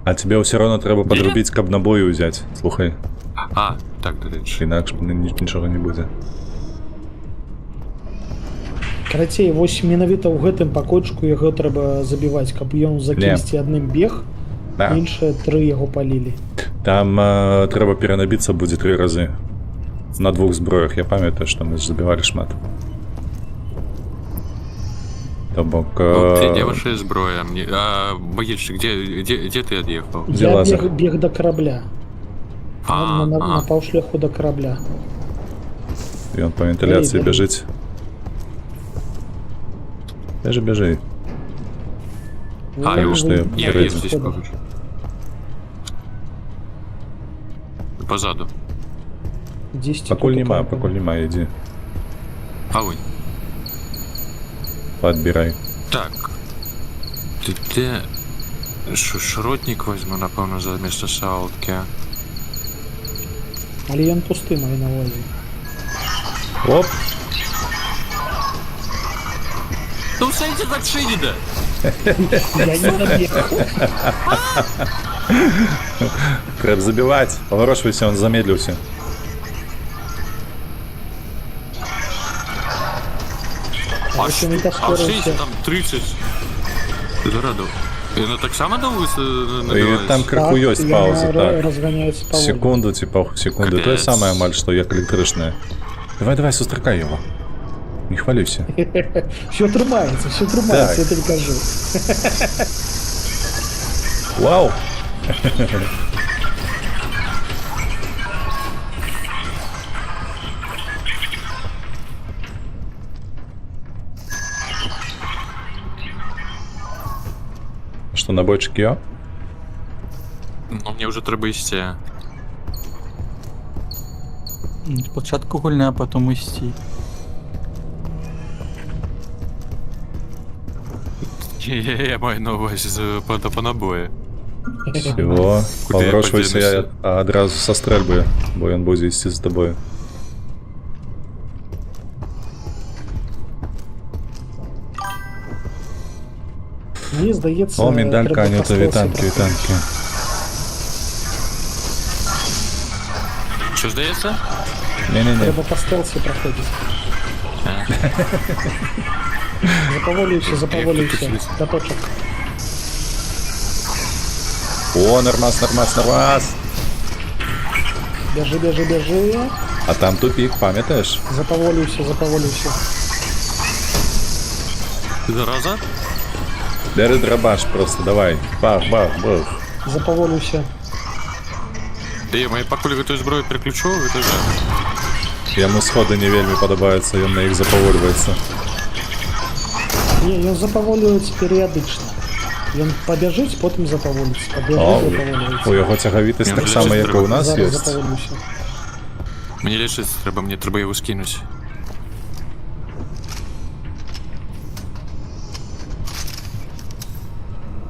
А тебе все одно треба подрубити, каб набої взяти. Слухай, А, так, до речі. інакше нічого не буде. Карацей, вось менавіта ў гэтым пакойчыку яго трэба забіваць, каб ён за кімсьці адным бег, Да. іншыя 3 яго палілі. Там треба перенабіцца будзе 3 разы. На 2 зброях, я памятаю, што мы забівалі шмат. То бок... Где ваша зброя? Мне... А, Багильчик, где ты отъехал? Где Я лазер? бег до корабля. А, На паўшляху до корабля. Ён по вентиляції Бери, бери. біжить. Біжи. А, Ну, я что я Я Впереди. здесь покажу. Позаду. 10 Покуль нема, иди. А вы? Подбирай. Так. Ты где? Шротник возьму, напевно, за место салки. Але ён пусты маю на увазі. Оп! Ну, сойди так шинида! Я не набег. Треба забивать. Поворошивайся, он замедлился. А Если не что? А поспорил, 60, все. там 30. Зараду. Она так само доводится И набивается? там крыху есть пауза, так. Разгоняется по Секунду, типа, секунду. То Капец. самое, маль, что як электричное. Давай, сустракай его. Не хвалюйся. Все трымаецца, Так. я тебе кажу. Вау! Что, набойчик я? Ну, мне уже треба идти. Спочатку гульня, а потом исти. Я маю на увазі по набої. Всего. Куди я Поворошивайся я подінуся? одразу со стрельбы, бо он будет идти за тобой. Мені здається, О, медалька, треба а не то по вітанки, стелсі вітанки. Що здається? Не-не-не. Треба по стелсі проходити. Заповолюйся. Каточок. О, нормас. Біжи. А там тупик, пам'ятаєш? Заповолюйся. Зараза? Бери дробаш просто, давай. Бах. Заповолюйся. Да я мої пакулі гэтую зброю переключу, это же. Яму сходи не вельми подобаються, ён на їх заповолюється. Ні, ён заповолюється періодично. Ён побіжить, потім заповолюється. У його тяговітість Ні, так ну, само, це як і треба. у нас є. Зараз заповолюся. Мені лечиться треба, мені треба його скинуть.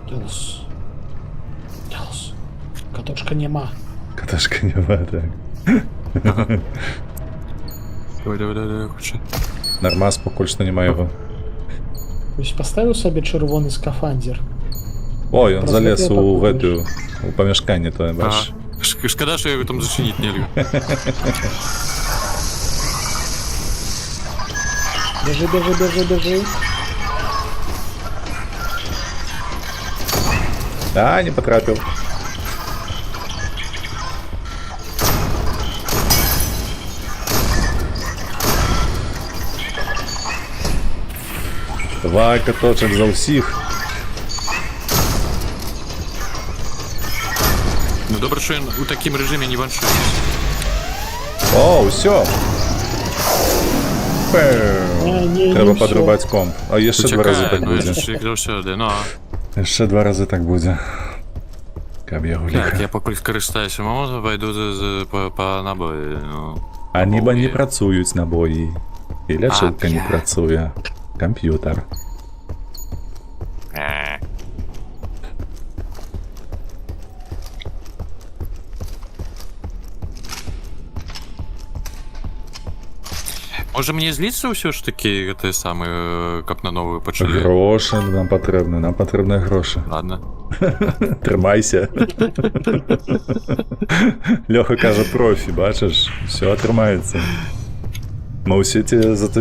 Телс. Каточка нема. Каташка не так. Давай, хоче. Нормас, поки що немає його. Ось поставив собі червоний скафандр. Ой, он залез Просто у я эту, у помешкання, то бачиш. Шкода, що я його там зачинити не люблю. Біжи. А, не потрапив. Давай, каточок за всіх. Ну Добре, що він у такім режимі не ваншотить. О, все. Треба подрубати комп. А є ще 2 рази так ну я буде. ж як завсёди, ну а. Ще 2 рази так буде. Каб я Так, гуліка. я покуль скористаюся, можна пойду по набої, ну. А ніби не Ой. працюють набої. І лячилка не бля. працює. Комп'ютер. Може мені зліться все ж таки, те саме, кап на нову почали? Гроші нам потрібні гроші. Ладно. Тримайся. Льоха каже профі, бачиш? Все тримається. Ми усі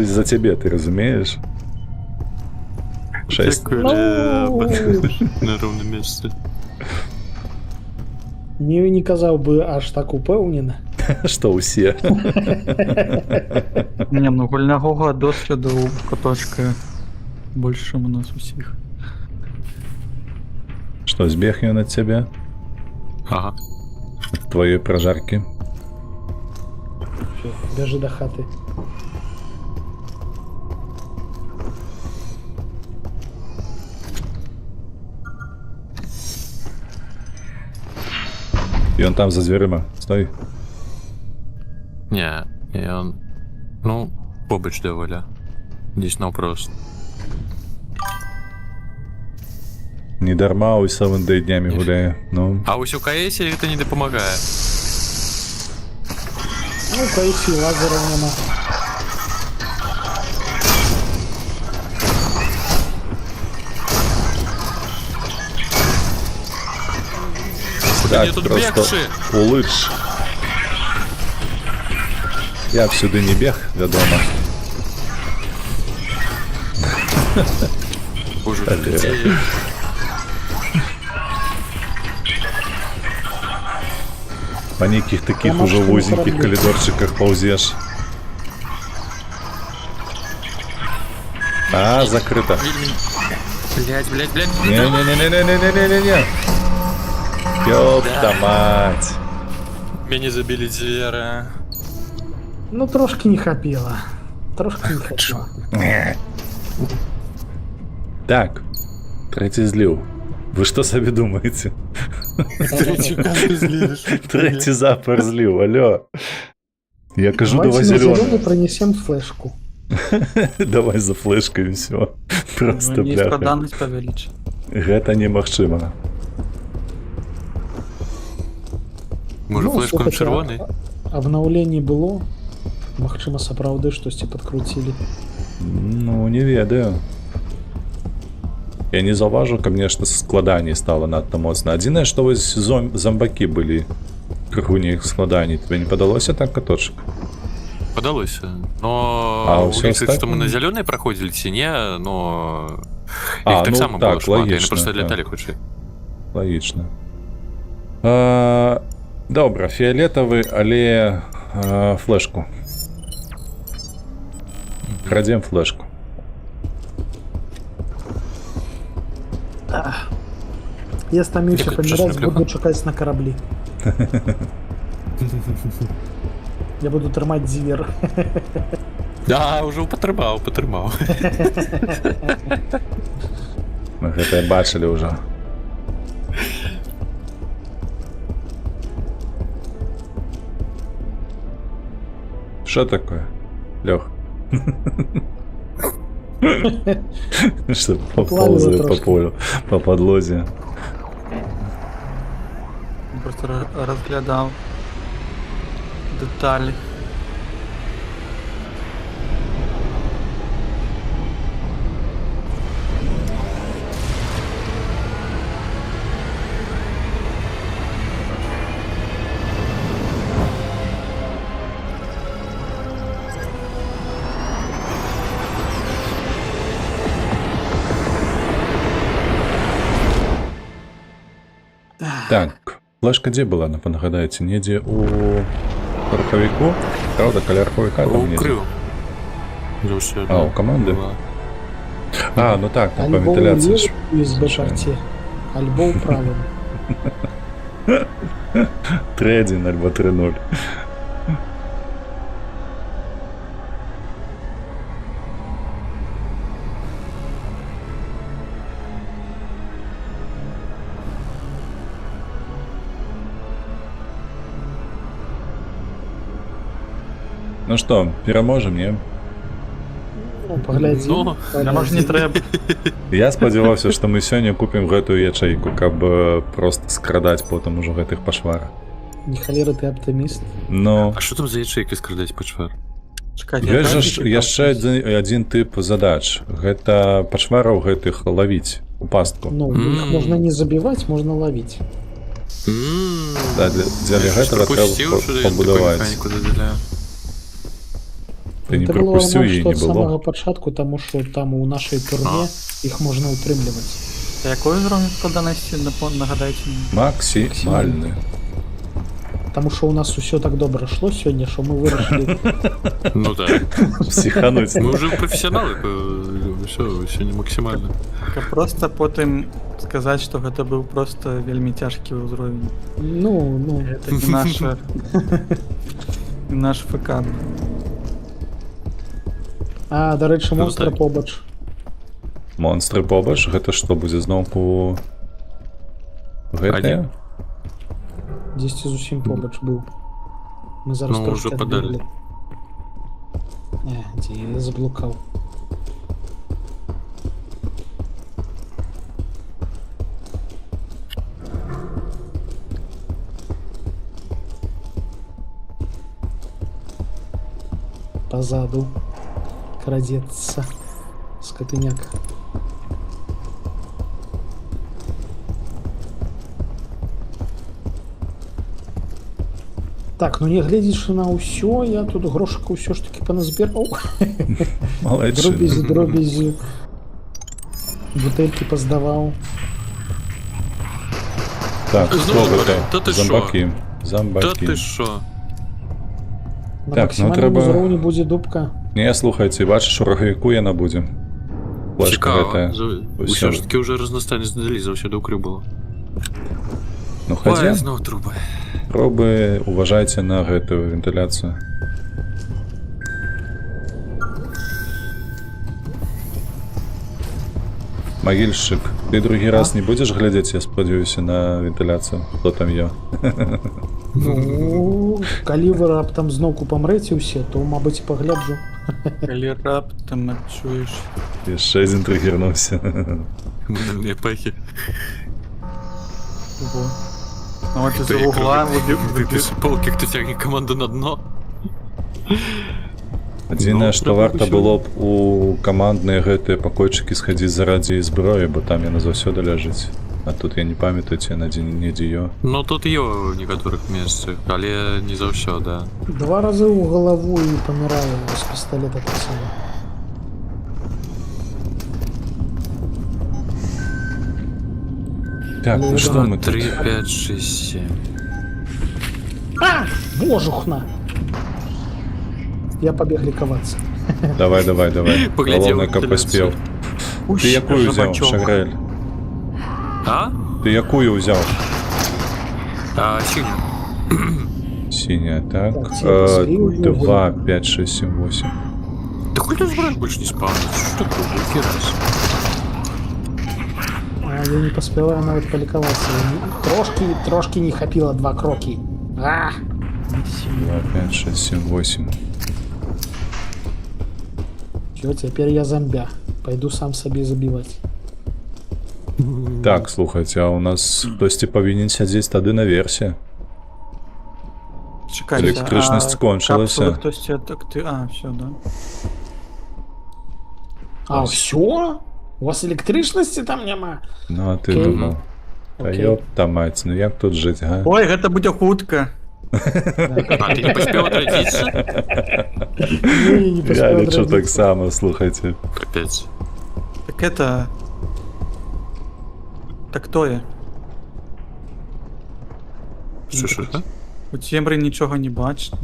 за тебе, ти розумієш? 6. Дякую, Ну, на ровному місці. не казав би аж так упевнено. Що усі? Не, ну гульнягого досвіду у каточка більше у нас усіх. Що, збіг я на тебе? Ага. От твоєї прожарки. Всё, біжи до хати. І он там за дверима. Стой. Не, он... Ну, побач доволя. Десь навпрост. Не дарма у 7 Day днями гуляє. Ну, А ось у КС це не допомагає. Ну, кайфі, лазерів нема. Куди я тут бігши? улич. Я б сюди не біг, відомо. Боже, Так, летіє. По неких таких Я уже машину узеньких пробил. коридорчиках ползешь. А, закрыто. Блять. Не-не-не-не-не-не-не-не-не. Ёпта мать. Меня забили звера. Ну, трошки не хапіло. Трошки не хапіло. Так, третий злил. Вы что себе думаете? Третий запор злил, алло. Я кажу, давай Давайте на зеленый зеленый. пронесем флешку. Давай за флешкой и все. Просто, Ну, бляха. складанность повеличить. Гэта немагчыма. Може, Ну, флешком слухайте, червоний? Обновлений было. Магчыма, сапраўды штосьці подкрутили. Ну, не ведаю. Я не заўважу, конечно, складаней стало надто моцна. Адзінае, што вось зомбакі былі крыху не іх складаней. Тебе не падалося так, каточак? Подалося. Но А у всё них, что мы остальное? на зеленый проходили, те не, но... А, Их так ну само так, было шмат, и они логично, просто так. летали худшие. Лагічна. Добра, фіолетавы, але флешку. Крадзем флешку. Я стаміўся Дякую, паміраць, чесна, буду Плюха. чакаць на караблі. Я буду трымаць дзівер. Да, уже патрымаў. Мы гэта бачылі ўжо. Что такое, Лех? Что поползает по трошки. полю, по подлозе. Просто розглядав деталі. Так, флешка где была, нагадаеце, недзе у рухавіку? Правда, каля рухавіка там недзе? Укрыў. А, у команды? А, ну так, там по Альбо ў вентиляции. левым USB-карце, альбо ў правым. 3-1 альбо 3-0. Ну што, пераможам, не? Ну, паглядзім. Ну, Я може не трэба. Я спадзяваўся, што мы сёння купім гэтую ячэйку, каб проста скрадаць потым ужо гэтых пашварах. Не халеры ты аптыміст. Ну, А що там за ячейки скрадаць пачвар? Чекайте, ёсць жа яшчэ адзін тып задач. Гэта пашвараў гэтых лавіць у пастку. Ну, их можно не забивать, можно ловить. Да, для гэтага трэба пабудаваць. Ты не Это было прапусціў, равно, і что не от самого было. початку, тому что там у нашей турне их можно утримливать. Який уровень складаності, нагадайте мені? Максимальны. Потому что у нас все так добре шло сегодня, что мы вырашили. Ну так. Психануть. Мы уже профессионалы, все не максимально. Просто потім сказати, що це був просто вельми тяжкий уровень. Ну, Це не наша... не наш ФК. а, до речі, монстр так. побач. Монстры побач, гэта што будзе зноўку гэтыя? Адзін. Десь зусім побач був. Ми зараз Ну, трошки уже подали. відбігли. Де я заблукав. Позаду крадеться скотыняк. Так, ну не глядзячы на ўсё, я тут грошыка ўсё ж таки паназбіраў. Малайчына. Дробязі. Бутэлькі паздаваў. Так, Ну, што гэта? та ты Замбакі. Да Замбакі. ты що? На Так, ну максімальным трэба- узроўні будзе дубка. Не, слухайце, бачыш, у рагавіку яна будзе. Флешка Цікаво. гэтая. Усё ж таки уже разнастайнасць далі заўсёды ўкры было. Ну, Ой, хадзі, зноў трубы. пробы, уважайце на гэтую вентыляцыю. Магільшчык, ты другі раз не будзеш глядзець, я спадзяюся, на вентыляцыю, хто там є? Ну, калі вы раптам зноўку памрэце ўсе, то, мабыць, пагляджу. Калі раптам адчуеш. Яшчэ адзін тригернуўся. Мне пахі. Ого. Ну вот из-за угла Ты шпал, как ты тягнет команду на дно. Адзінае, Ну, што трэба варта ўсё. было б у камандныя гэтыя пакойчыкі схадзіць зарадзе і зброі, бо там яна заўсёды ляжыць. А тут я не памятаю, ці яна недзе ё. Ну тут є ў некаторых месцах, але не заўсёды. 2 разы ў галаву і паміраю з пісталета таксама. Так, ну што мы тут? 3, 5, 6, 7. А! Божухна! Я побег лікавацца. Давай. Паглядзеў Галоўнае, каб вентыляцыю. паспеў. Ты якую ўзяў, Шагрэль? А? Ты якую ўзяў? А, синя. Сіняя, так. Так, сіняя, слева, 2, 5, 6, 7, 8. Да хуй ты збрать больше не спавнить. Что такое, блядь, раз? А я не паспяваю нават палікавацца. Трошки не хапіла 2 крокі. А! 2, 5, 6, 7, 8. Всё, цяпер я зомбя. Пойду сам сабе забіваць. Так, слухайце, а у нас хтосьці павінен сядзець тады наверсе. Чекайте, Электричность скончилася. Капсулы хтось так ти... А, все, да. А, всё? У вас электрычнасці там няма? Ну, а ты Окей. думаў. Та Окей. ёпта маць, ну як тут жыць, га? Ой, гэта будзе хутка. А, ты не поспел отразиться? Не, не Я паспеў лічу адрадзіцца. так само, слухайце. Капец. Так это... Так кто я? Що? У цембры нічога не бачно.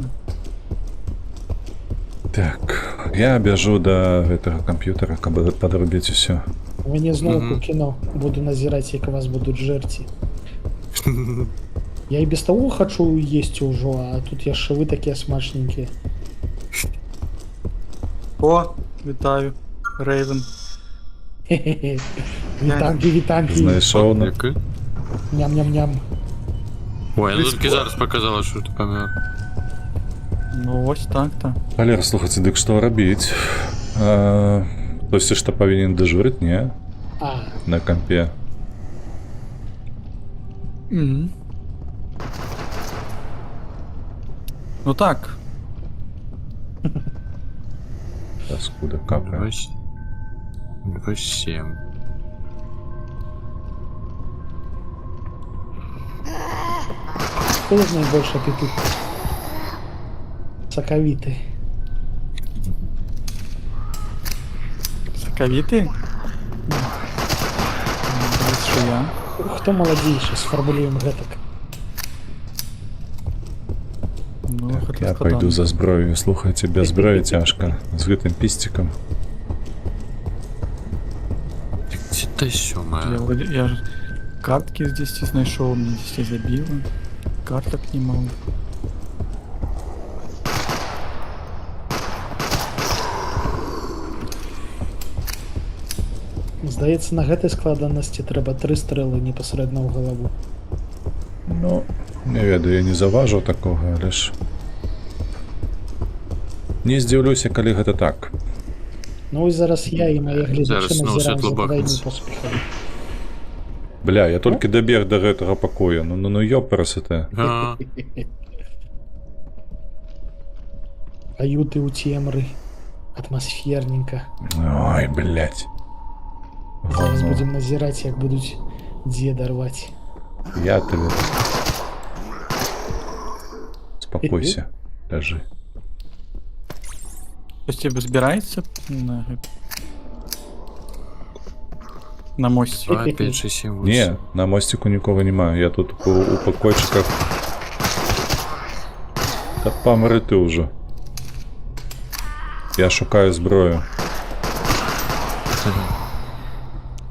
Так, я бяжу да гэтага камп'ютара, каб падрабіць усё. Мне зноўку Мгм. кіно. Буду назіраць, як вас будуць жэрці. Я і без того хочу есть ўжо, а тут яшчэ вы такія смачненькія. О, вітаю, Рейвен. Хе-хе-хе. Вітанки, вітанки. Знайшов на... Який? Ням-ням-ням. Ой, ну тут зараз показала, що ти помер. Ну ось так-то. Валер, слухайте, дык што рабіць? Хтосьці што павінен дэжурыць, не? А, На кампе. Мгм. Ну так, Паскуда капае. 2-7. кто найбольш апетитны? Сакавіты. соковитый. Що я? Хто маладзейшы, сфармулюем гэтак. Ну, Так, хоть я сказал. пойду за зброєю. Слухайте, без зброї тяжко. З гэтым пістиком. Где-то сёмая. Я же картки с 10 нашел, мне 10 забило. Карток немало. Здаецца, на гэтай складанасці трэба 3 стрэлы непасрэдна ў галаву. Ну, не ведаю, я не заўважыў такога, але ж... Не здзіўлюся, калі гэта так. Ну і зараз я і мае гледачы Зараз зноў назіраем святло за тваімі бахнецца. поспехамі. Бля, я толькі дабег да гэтага пакоя. Ну, ёпарасоте. А, Каюты ў цемры. Атмасферненька. Ой, блядь. Зараз Говно. будзем назіраць, як будуць дзеда рваць. Я тебе... Спокойся, ляжи. То есть тебе збирається на мості? 2, 5, 6, 7, 8. Не, на мостику нікого немає. Я тут у покойчиках. Та помри ти уже. Я шукаю зброю.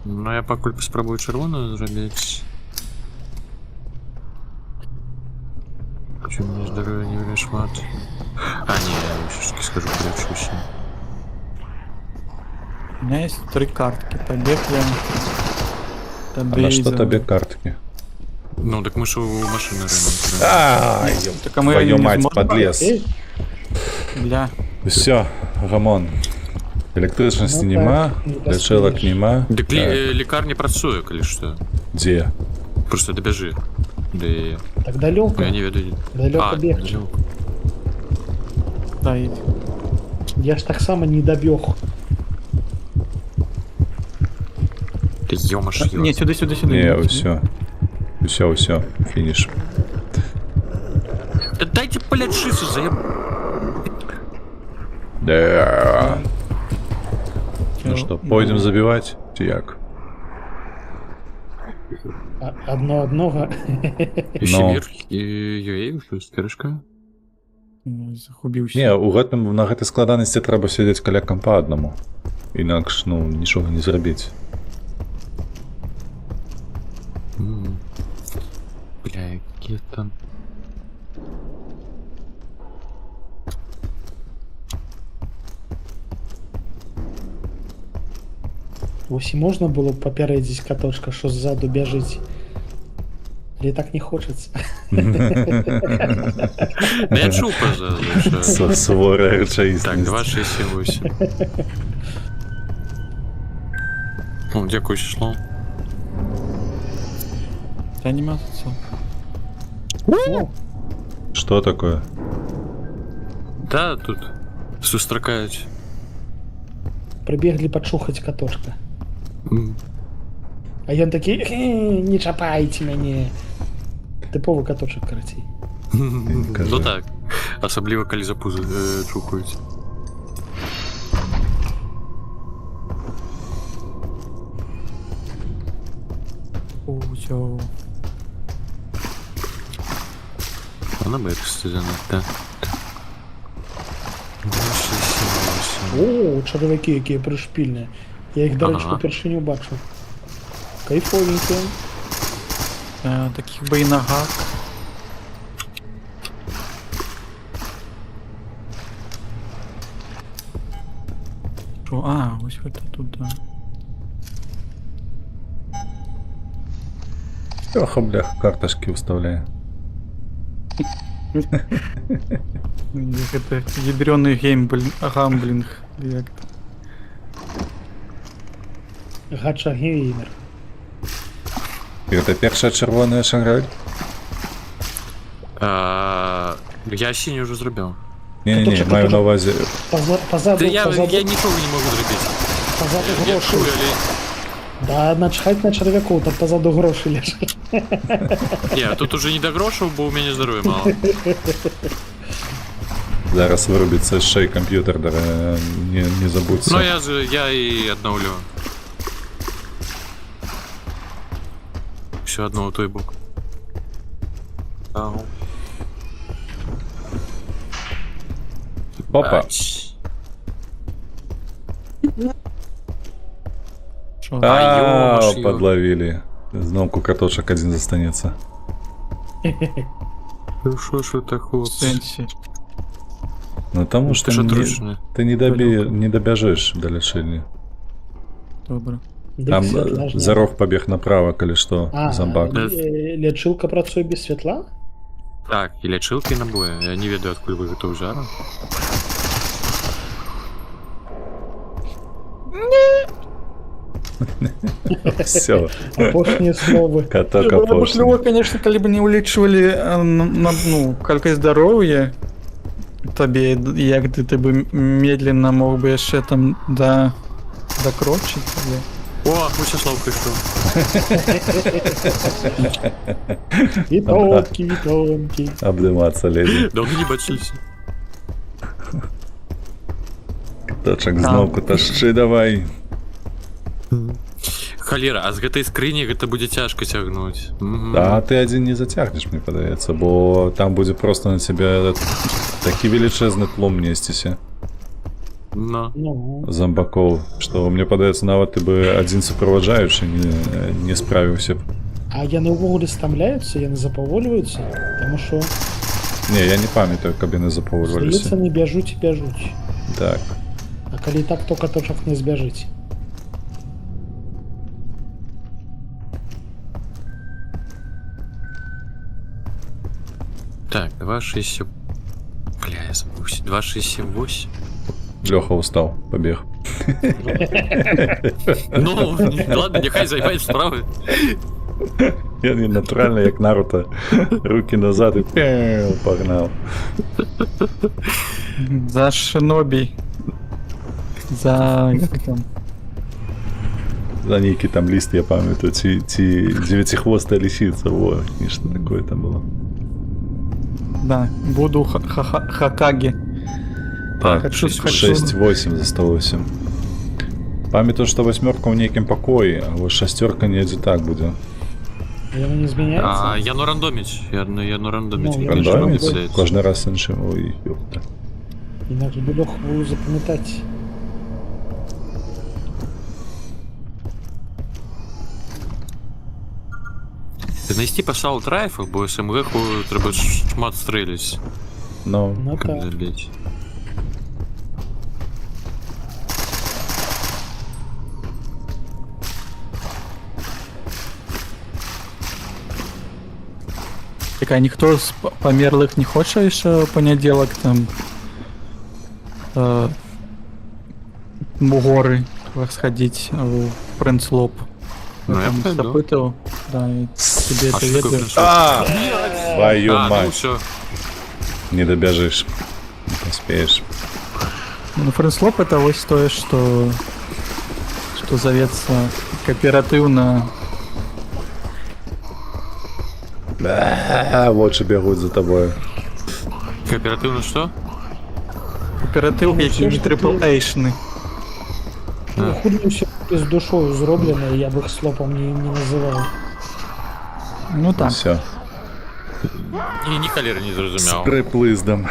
Ну, я пакуль паспрабую чырвоную зрабіць. Чу мне здароўя не вельмі шмат. А, не, я ўсё-таки скажу, прячуся. У меня есть 3 картки. Побег я. А на що тобі картки? Ну, так мы ж у машины ремонт. Ай, Так а мы твою не мать, сможем подлез. Эй, Бля. Все, Рамон. Электричности Ну нема, так, не лечилок достанеш. нема. Дык Так, лекарня працуе, калі што. Где? Просто дабяжы. Да яе. так далёка, Я не ведаю. далёка бег. далёка. Да, едь. Я ж так само не добег. Ты ёмаш, Не, сюда, сюда, сюда. Не, идите. все, финиш. Да дайте полячиться, заеб... Да. Ну Чё? что, пойдем забивать? Як? Одного. Но. Юэй, плюс пирожка. Ну, захубіўся. Не, на гэтай складанасці трэба сядзець каля кампа аднаму. Інакш, ну, нічога не зрабіць. Бля, якія там... Вось і можна было б папярэдзіць каточка, що ззаду бяжыць. Але так не хочацца. Да я чуў поза. Суворая Так, рэчаіснасць. 2, 6, 7, 8. Ну, дзякую, Сіслав. Та нема тут. О, Што такое? Да, тут сустракаюць. прыбеглі пачухаць каточка. А ён такі, не чапайце мяне. Тыповы каточак, карацей. кажи. Ну так. Асабліва, калі за пузы чухаюць. Усё. Вона би якось занадта. 2, 6, 7, 8. О, чарвякі, якія прышпільныя. Я іх, дарэчы, Ага. упершыню бачу. Кайфовенькія. Таких бы и ногах. Шо? А, ось это тут, да. Леха, бляха, карточки вставляє. Это ядреный гамблинг. Як-то. Гача геймер. І це перша червона шагрель? Я синюю уже зробив. Ні-ні-ні, Каточок, маю каточок. на увазі. Позаду, Та я позаду, нічого не можу зробити. позаду Я гроші. чую, але... Да, начхать на червяку, так позаду гроші лежать. Ні, тут уже не до грошей, бо у мене здоров'я мало. Зараз вирубиться ще й комп'ютер, не забудься. Ну я і обновлю. Ще одного той бок. Ау. Опа, Ач. Шо? ё-моё. подловили. Знову картошек один застанется. Ну що так хлопці? Сенсі. Ну тому що Що не, трушне? ти не добіжиш до лишильні. Добре. Там Дик світла ж за не- рог побіг направо, коли що, А, зомбак. лічилка працює без світла? Так, і лячилки і набої. Я не ведаю, откуда виготов жару. Все, Апошние слова. каток Было бы клево, опошли. конечно, коли бы не улічували ну, калькой здоров'я тобі, як ти би медленно мог би ще там докрочити. О, Мучеслав прийшов. Вітонки, вітонки. Обдиматься леді. Довго не бачилися. Каточок знову тащи давай. Холера, а з гэтай скрыні гэта будзе цяжка цягнуць. А ти один не затягнеш, мені подається, бо там буде просто на тебе такий величезний тлум нестися Ну. Ну, зомбаков, що мені подається, навіть ти би один супроводжаючий не справився б. а яны ўвогуле стамляюцца, яны запавольваюцца, таму што Не, я не памятаю, каб яны здаецца, запавольваліся. не бяжуць і бяжуць. Так. А калі так, то каточак не збяжыць. Так, 2,67. Бля, я забывся. 2,68. Леха устал, побег. Ну, ладно, нехай займається справи. Я не натурально, як Наруто. Руки назад і погнав. За шинобі. За... як там? За некий там лист, я пам'ятаю, ці девятихвостая лисица, во, и что такое там было. Да, буду Хакаги. Так, Хочу- 6-8 за 108. Памятаю, что восьмерка в некім покої, а ось шестерка не так буде. Яно не змяняецца? А, яно рандоміць. Яно рандоміць. Ну, Мені Рандоміць? Рандоміць? здається. Кожен раз іншим. Ой, ёпта. Інакш бы лёг буду запамятаць. Ти знайсти по саунд-райфах, бо СМГ-ку треба шмат стрелять. Ну, Ну Как так. залить. Так, а ніхто з померлих не хоче ще понеділок там в гори сходить в Принцлоп? Ну, я пойду. запитав, да, і тебе А це що таке відео. Принцлоп? А, твою А, ну мать, все. не добежишь. Не поспеешь. Ну, Принцлоп это ось то, что зовется кооперативно. Вот же бегут за тобой. Кооперативно що? Кооператив, Ну, який все ж таки- трипл-ейшний. Ну, хуйню все з душою зроблено, я б їх слопом не називав. Ну так. Все. Ні холери не С зрозумів. приплиздом.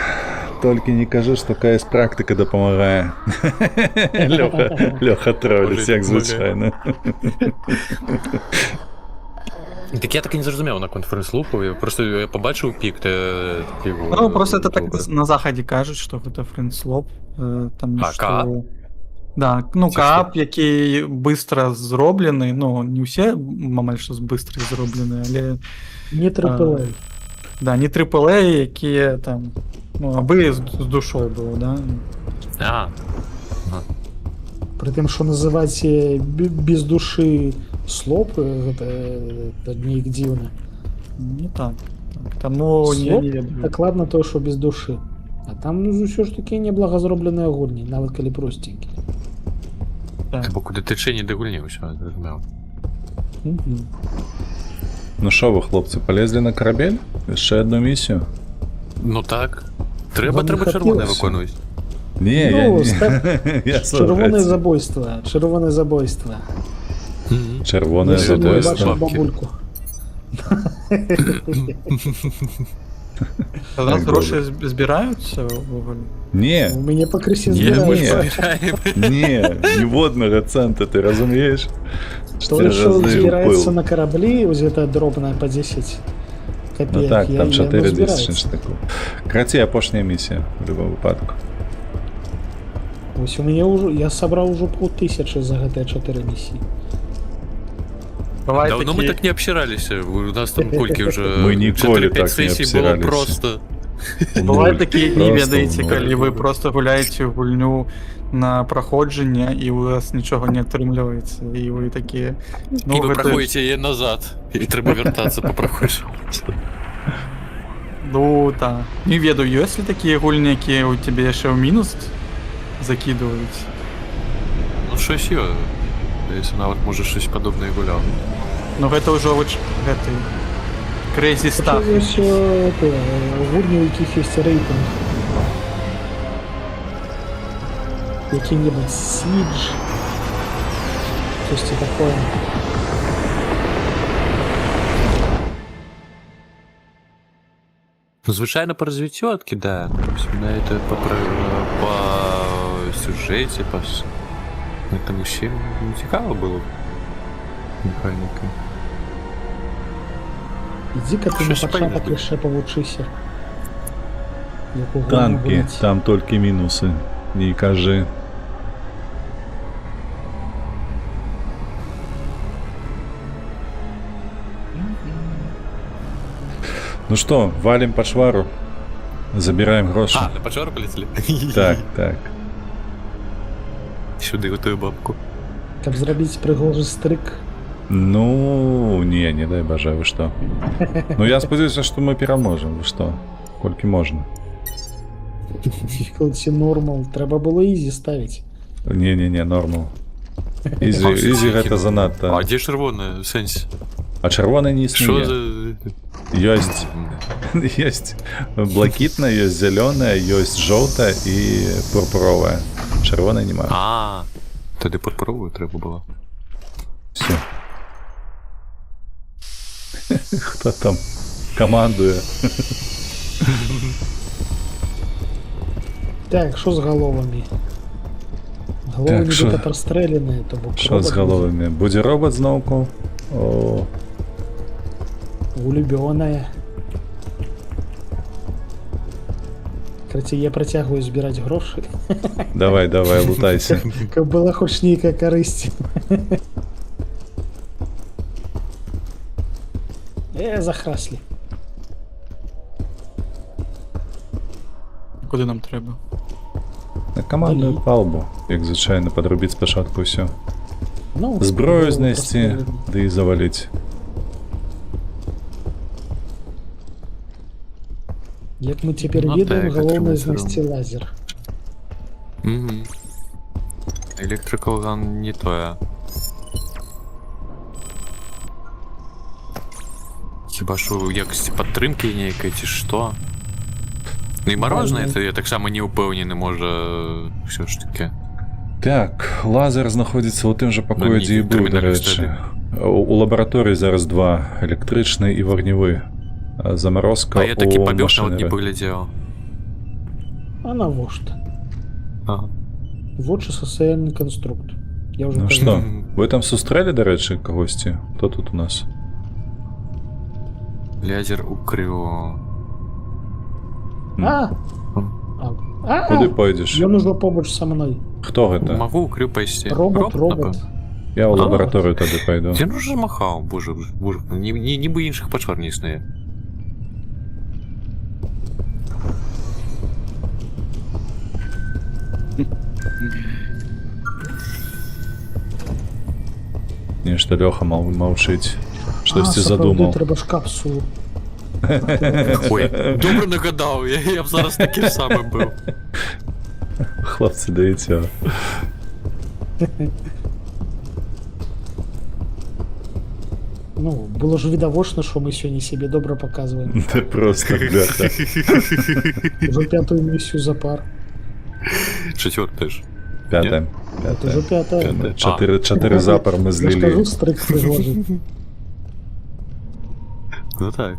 Только не кажи, що КС практика допомагає. Леха тролить, Може, як допомагає. звичайно. Так я так і не зрозумів на конференц-лупу. Я побачив пік, такий... Ну, просто это так на заходе кажут, что это френдслоп. Там А, что... Да, ну Ці каап, який быстро зроблений, ну не всі майже що быстро зроблені, але Не AAA. да, не AAA, які там, ну, аби з душою було, да. А, При тым, што называць без душы слоп, гэта неяк дзіўна. Не так. Таму не Слоп ведаю. дакладна то, што без душы. А там ўсё ж такі неблаго зробленыя гульні, нават калі простенькі. Так. бо куди тече, ні де гульні, усё, зрозуміло. Ну що ви, хлопці, полезли на корабель? Ще одну місію? Ну так. Треба Вам не червоне хотілося? виконувати. Ні, я Ну, не. Я Червоне забойство. Червоне забойство. Червоне Я сьогодні забойство. бачив Бабки. бабульку. А у нас Так, гроші збираються в Ні, У мене по крисі Ні, збирається. ні. ні, ні водного цента, ти розумієш? То, що Чотири рази збирається впив. на кораблі, ось це дробне по 10 копійок. Ну так, я- там я 4 не тисячі збирається. ж таку. Краті, апошня місія, в будь-якому випадку. Ось у мене уже, я собрав уже 5000 за ГТ 4 місії. Бывает Давно мы такие... так не общирались. У нас там кольки уже Мы ніколи 4-5 так не сесій обсирались. було просто. Бувають такі дні, Просто ведаєте, нуль. коли ви просто гуляєте в гульню на проходження, і у вас нічого не отримлюється, і ви такі... І Ну, ви гэта- проходите її назад. І треба вертатися по проходженню. Ну, так. Не ведаю, есть ли такі гульні, які у тебе ще в мінус закидують? Ну щось є. Якщо навіть може щось подобне і гуляв. Ну, гэта вже от гэты... Crazy Це Stuff. ось гурні, у яких є рейтинг. Який-небудь Siege. Щось таке. Ну, звичайно, по розвиттю відкидає. Тобто мене це по сюжеті, по тому ще цікаво було. Механіка. Іди-ка ти на Щось початок понятно. лише повчися. Як у гульні Танки, гулять. там тільки мінуси. Не кажи. Ну что, валим по швару. Забираем гроши. А, на пожар полетели? Так, так. Сюди готую бабку. Каб зрабіць пригожий стрик. Ну, не дай боже, вы что. Ну я сподіваюся, что мы переможем, вы что? Кольки можно. Difficulty нормал. Треба було ізі ставити. Не, нормал. Ізі, А, всі ізі кинули. гэта занадто. А де червоне? В сенсі? А червоний не Що існує. за... Есть, есть блакитная, есть зеленая, есть желтая и пурпуровая. Червоной немає. А, тоді пурпуровою треба було. Все. Хто там командує? Так, що з головами? Голови Так, що? ніби прострелені, то був Що з головами? Буде робот знову? О, Улюбёная. Короче, я протягиваю збирати гроші. давай, лутайся. Каб була хоч ніяка користь. Захрасли. Куди нам треба? На командну палубу, як звичайно, подробити спочатку все. Ну, Зброю голову знести, прострелені. да і завалить. Як ми тепер Ну, ведаємо, так, головне отримати знести лазер. Угу. Electrical gun не то. Хіба що у якості підтримки ніякої, чи що? Ну і мороженое, Нормально. це я так само не упевнений, може все ж таки. Так, лазер знаходиться у тим же покої, На де і був, до термінальній речі. стадії. У лабораторії зараз два: електричний і вогневий. А заморозка А я таки у побіг, машини. от не поглядів. А на вождь. Ага. Вот же соціальний конструкт. Я вже Ну кажу. що, ви там зустріли, до речі, когось? Хто тут у нас? Лазер у крило. А! Куди А! пойдеш? Ён ужо побач са мной. Хто гэта? Могу у крю пайсці. Робот. напэўна. Я ў лабараторыю тады пайду. Ён уже махаў, боже, нібы іншых пачвар не існуе. Нешта Лёха маўчыць. Штосьці сапраўды, задумаў. трэба ж капсулу. Ой, добра нагадаў, я б зараз такі ж самы быў. Хлопцы, даеце. Ну, было ж відавочна, што мы сёння сябе добра паказваем. Ты просто, бляха. Ужо 5-ю місію запар. Чацвёртая ж. Пятая. Ужо 5-я. Чатыры запар мы Я ж кажу, злілі. стрык прыгожы. Ну так.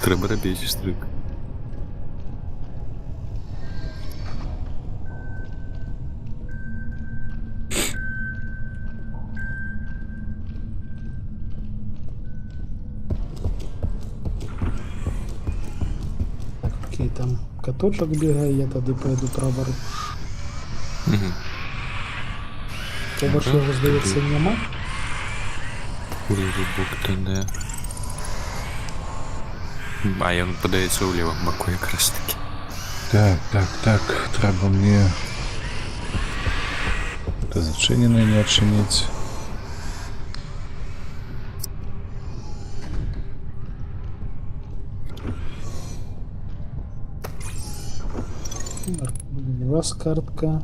Трэба рабіць стрык. Окей, там каточок бегае, я тады пойду правару. Побач яго, здаецца, няма. Улівы ТН. А ён падаецца ў левым баку якраз такі. Так. Трэба мне... Это зачыненае не адчыніць. У вас картка.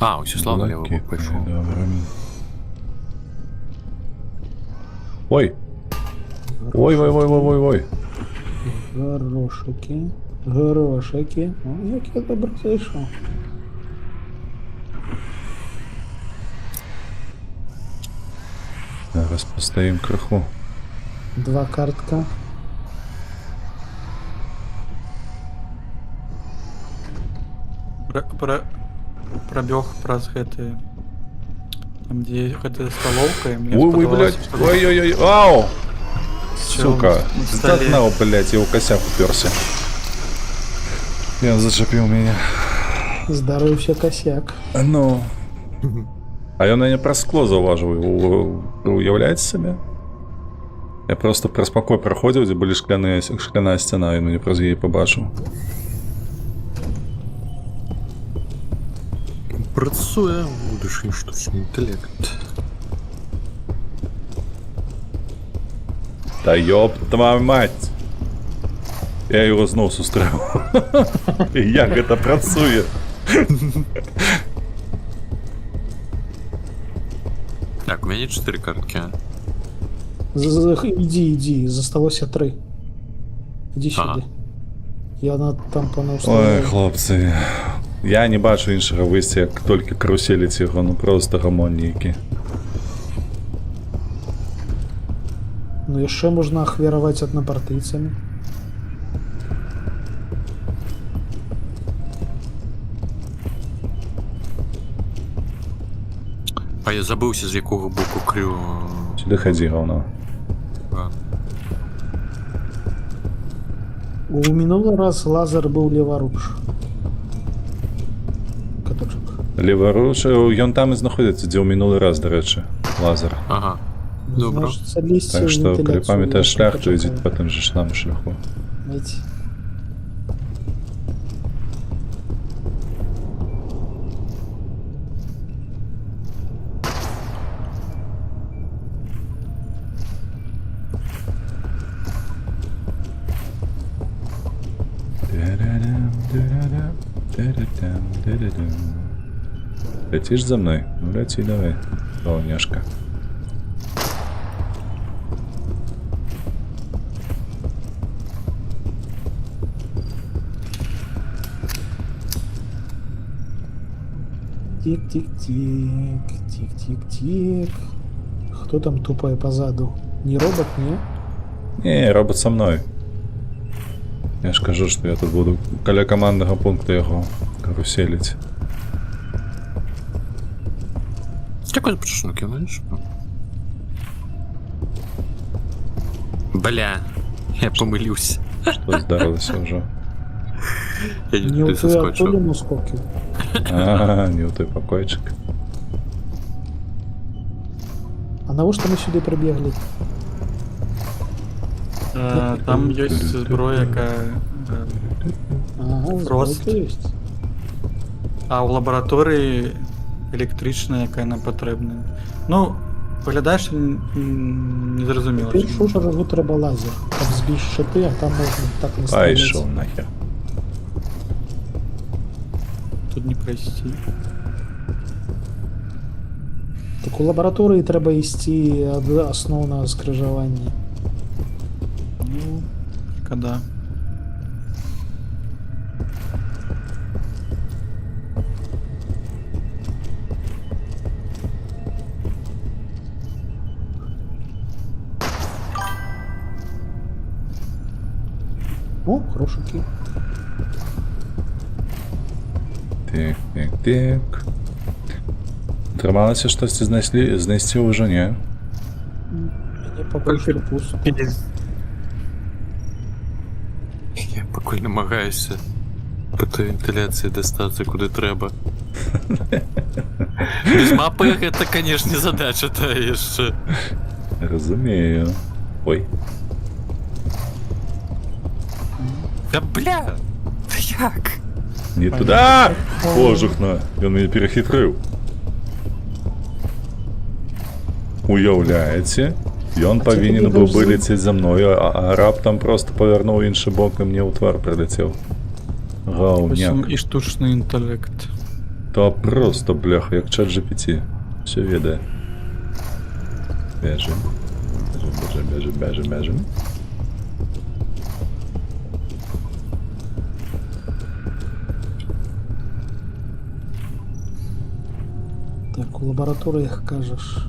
А, усё слава левый бок пайшоў. Добра. Ой! Ой. Горошики. О, як я добре зайшов. Зараз пастаім крыху. 2 картка. Пробег праз гэты... Там, дзе гэтая сталоўка, і мне Ой, блядь. Ой. Ау! Сука. на столе. Загнал, блядь, я у косяк уперся. Я зачепил меня. Здаровся косяк. Ну. А ён мяне праз скло заўважыў. Уяўляеце сабе? Я просто праз пакой праходзіў, дзе былі шкляная сцяна, і мяне праз яе пабачыў. Працуе будучы штучны інтэлект. Та ёб твою мать! Я його знов сустрэў. Як гэта працуе? Так, у мяне 4 карткі. Иди, засталося 3. Иди Ага. сюда. Я там Ой, понауставляю. хлопцы. Я не бачу іншага выйсця, як толькі каруселіць яго, ну просто гамон нейкі. Ну яшчэ можна ахвяраваць аднапартыйцамі. А я забыўся, з якога боку крыў. Сюды хадзі, гаўно. У мінулы раз лазер быў леваруч. Каточак. Леваруч, ён там і знаходзіцца, дзе ў минулы раз, дарэчы, лазер. Ага. Добра. Значыцца, лезці Так ў што, калі вентыляцыю, памятаеш я шлях, то пачакаю. ідзі па тым же ж нам шляху. Знаете. Летишь за мной? Ну лети, давай, волняшка. Тик-тик-тик, тик-тик-тик. Хто там тупає позаду? Не робот, не? Не, робот со мной. Я ж кажу, что я тут буду каля командного пункта його каруселить. Какой почешнуки, знаешь? Бля, я помылился. Что здарилося вже. Я Не не у туди твою заскочив. Атоліну скоків. А, не у той покойчик. А навошта ми сюди прибігли? Там ёсць зброя, яка... Ага, Фрост. збройка ёсць. А ў лабараторыі электрычная, якая нам патрэбная. Ну, выглядаеш незразумела. Першу чаргу трэба лазер, каб збіць шчыты, а там можна так не Пайшов страляць. нахер. Тут не прайсці. Так у лабараторыі трэба ісці ад асноўнага скрыжавання. Ну, шкада. О, грошики. Так, так, так. Атрымалася штосьці знайсці ўжо не. Мне пакуль што пусто. Я пакуль намагаюся по той вентыляцыі дастацца куды трэба. Без мапы гэта, канешне, задача тая яшчэ. Разумею. Ой. Да бля! Да як? Не туда! Кожухна! Ён мяне перахітрыў. Уяўляеце? Ён павінен быў бы лецець за мною, а раптам просто павярнуў іншы бок і мне ў твар прыляцеў. Гаўняк. І штучны інтэлект. То просто, бляха, як чат GPT. Все ведае. Бежим. Бежим. Так, у лабараторыях кажаш.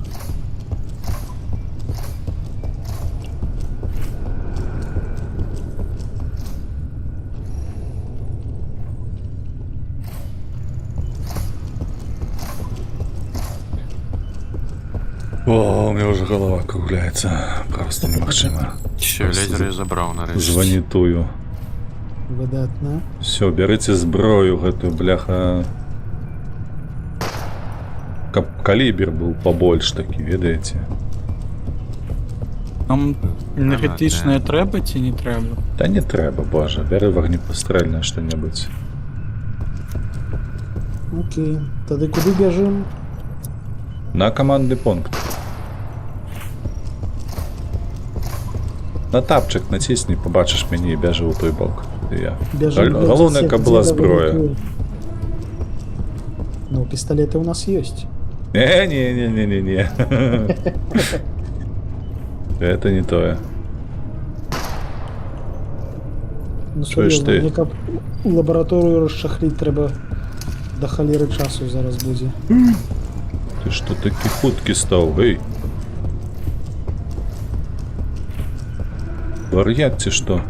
О, у меня уже голова округляется. Просто немагчыма. Все, лазер я забраў нарэшце. Званітую. Выдатна. Все, берите зброю гэтую, бляха. Каб калібр быў побольш такі, ведаеце? Нам энергетычнае трэба ці не трэба? Та не трэба, божа, бяры вагнепастрэльнае што-небудзь. Окей. Тады куды бяжым? На камандны пункт. На тапчык націсні, побачыш мяне і бяжы ў той бок. І я. Галоўнае, каб была зброя. Ну, пісталеты у нас ёсць. Не. Это не тое. Ну, Чуеш сур'ёзна, ты? мне каб лабараторыю расчахліць трэба да халеры часу зараз будзе. Ты што такі хуткі стаў, эй? Вар'ят ці што?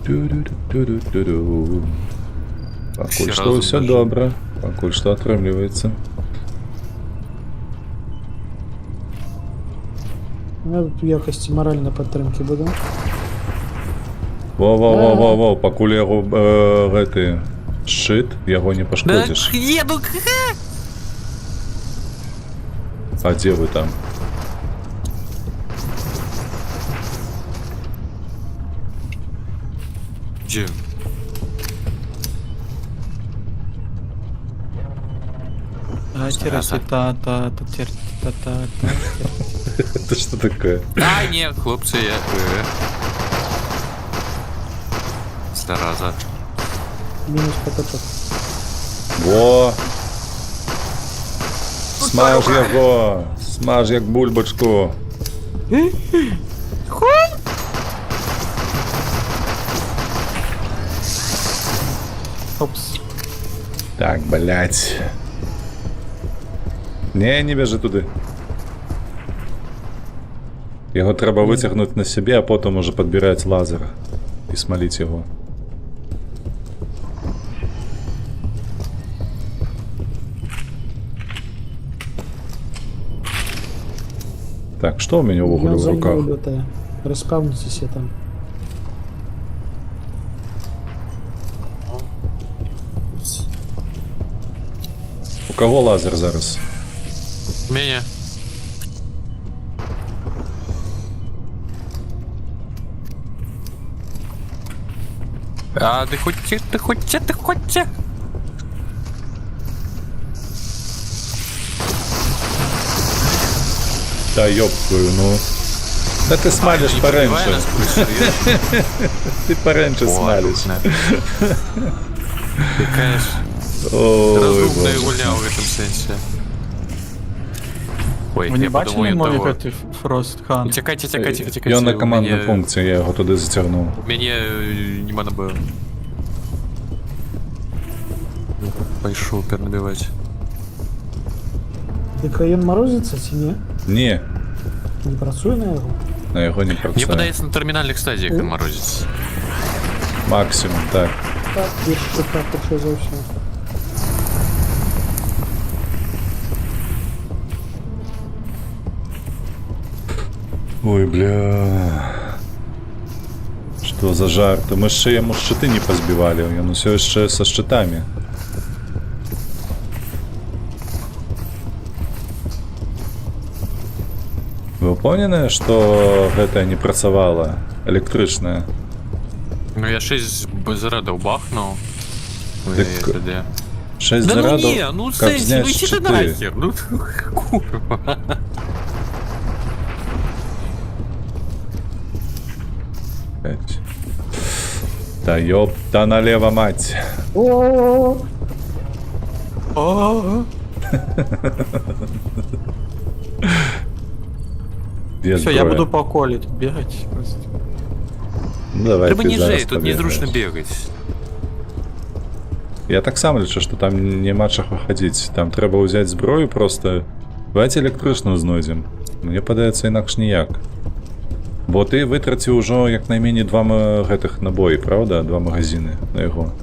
Ту-ду-ду-ду-ду-ду. Пакуль што разом ўсё даже. добра, пакуль што атрымліваецца. Я тут в якасці маральнай падтрымкі буду. Во, пакуль яго гэты шчыт, яго не пашкодзіш. еду! А дзе вы там? Дзе? Это что такое? А, не, хлопцы, я... Зараза. Мінус патачок. Во! Смаж яго! Смаж як бульбачку! Опс. Так, блять. Не бяжы туды. Яго трэба выцягнуць на сябе, а потым уже падбіраць лазер і смаліць яго. Так, что у меня в углу Ён в за руках? мной летае. Распаўніцеся там. У кого лазер зараз? Меня. А, ты хоть, ты хоть. Да ёб твою, ну. Да ты смалишь Не пробивай пораньше. нас, будь серьёзно. Ты пораньше О, смалишь. да. Какая ж Ой, разумная боже. гуля в этом сенсе. Ой, Ви не я бачили подумав, мої того. гэты Фростхан? Тікайте. Ён на у командному мяне- пункте, я його туди затягнув. У мяне не можна было. Пайшоў пернабіваць. Дык ён марозіцца ці не? Ні, Не працуе на яго? на його не Мне працює. падаецца на тэрмінальных стадіях ён марозіцца. Максимум, так. Так, яшчэ так, хутчэй за ўсё. Ой, бля. Что за жарт? Мы ще йому щити не позбивали, он все еще со щитами. Вы поняли, что это не працавала электрычная? Ну я 6 зарадаў бахнуў. Так, Тады. 6 Да ну зарядов, не, ну как сенсі, снять ну иди ты щиты. нахер, ну курва. Опять. Да ёпта налево, мать. О, Где Все, я зброя? буду по коле тут бегать. Просто. Ну, давай, Трэба ты ніжэй, зараз тут незручна побегаешь. бегаць. Я так само лічу, что там нема чаго хадзіць. Там трэба ўзяць зброю просто. Давайте электрычную знойдзем. Мне падаецца інакш ніяк. Бо ты вытраціў ужо як найменей два гэтых набоі, правда? Два магазины на яго.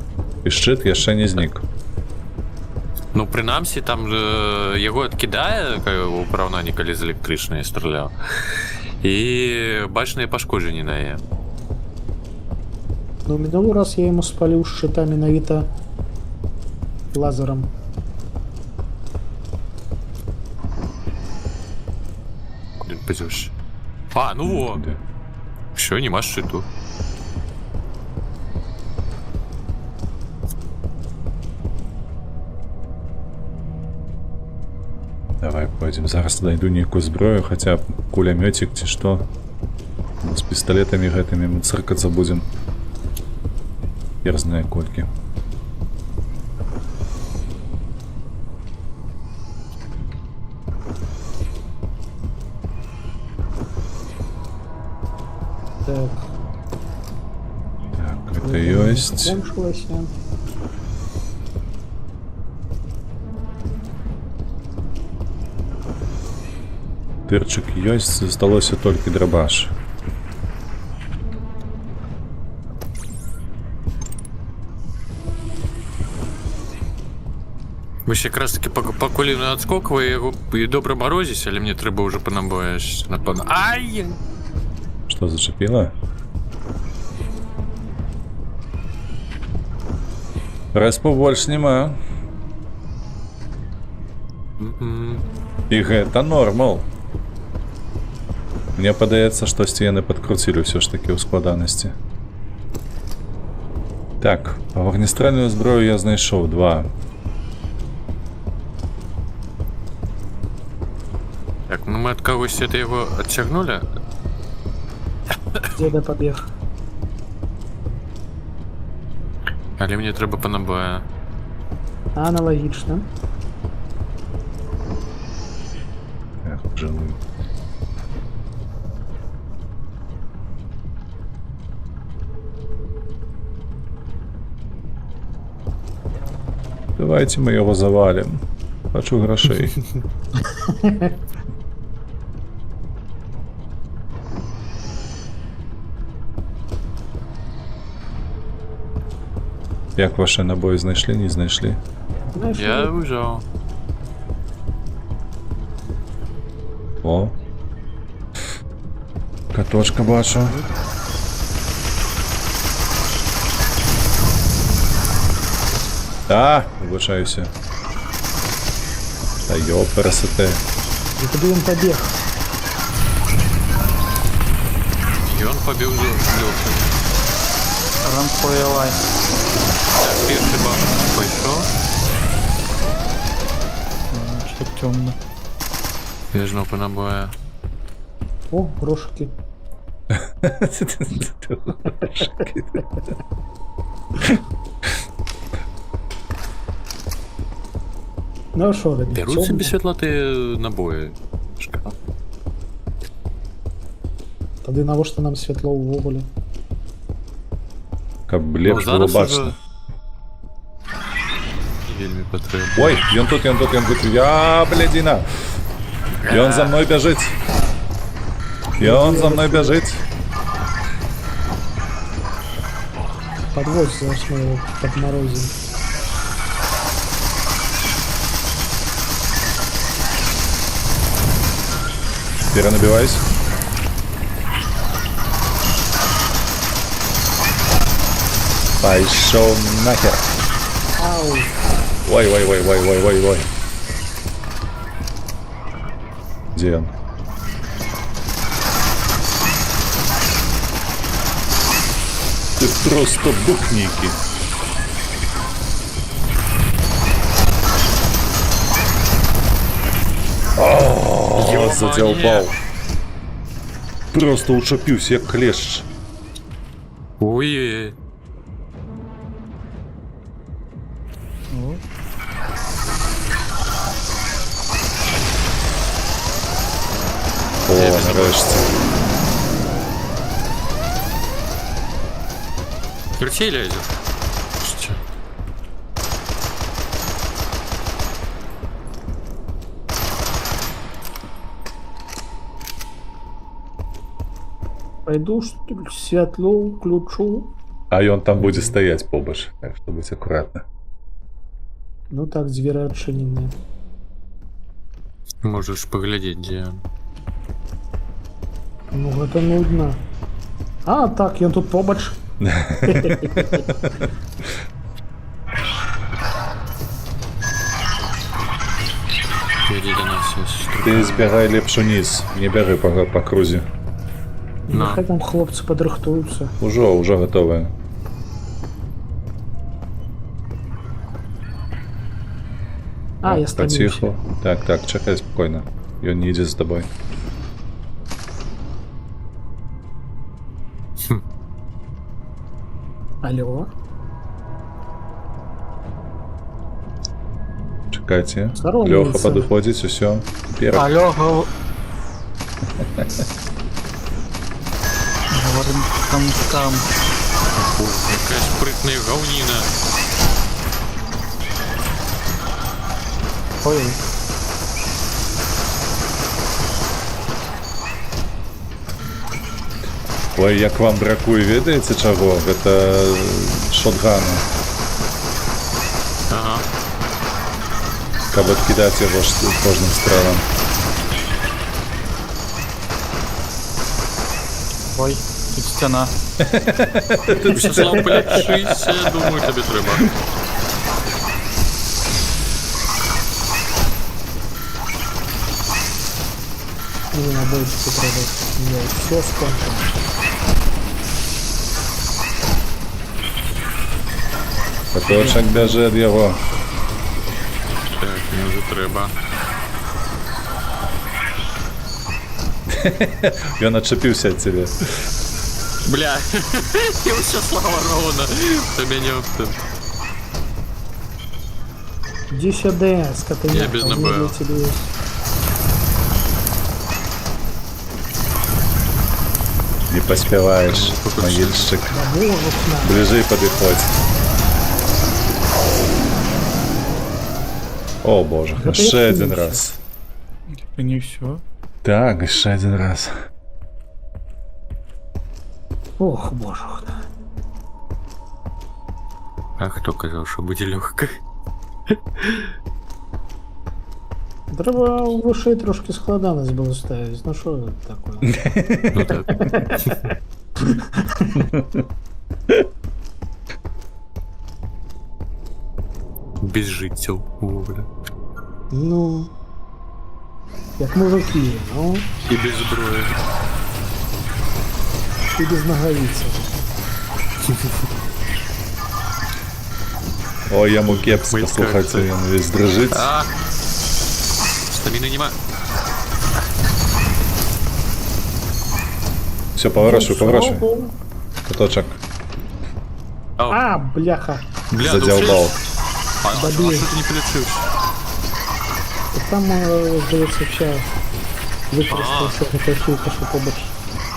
І шчыт яшчэ не знік. Ну, прынамсі, там яго адкідае у параўнанні, калі з электрычнай страляў. І бачныя пашкоджанні на яе. ну мінулы раз я яму спаліў шчыта менавіта лазерам. Куди пойдеш? А, ну во! Де? Все, нема шчиту. Давай пойдем. Зараз найду нейкую зброю, хаця б кулямёцік ці што. З пісталетамі гэтымі мы цыркацца будзем. Хер знае колькі. Так, Так, гэта ёсць. кончылася. Тырчык ёсць, засталося толькі драбаш. Вось якраз таки пакуль на адскоквае яго і добра марозіць, але мне трэба ўжо панабояць напэўна. Ай! Што зачапіла? Рэспу больш няма. І гэта нормал. Мне падаецца, штосьці яны падкруцілі ўсё ж такі ў складанасці. Так, вогнестральную зброю я знайшоў 2. Так, ну мы ад кагось это яго адцягнулі. Дзеда пабег. Але мне трэба панабоя. Аналагічна. Так, жылую. Давайте мы его завалим. Хочу грошей. Як ваши набої знайшли, не знайшли? Знаєш, Я ўжо. О, Точка бачу. А, вибачаюся. Та йоп, пересете. И куда он побег? І он побіг до льоха. Run for your life. Так, перший бах пішов. Что темно. Віжно по набоя. О, грошики. Ну а що, ребят? Беруть цьому? собі світлоти набої. Шкаф. Тоді навіщо нам світло увогуле? Каб лепш було бачно. Вельми потрібно. Ой, ён тут. Я, блядина. И он за мной бежит. И он за мной бежит. Подвозь, зараз ми його подморозим. Перенабиваюсь. Пошел нахер. Ау, Ой. Где он? Ты просто букники. О, задолбал. Просто учепился, як клещ. Ой-ой-ой. О, нарешті. Крутей лезет. Что? пойду світло включу. А ён там буде стоять побач, так что будь аккуратно. Ну так, двери отчинены. Можешь поглядеть, где он. Ну, гэта нудно. А, так, ён тут побач. Иди до нас, если Ты збягай лепш униз, не бяры по крузе. На. Нехай там хлопцы подрыхтуются. Уже готовая. А, я стомился. Потихо. Так, чекай спокойно. Ён не ідзе за тобой. Алло. Чекайте. Здорово, Леха милиция. подходит, все. Первый. Алло, говорим там. какая спрытная говнина. Ой, Ой, як вам бракує, ведаеце чаго? Гэта шотгана. Ага. Каб адкідаць яго кожным стрелам. ой, тут стена. Вячеслав, поліпшися, я думаю, тобі треба. Мне на бочку продать. У меня все скончено. Поточок бяжэ ад яго. Так, мені вже треба. Ён адчапіўся ад цябе. Бля, і Вячеслава ровно. Тобі не оптим. Иди сюда, скотыня. Я без набоев. Не паспяваеш, магільшчык. Бліжэй падыходзь. О боже, Гэта яшчэ як адзін фінішер. раз. И не все. Так, яшчэ адзін раз. Ох, боже. А хто казав, що буде легко? Треба вышэй трошки складанасць было ставіць. Ну що такое? Ну так. Без жыццяў увогуле. Ну, як мужики, ну, І без зброі. і без нагавіцаў. Ой, яму кепска, Ми слухайте, как-то- він весь дрожить. А! Стаміни нема. Все, поворачивай, поворачивай. Куточок. А, бляха. Бля, Задолбал. А що ти не полечився? Там, здається, вообще використався така штука, що побач.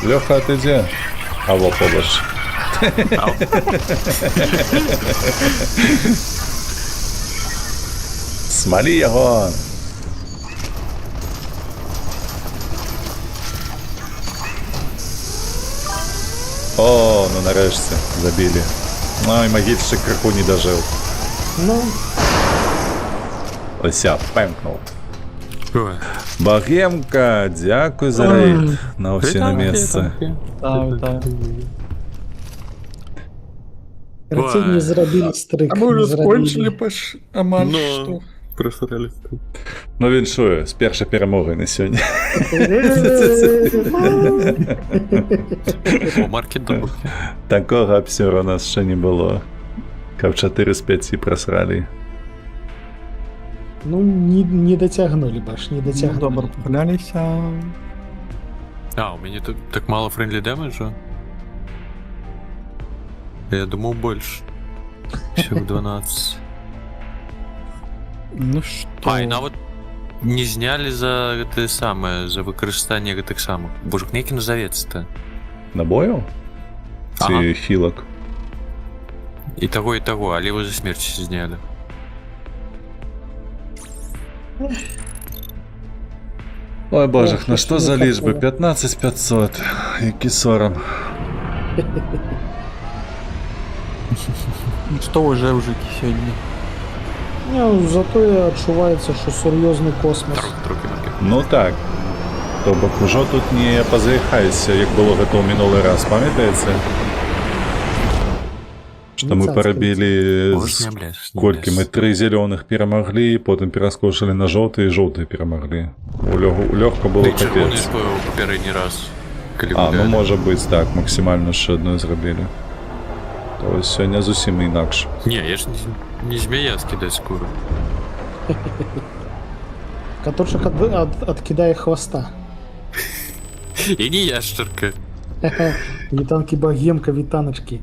Леха, отойди. А вот побольше. Смоли його. О, ну нарешті забили. Ой, могильщик краху не дожил. Ну, Ося, пемкнув. Ой. Богемка, дякую за рейд. На усі на місце. Так. карацей Ой. не зрабілі стрик. А мы не уже зрабілі. скончили пош... Амаль, Ну. что? Просрались. Ну віншую, з першої перемоги на сьогодні. О, маркет добух. Такого обсера у нас ще не було. Кав 4 з 5 просрали. Ну, не дотягнули, баш, не Ну, дотягнули. добро погулялись. А, у меня так мало френдли дэмэджа? Я думал больше. Всего 12. Ну что? А, і нават не зняли за гэта самае, за выкарыстанне гэтых самых. Боже, як назовецца-то? Набоїв? Ці Ага. хілок? І таго, але его за смерць зняли. Ой боже, Ох, на що що ж за ви лічби? такого? 15500. Який сором. Что уже в житті сьогодні? Ну, зато і відчувається, що серйозний космос. Трохи маркет. Ну так. Тобто уже тут не позаїхайся, як було гэта ў минулый раз, пам'ятаєте? Что мы Цацки. перебили, Можеш не блядь, не сколько мы блядь. 3 зеленых перемогли, потом перескочили на желтые, и желтые перемогли. У Легка было Ти червоний капец. ж був попередній раз. Коли А, ну гуляли. може быть так, максимально ще одну зробили. То есть сьогодні зовсім інакше. Не, я ж не змея скидать скоро. Каточек откидає хвоста. И не ящерка. Вітанки богемка, вітаночки.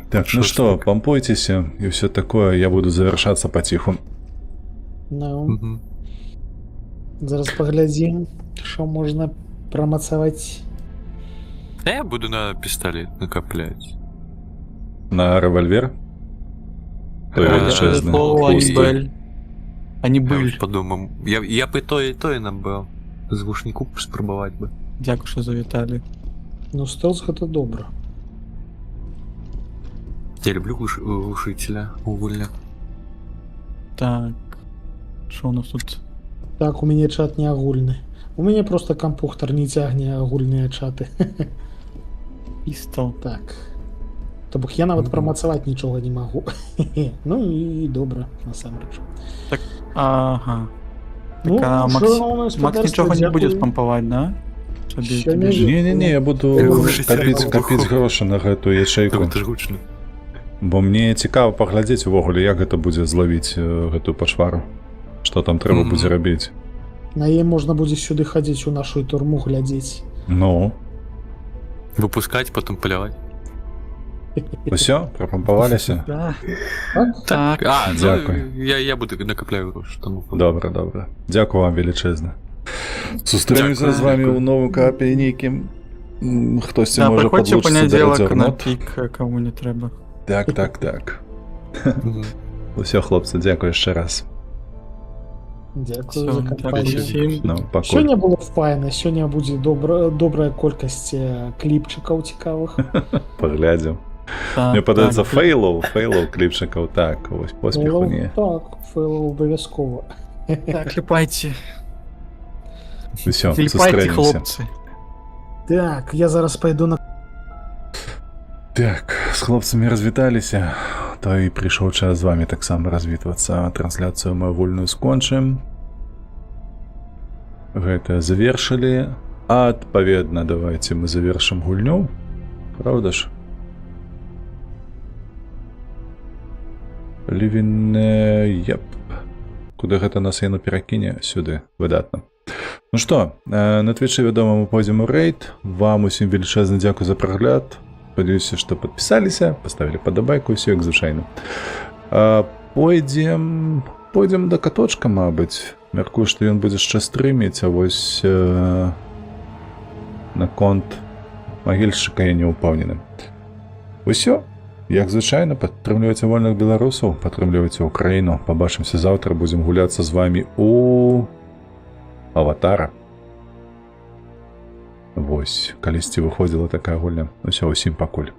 Так, ну что, помпойтесь и все такое, я буду завершаться потиху. Ну, Мгм. зараз поглядім, що можна промацавати. Да я буду на пистолет накоплять. На револьвер? Той Е, величезний. Слово, они Пустой. были. Они Я были. ось подумав. Я б і то набив. Звушнику спробувати би. Дякую, що завітали. Ну, стелс гэта добре. Я люблю глушителя угольня. Так. Що у нас тут? Так, у мяне чат не агульны. У мяне просто кампухтар не цягне агульныя чаты. Пістол. Так. То бок я нават прамацаваць нічога не магу. Ну і добра, насамрэч. Ага. Ну, Так, а що Макс, у нас Макс господарство, нічого не буде дякую. спампувати, да? Собі Ще тобі не ж- Не-не-не, я буду Глушитель копіць вибуху. гроші на гэту ячейку. Це ж гучно. Бо мне цікаво паглядзець увогуле, як гэта будзе злавіць гэтую пашвару. Што там трэба Мгм. будзе рабіць. На яе можна будзе сюды хадзіць у нашу турму глядзець. Ну, Выпускать, потом полявать. усё, прапампаваліся? Да. Так? Так. А, ну, Дякую. я буду накопляю гроші. Тому... Добре, добре. Дякую вам величезне. Сустрінемося Дякую. з вами Дякую. у новому каапі нейкім. Хтось Да, може приходьте в подлучиться до понеділок на радіонот. пік, кому не треба. Так. Мгм. Усё, хлопці, дякую ще раз. Дякую Все, за дякую кампанію. всім. Ну, покой. Сёння было файна, сёння будзе добрая колькасць кліпчыкаў цікавых. Поглядзім. Так, Мне падаецца так. фейлов кліпчыкаў. Так, ось поспеху не. Так, фейл абавязкова. Так, клепайте. Все, Клепайте, сустрэнемся. хлопцы. Так, я зараз пойду на Так, з хлопцамі развіталіся, то і прыйшоў час з вами таксама развітвацца. Трансляцыю мы вольную скончым. Гэта завершылі. Адпаведна, давайте мы завершым гульню. Правда ж? Еп. Куды гэта нас яно перакіне? Сюды. Выдатна. Ну што, на Твічы, вядома, мы пойдзем у рэйд. Вам усім велічэзны дзякуй за прагляд. Спадзяюся, што падпісаліся, паставілі падабайку, усё як звычайна. Пойдзем да каточка, мабыць. Мяркую, што ён будзе яшчэ стрыміць, а вось наконт магільшчыка я не ўпэўнены. Усё, як звычайна, падтрымлівайце вольных беларусаў, падтрымлівайце Украіну. Пабачымся заўтра, будзем гуляцца з вамі у Аватара. Вось, калісьці выходзіла такая гульня. Усё, усім пакуль.